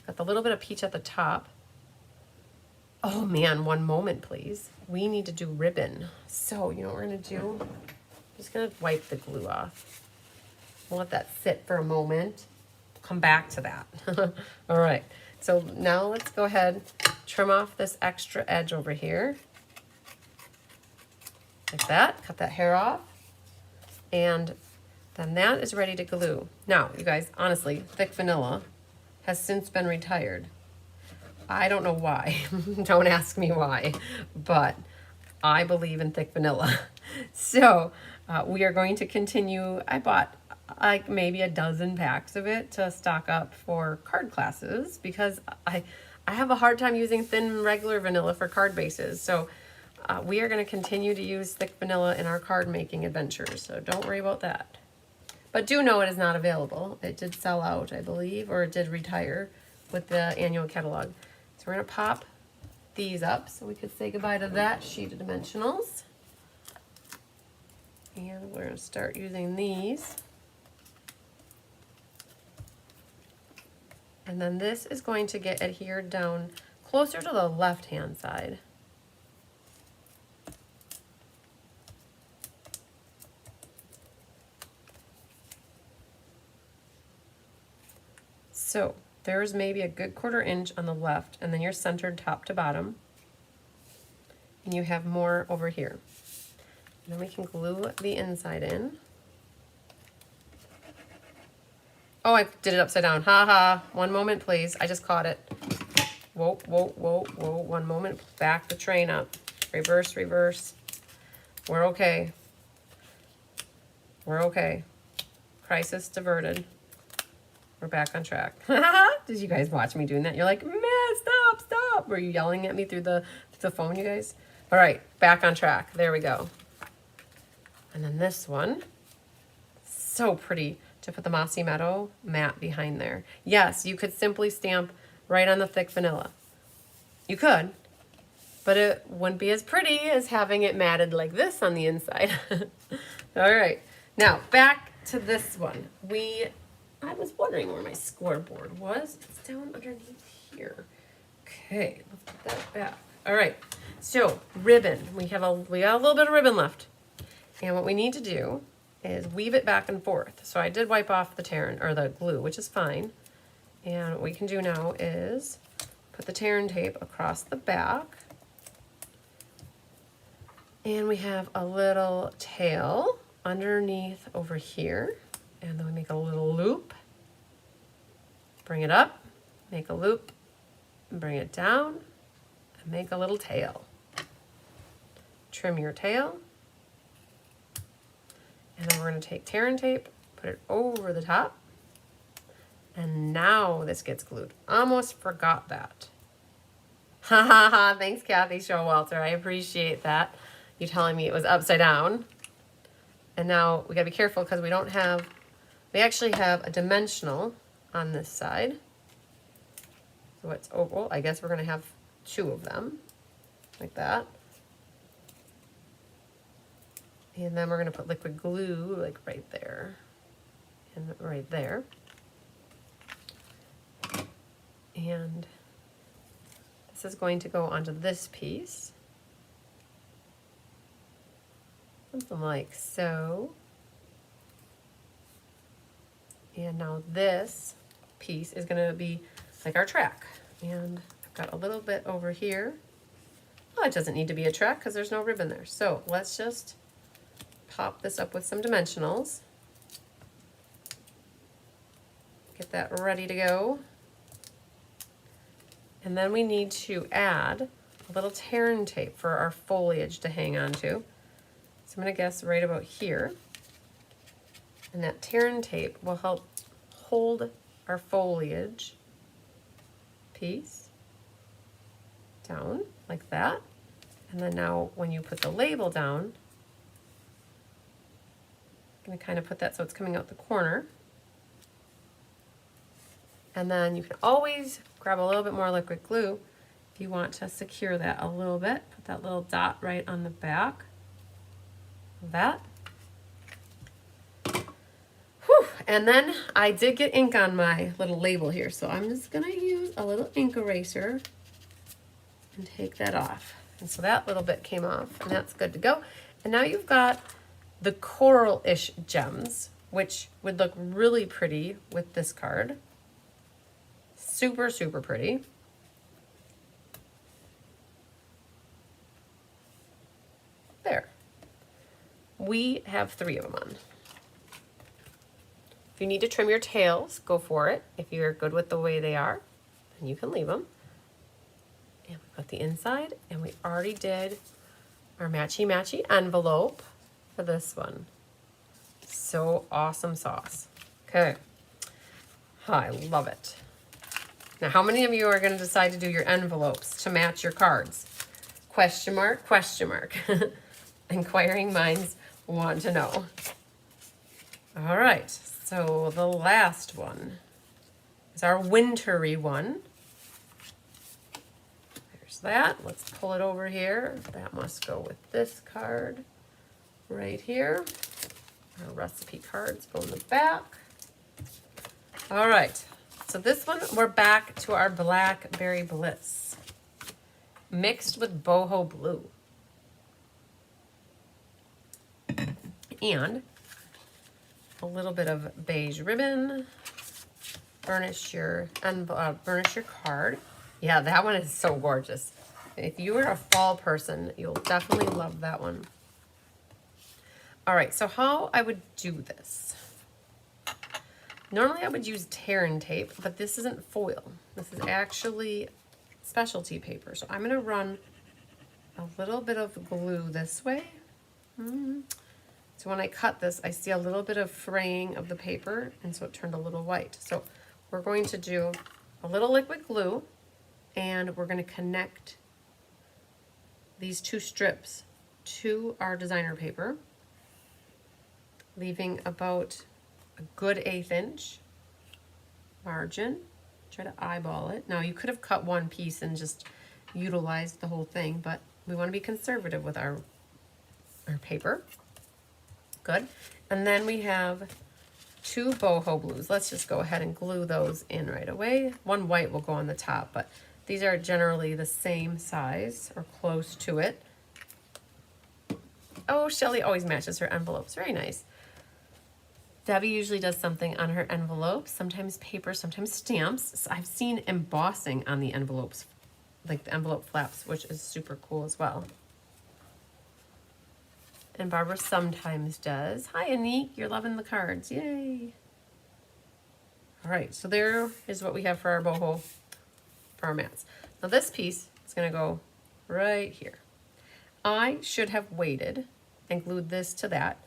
got the little bit of peach at the top. Oh man, one moment please. We need to do ribbon. So you know what we're gonna do? I'm just gonna wipe the glue off. We'll let that sit for a moment. Come back to that. All right, so now let's go ahead, trim off this extra edge over here. Like that, cut that hair off. And then that is ready to glue. Now, you guys, honestly, thick vanilla has since been retired. I don't know why. Don't ask me why, but I believe in thick vanilla. So we are going to continue. I bought like maybe a dozen packs of it to stock up for card classes because I have a hard time using thin regular vanilla for card bases. So we are going to continue to use thick vanilla in our card making adventures. So don't worry about that. But do know it is not available. It did sell out, I believe, or it did retire with the annual catalog. So we're going to pop these up so we could say goodbye to that sheet of dimensionals. And we're going to start using these. And then this is going to get adhered down closer to the left-hand side. So there's maybe a good 1/4 inch on the left, and then you're centered top to bottom. And you have more over here. And then we can glue the inside in. Oh, I did it upside down. Ha ha. One moment, please. I just caught it. Whoa, whoa, whoa, whoa. One moment. Back the train up. Reverse, reverse. We're okay. We're okay. Crisis diverted. We're back on track. Did you guys watch me doing that? You're like, man, stop, stop. Were you yelling at me through the phone, you guys? All right, back on track. There we go. And then this one, so pretty to put the Mossy Meadow matte behind there. Yes, you could simply stamp right on the thick vanilla. You could, but it wouldn't be as pretty as having it matted like this on the inside. All right, now back to this one. I was wondering where my scoreboard was. It's down underneath here. Okay, let's put that back. All right, so ribbon. We got a little bit of ribbon left. And what we need to do is weave it back and forth. So I did wipe off the tear or the glue, which is fine. And what we can do now is put the tear and tape across the back. And we have a little tail underneath over here. And then we make a little loop, bring it up, make a loop, and bring it down, and make a little tail. Trim your tail. And then we're going to take tear and tape, put it over the top, and now this gets glued. Almost forgot that. Ha ha ha, thanks Kathy Showalter, I appreciate that. You telling me it was upside down. And now we gotta be careful because we actually have a dimensional on this side. So it's oval. I guess we're gonna have 2 of them, like that. And then we're gonna put liquid glue like right there and right there. And this is going to go onto this piece. Something like so. And now this piece is gonna be like our track. And I've got a little bit over here. Well, it doesn't need to be a track because there's no ribbon there. So let's just pop this up with some dimensionals. Get that ready to go. And then we need to add a little tear and tape for our foliage to hang on to. So I'm gonna guess right about here. And that tear and tape will help hold our foliage piece down like that. And then now when you put the label down, I'm gonna kind of put that so it's coming out the corner. And then you can always grab a little bit more liquid glue if you want to secure that a little bit. Put that little dot right on the back of that. Whew, And then I did get ink on my little label here, so I'm just gonna use a little ink eraser and take that off. And so that little bit came off, and that's good to go. And now you've got the coral-ish gems, which would look really pretty with this card. Super, super pretty. There. We have 3 of them on. If you need to trim your tails, go for it. If you're good with the way they are, then you can leave them. And we've got the inside, and we already did our matchy-matchy envelope for this one. So awesome sauce. Okay. I love it. Now, how many of you are going to decide to do your envelopes to match your cards? Question mark, question mark. Inquiring minds want to know. All right, so the last one is our wintry one. There's that. Let's pull it over here. That must go with this card right here. Our recipe cards go in the back. All right, so this one, we're back to our Blackberry Bliss mixed with boho blue. And a little bit of beige ribbon. Burnish your card. Yeah, that one is so gorgeous. If you are a fall person, you'll definitely love that one. All right, so how I would do this. Normally I would use tear and tape, but this isn't foil. This is actually specialty paper. So I'm gonna run a little bit of glue this way. So when I cut this, I see a little bit of fraying of the paper, and so it turned a little white. So we're going to do a little liquid glue, and we're going to connect these 2 strips to our designer paper, leaving about a good 1/8 inch margin. Try to eyeball it. Now you could have cut one piece and just utilized the whole thing, but we want to be conservative with our paper. Good. And then we have 2 boho blues. Let's just go ahead and glue those in right away. One white will go on the top, but these are generally the same size or close to it. Oh, Shelly always matches her envelopes. Very nice. Debbie usually does something on her envelopes, sometimes paper, sometimes stamps. I've seen embossing on the envelopes, like the envelope flaps, which is super cool as well. And Barbara sometimes does. Hi, Anik, you're loving the cards. Yay. All right, so there is what we have for our boho, for our mats. Now this piece is gonna go right here. I should have waited and glued this to that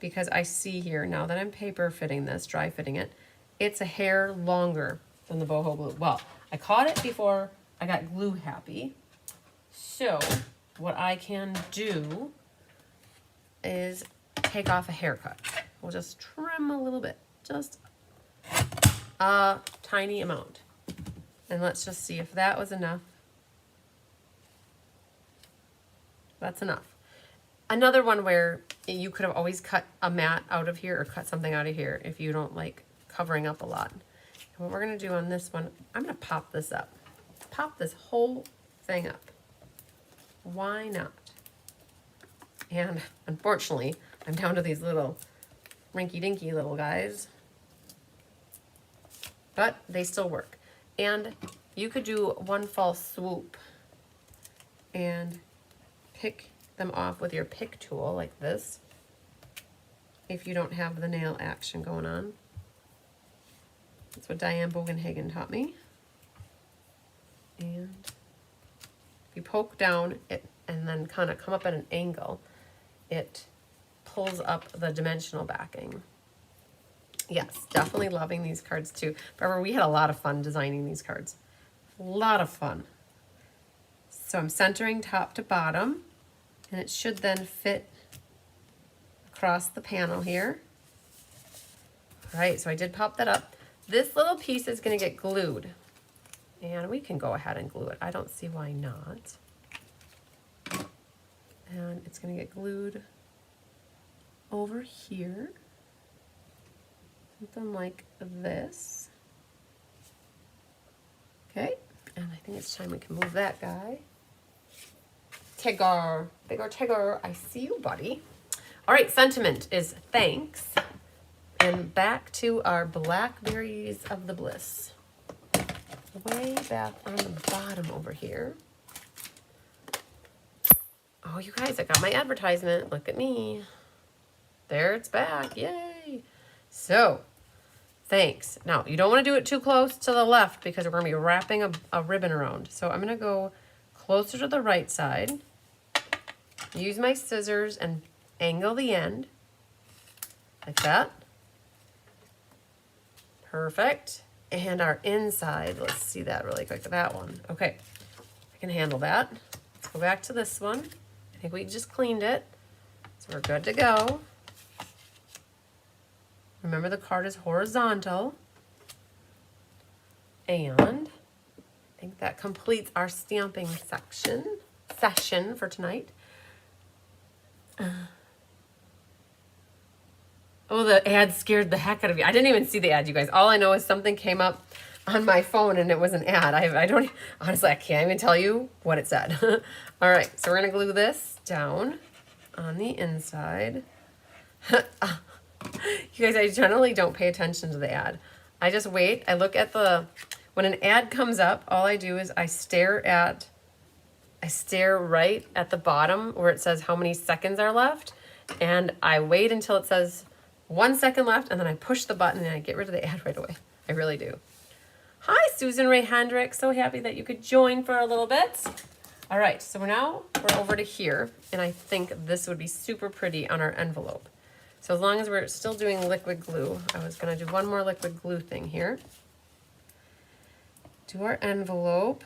because I see here, now that I'm paper fitting this, dry fitting it, it's a hair longer than the boho blue. Well, I caught it before I got glue happy. So what I can do is take off a haircut. We'll just trim a little bit, just a tiny amount. And let's just see if that was enough. That's enough. Another one where you could have always cut a mat out of here or cut something out of here if you don't like covering up a lot. And what we're gonna do on this one, I'm gonna pop this up. Pop this whole thing up. Why not? And unfortunately, I'm down to these little rinky-dinky little guys. But they still work. And you could do one false swoop and pick them off with your pick tool like this if you don't have the nail action going on. That's what Diane Bogenhagen taught me. And if you poke down it and then kind of come up at an angle, it pulls up the dimensional backing. Yes, definitely loving these cards too. Remember, we had a lot of fun designing these cards. A lot of fun. So I'm centering top to bottom, and it should then fit across the panel here. All right, so I did pop that up. This little piece is gonna get glued, and we can go ahead and glue it. I don't see why not. And it's gonna get glued over here. Something like this. Okay, and I think it's time we can move that guy. Tigger, bigger Tigger, I see you, buddy. All right, sentiment is thanks. And back to our blackberries of the bliss. Way back on the bottom over here. Oh, you guys, I got my advertisement. Look at me. There it's back. Yay. So, thanks. Now, you don't want to do it too close to the left because we're going to be wrapping a ribbon around. So I'm going to go closer to the right side. Use my scissors and angle the end. Like that. Perfect. And our inside, let's see that really quick. That one. Okay. I can handle that. Let's go back to this one. I think we just cleaned it. So we're good to go. Remember the card is horizontal. And I think that completes our stamping session for tonight. Oh, the ad scared the heck out of me. I didn't even see the ad, you guys. All I know is something came up on my phone and it was an ad. I don't, honestly, I can't even tell you what it said. All right, so we're gonna glue this down on the inside. You guys, I generally don't pay attention to the ad. I just wait, I look at when an ad comes up, all I do is I stare right at the bottom where it says how many seconds are left, and I wait until it says 1 second left, and then I push the button and I get rid of the ad right away. I really do. Hi, Susan Ray Hendrick. So happy that you could join for a little bit. All right, so we're over to here, and I think this would be super pretty on our envelope. So as long as we're still doing liquid glue, I was gonna do one more liquid glue thing here. Do our envelope.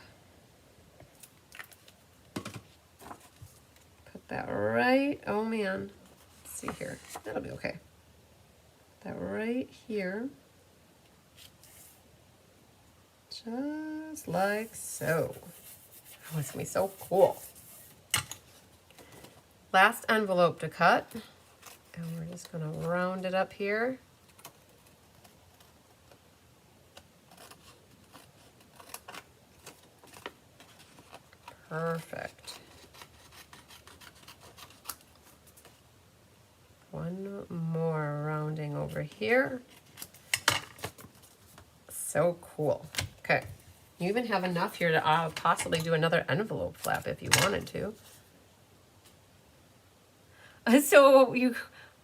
Put that right, oh man, let's see here, that'll be okay. That right here, just like so. Oh, it's gonna be so cool. Last envelope to cut, and we're just gonna round it up here. Perfect. One more rounding over here. So cool. Okay, you even have enough here to possibly do another envelope flap if you wanted to. So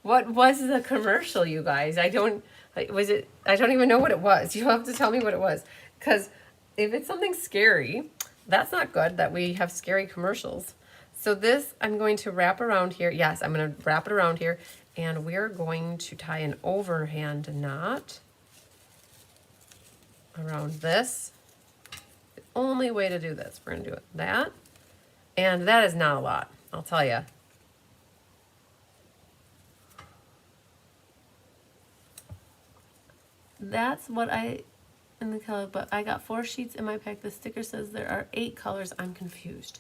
what was the commercial, you guys? I don't even know what it was. You'll have to tell me what it was. Because if it's something scary, that's not good that we have scary commercials. So this, I'm going to wrap around here. Yes, I'm going to wrap it around here. And we're going to tie an overhand knot around this. The only way to do this, we're going to do it that. And that is not a lot, I'll tell you. That's what in the color, but I got 4 sheets in my pack. The sticker says there are 8 colors. I'm confused.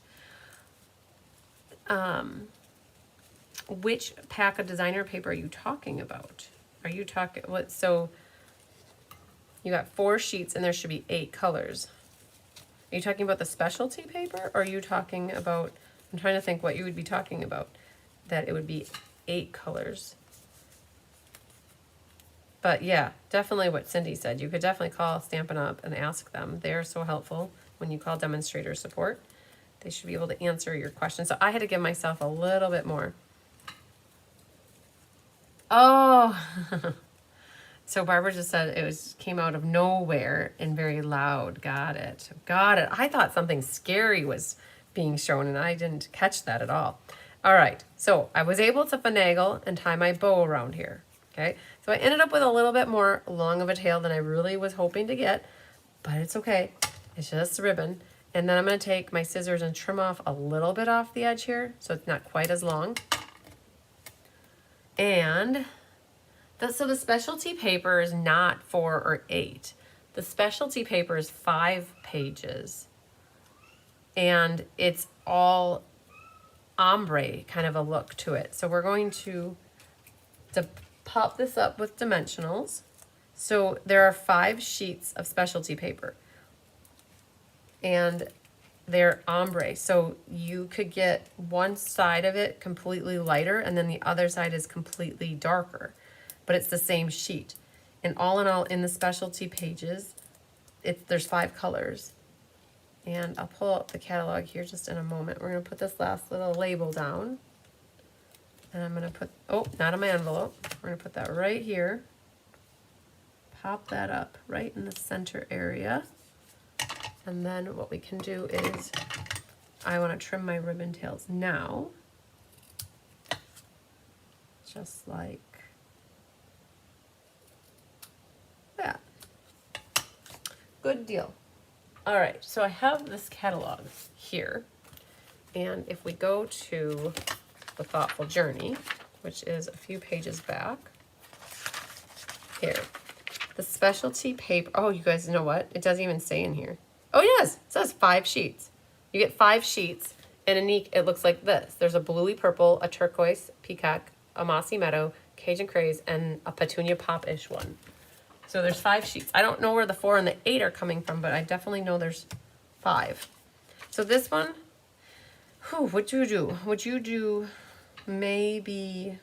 Which pack of designer paper are you talking about? Are you talking, what, so you got 4 sheets and there should be 8 colors. Are you talking about the specialty paper, or are you talking about, I'm trying to think what you would be talking about, that it would be 8 colors. But yeah, definitely what Cindy said. You could definitely call Stampin' Up! And ask them. They're so helpful when you call demonstrator support. They should be able to answer your questions. So I had to give myself a little bit more. Oh, so Barbara just said it came out of nowhere and very loud. Got it. Got it. I thought something scary was being shown and I didn't catch that at all. All right, so I was able to finagle and tie my bow around here. Okay, so I ended up with a little bit more long of a tail than I really was hoping to get, but it's okay. It's just ribbon. And then I'm going to take my scissors and trim off a little bit off the edge here so it's not quite as long. And so the specialty paper is not 4 or 8. The specialty paper is 5 pages. And it's all ombre kind of a look to it. So we're going to pop this up with dimensionals. So there are 5 sheets of specialty paper, and they're ombre. So you could get one side of it completely lighter and then the other side is completely darker, but it's the same sheet. And all in all, in the specialty pages, there's 5 colors. And I'll pull up the catalog here just in a moment. We're gonna put this last little label down. And I'm gonna put, oh, not on my envelope. We're gonna put that right here. Pop that up right in the center area. And then what we can do is, I want to trim my ribbon tails now. Just like that. Good deal. All right, so I have this catalog here. And if we go to the Thoughtful Journey, which is a few pages back, here, the specialty paper, oh, you guys know what? It doesn't even say in here. Oh, it does. It says 5 sheets. You get 5 sheets, and it looks like this. There's a bluey purple, a turquoise peacock, a mossy meadow, Cajun craze, and a petunia pop-ish one. So there's 5 sheets. I don't know where the 4 and the 8 are coming from, but I definitely know there's 5. So this one, what'd you do? Would you do maybe,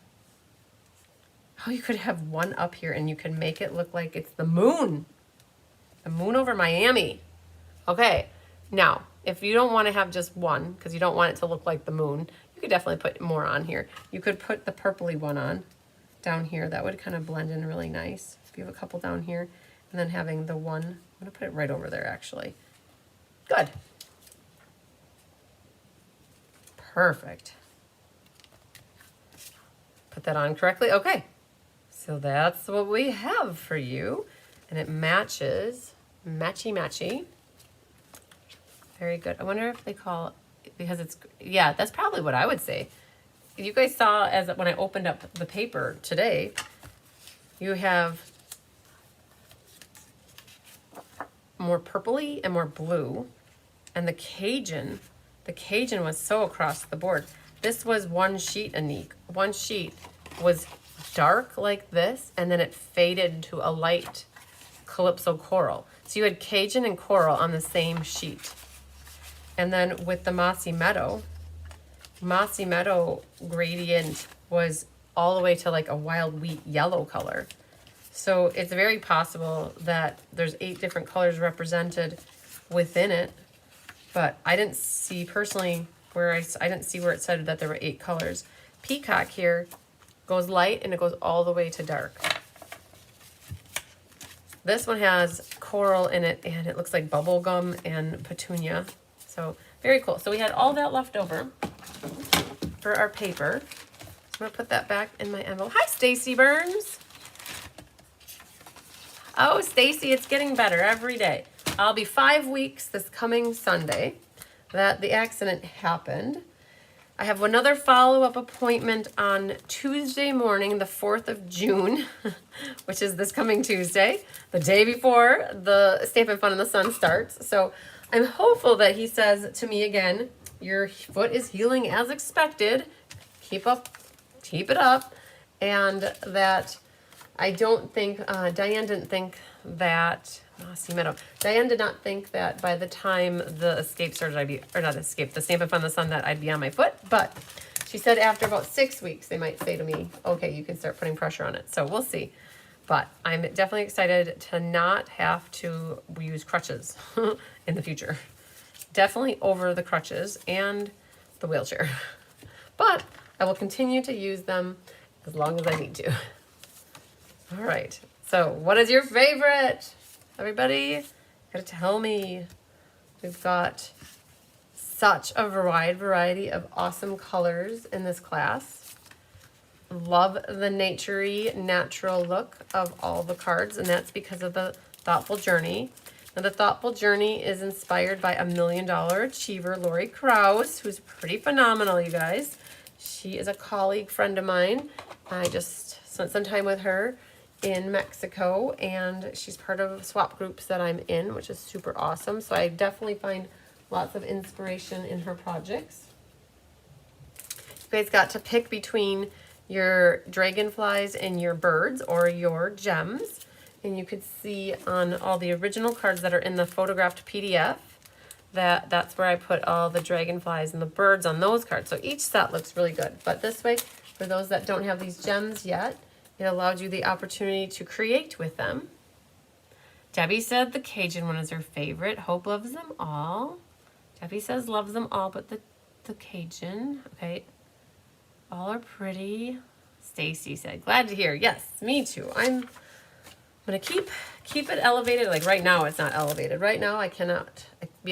oh, you could have one up here and you can make it look like it's the moon. The moon over Miami. Okay, now, if you don't want to have just one, because you don't want it to look like the moon, you could definitely put more on here. You could put the purpley one on down here. That would kind of blend in really nice. If you have a couple down here, and then having the one, I'm going to put it right over there, actually. Good. Perfect. Put that on correctly. Okay, so that's what we have for you. And it matches, matchy-matchy. Very good. I wonder if they call it, because it's, yeah, that's probably what I would say. You guys saw as when I opened up the paper today, you have more purpley and more blue. And the Cajun was so across the board. This was one sheet, Anique. One sheet was dark like this, and then it faded to a light calypso coral. So you had Cajun and coral on the same sheet. And then with the Mossy Meadow gradient was all the way to like a wild wheat yellow color. So it's very possible that there's 8 different colors represented within it, but I didn't see personally where I didn't see where it said that there were 8 colors. Peacock here goes light and it goes all the way to dark. This one has coral in it and it looks like bubble gum and petunia. So very cool. So we had all that left over for our paper. So I'm gonna put that back in my envelope. Hi, Stacy Burns. Oh, Stacy, it's getting better every day. I'll be 5 weeks this coming Sunday that the accident happened. I have another follow-up appointment on Tuesday morning, the 4th of June, which is this coming Tuesday, the day before the Stampin' Fun in the Sun starts. So I'm hopeful that he says to me again, your foot is healing as expected. Keep it up. And that I don't think, Diane didn't think that, Mossy Meadow. Diane did not think that by the time the escape started, the Stampin' Fun in the Sun, that I'd be on my foot. But she said after about 6 weeks, they might say to me, okay, you can start putting pressure on it. So we'll see. But I'm definitely excited to not have to use crutches in the future. Definitely over the crutches and the wheelchair. But I will continue to use them as long as I need to. All right. So what is your favorite? Everybody, gotta tell me. We've got such a wide variety of awesome colors in this class. Love the naturey, natural look of all the cards, and that's because of the Thoughtful Journey. Now, the Thoughtful Journey is inspired by $1 Million Achiever, Lori Krause, who's pretty phenomenal, you guys. She is a colleague friend of mine. I just spent some time with her in Mexico, and she's part of swap groups that I'm in, which is super awesome. So I definitely find lots of inspiration in her projects. You guys got to pick between your dragonflies and your birds or your gems. And you could see on all the original cards that are in the photographed PDF that that's where I put all the dragonflies and the birds on those cards. So each set looks really good. But this way, for those that don't have these gems yet, it allowed you the opportunity to create with them. Debbie said the Cajun one is her favorite. Hope loves them all. Debbie says loves them all, but the Cajun. Okay. All are pretty. Stacy said, glad to hear. Yes, me too. I'm gonna keep it elevated. Like right now, it's not elevated. Right now, I cannot.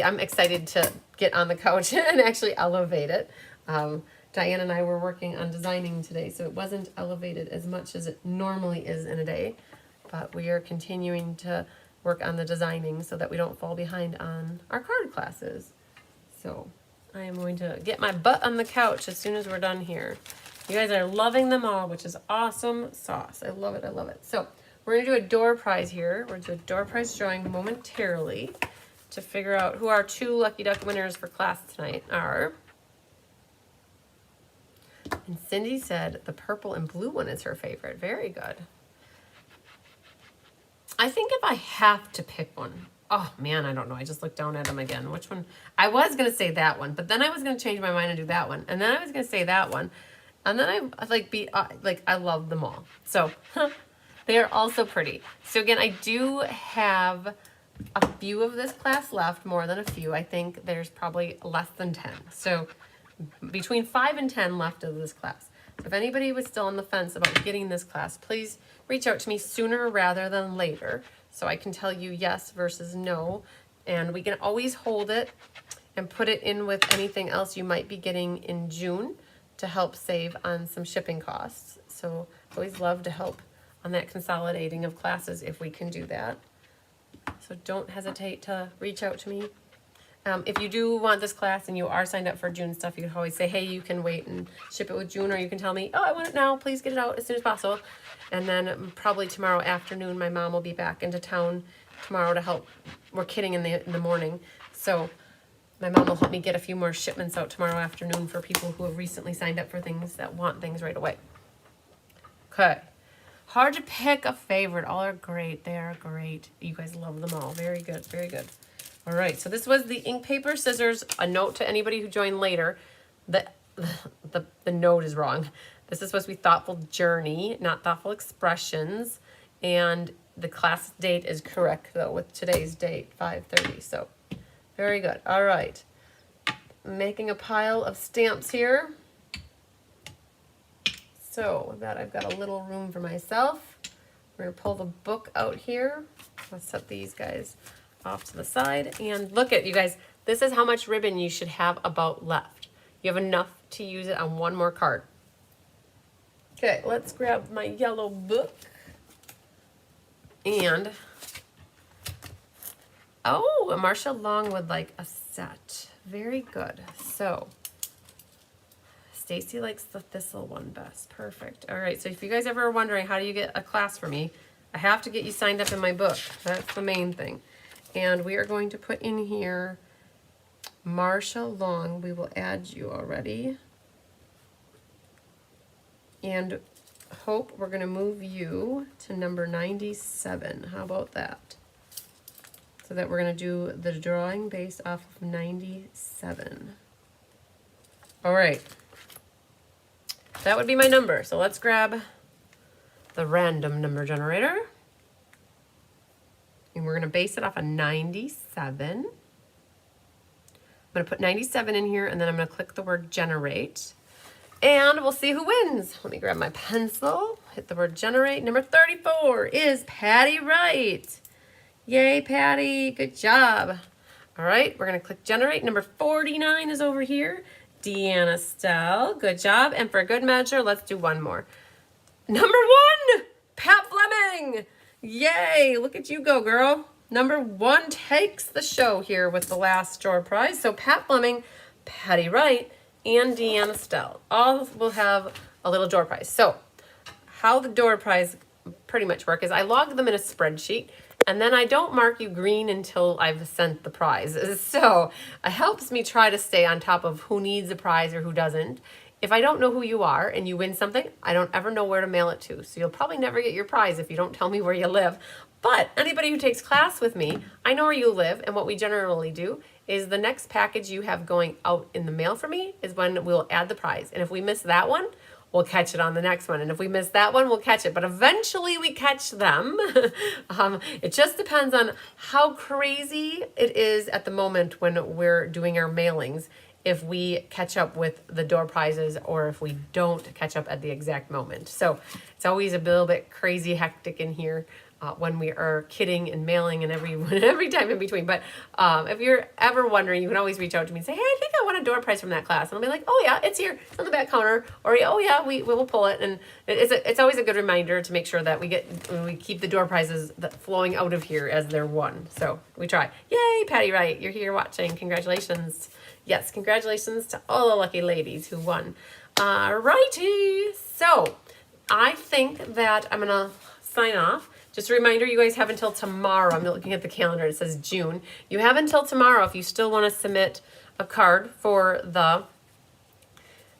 I'm excited to get on the couch and actually elevate it. Diane and I were working on designing today, so it wasn't elevated as much as it normally is in a day. But we are continuing to work on the designing so that we don't fall behind on our card classes. So I am going to get my butt on the couch as soon as we're done here. You guys are loving them all, which is awesome sauce. I love it. I love it. So we're going to do a door prize here. We're going to do a door prize drawing momentarily to figure out who our 2 Lucky Duck winners for class tonight are. And Cindy said the purple and blue one is her favorite. Very good. I think if I have to pick one, oh man, I don't know. I just looked down at them again. Which one? I was going to say that one, but then I was going to change my mind and do that one. And then I was going to say that one. And then I love them all. So they are also pretty. So again, I do have a few of this class left, more than a few. I think there's probably less than 10. So between 5 and 10 left of this class. So if anybody was still on the fence about getting this class, please reach out to me sooner rather than later so I can tell you yes versus no. And we can always hold it and put it in with anything else you might be getting in June to help save on some shipping costs. So I always love to help on that consolidating of classes if we can do that. So don't hesitate to reach out to me. If you do want this class and you are signed up for June stuff, you can always say, hey, you can wait and ship it with June, or you can tell me, oh, I want it now. Please get it out as soon as possible. And then probably tomorrow afternoon, my mom will be back into town tomorrow to help. We're kidding in the morning. So my mom will help me get a few more shipments out tomorrow afternoon for people who have recently signed up for things that want things right away. Okay. Hard to pick a favorite. All are great. They are great. You guys love them all. Very good. Very good. All right. So this was the ink, paper, scissors. A note to anybody who joined later. The note is wrong. This is supposed to be thoughtful journey, not thoughtful expressions. And the class date is correct, though, with today's date, 5:30. So very good. All right. Making a pile of stamps here. So with that, I've got a little room for myself. We're going to pull the book out here. Let's set these guys off to the side. And look at, you guys, this is how much ribbon you should have about left. You have enough to use it on one more card. Okay, let's grab my yellow book. And, oh, Marcia Long would like a set. Very good. So, Stacy likes the thistle one best. Perfect. All right, so if you guys ever are wondering how do you get a class for me, I have to get you signed up in my book. That's the main thing. And we are going to put in here Marcia Long. We will add you already. And Hope, we're going to move you to number 97. How about that? So that we're going to do the drawing based off of 97. All right. That would be my number. So let's grab the random number generator. And we're going to base it off of 97. I'm going to put 97 in here, and then I'm going to click the word generate. And we'll see who wins. Let me grab my pencil, hit the word generate. Number 34 is Patty Wright. Yay, Patty. Good job. All right, we're going to click generate. Number 49 is over here. Deanna Stell. Good job. And for good measure, let's do one more. Number 1, Pat Fleming. Yay. Look at you go, girl. Number 1 takes the show here with the last door prize. So Pat Fleming, Patty Wright, and Deanna Stell all will have a little door prize. So how the door prize pretty much work is I log them in a spreadsheet, and then I don't mark you green until I've sent the prizes. So it helps me try to stay on top of who needs a prize or who doesn't. If I don't know who you are and you win something, I don't ever know where to mail it to. So you'll probably never get your prize if you don't tell me where you live. But anybody who takes class with me, I know where you live, and what we generally do is the next package you have going out in the mail for me is when we'll add the prize. And if we miss that one, we'll catch it on the next one. And if we miss that one, we'll catch it. But eventually we catch them. It just depends on how crazy it is at the moment when we're doing our mailings, if we catch up with the door prizes or if we don't catch up at the exact moment. So it's always a little bit crazy hectic in here when we are kidding and mailing and every time in between. But if you're ever wondering, you can always reach out to me and say, hey, I think I want a door prize from that class. And I'll be like, oh yeah, it's here on the back counter. Or oh yeah, we will pull it. And it's always a good reminder to make sure that we keep the door prizes flowing out of here as they're won. So we try. Yay, Patty Wright, you're here watching. Congratulations. Yes, congratulations to all the lucky ladies who won. Righty. So I think that I'm gonna sign off. Just a reminder, you guys have until tomorrow. I'm looking at the calendar. It says June. You have until tomorrow if you still want to submit a card for the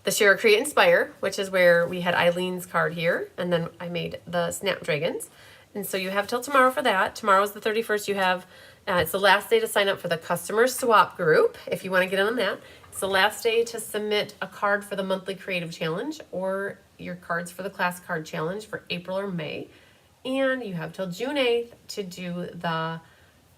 Share, Create, Inspire, which is where we had Eileen's card here, and then I made the Snapdragons. And so you have till tomorrow for that. Tomorrow's the 31st. You have, it's the last day to sign up for the customer swap group if you want to get in on that. It's the last day to submit a card for the monthly creative challenge or your cards for the class card challenge for April or May. And you have till June 8th to do the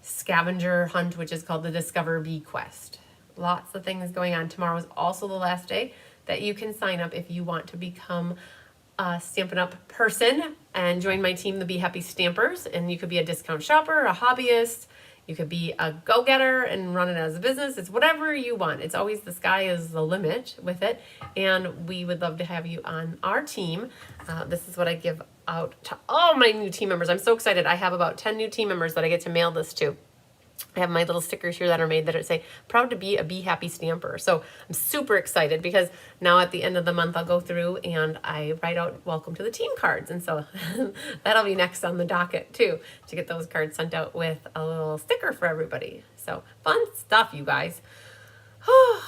scavenger hunt, which is called the Discover Bee Quest. Lots of things going on. Tomorrow is also the last day that you can sign up if you want to become a Stampin' Up! Person and join my team, the Be Happy Stampers. And you could be a discount shopper, a hobbyist. You could be a go-getter and run it as a business. It's whatever you want. It's always the sky is the limit with it. And we would love to have you on our team. This is what I give out to all my new team members. I'm so excited. I have about 10 new team members that I get to mail this to. I have my little stickers here that are made that say, proud to be a Be Happy Stamper. So I'm super excited because now at the end of the month, I'll go through and I write out welcome to the team cards. And so that'll be next on the docket too, to get those cards sent out with a little sticker for everybody. So fun stuff, you guys. All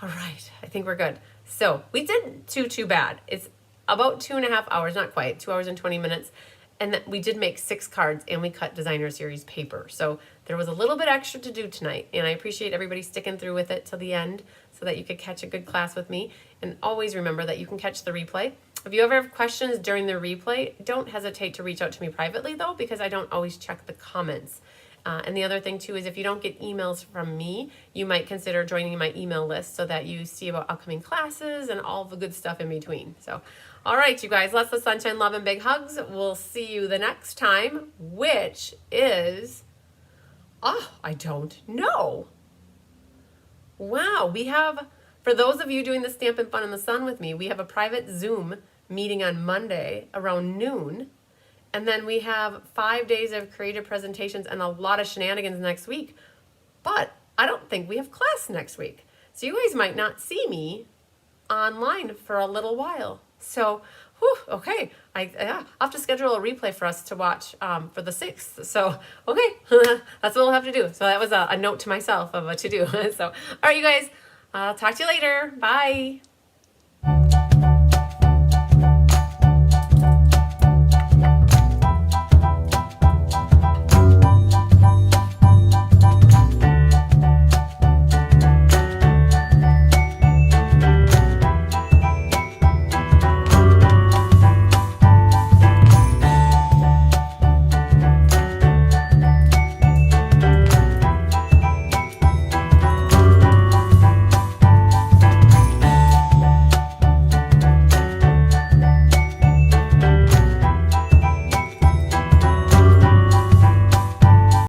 right, I think we're good. So we didn't do too bad. It's about 2.5 hours, not quite, 2 hours and 20 minutes. And we did make 6 cards and we cut designer series paper. So there was a little bit extra to do tonight. And I appreciate everybody sticking through with it till the end so that you could catch a good class with me. And always remember that you can catch the replay. If you ever have questions during the replay, don't hesitate to reach out to me privately though, because I don't always check the comments. And the other thing too is if you don't get emails from me, you might consider joining my email list so that you see about upcoming classes and all the good stuff in between. So, all right, you guys, lots of sunshine, love, and big hugs. We'll see you the next time, which is, I don't know. Wow, we have, for those of you doing the Stampin' Fun in the Sun with me, we have a private Zoom meeting on Monday around noon. And then we have 5 days of creative presentations and a lot of shenanigans next week. But I don't think we have class next week. So you guys might not see me online for a little while. So, okay, I'll have to schedule a replay for us to watch for the 6th. So, okay, that's what we'll have to do. So that was a note to myself of what to do. So, all right, you guys, I'll talk to you later. Bye.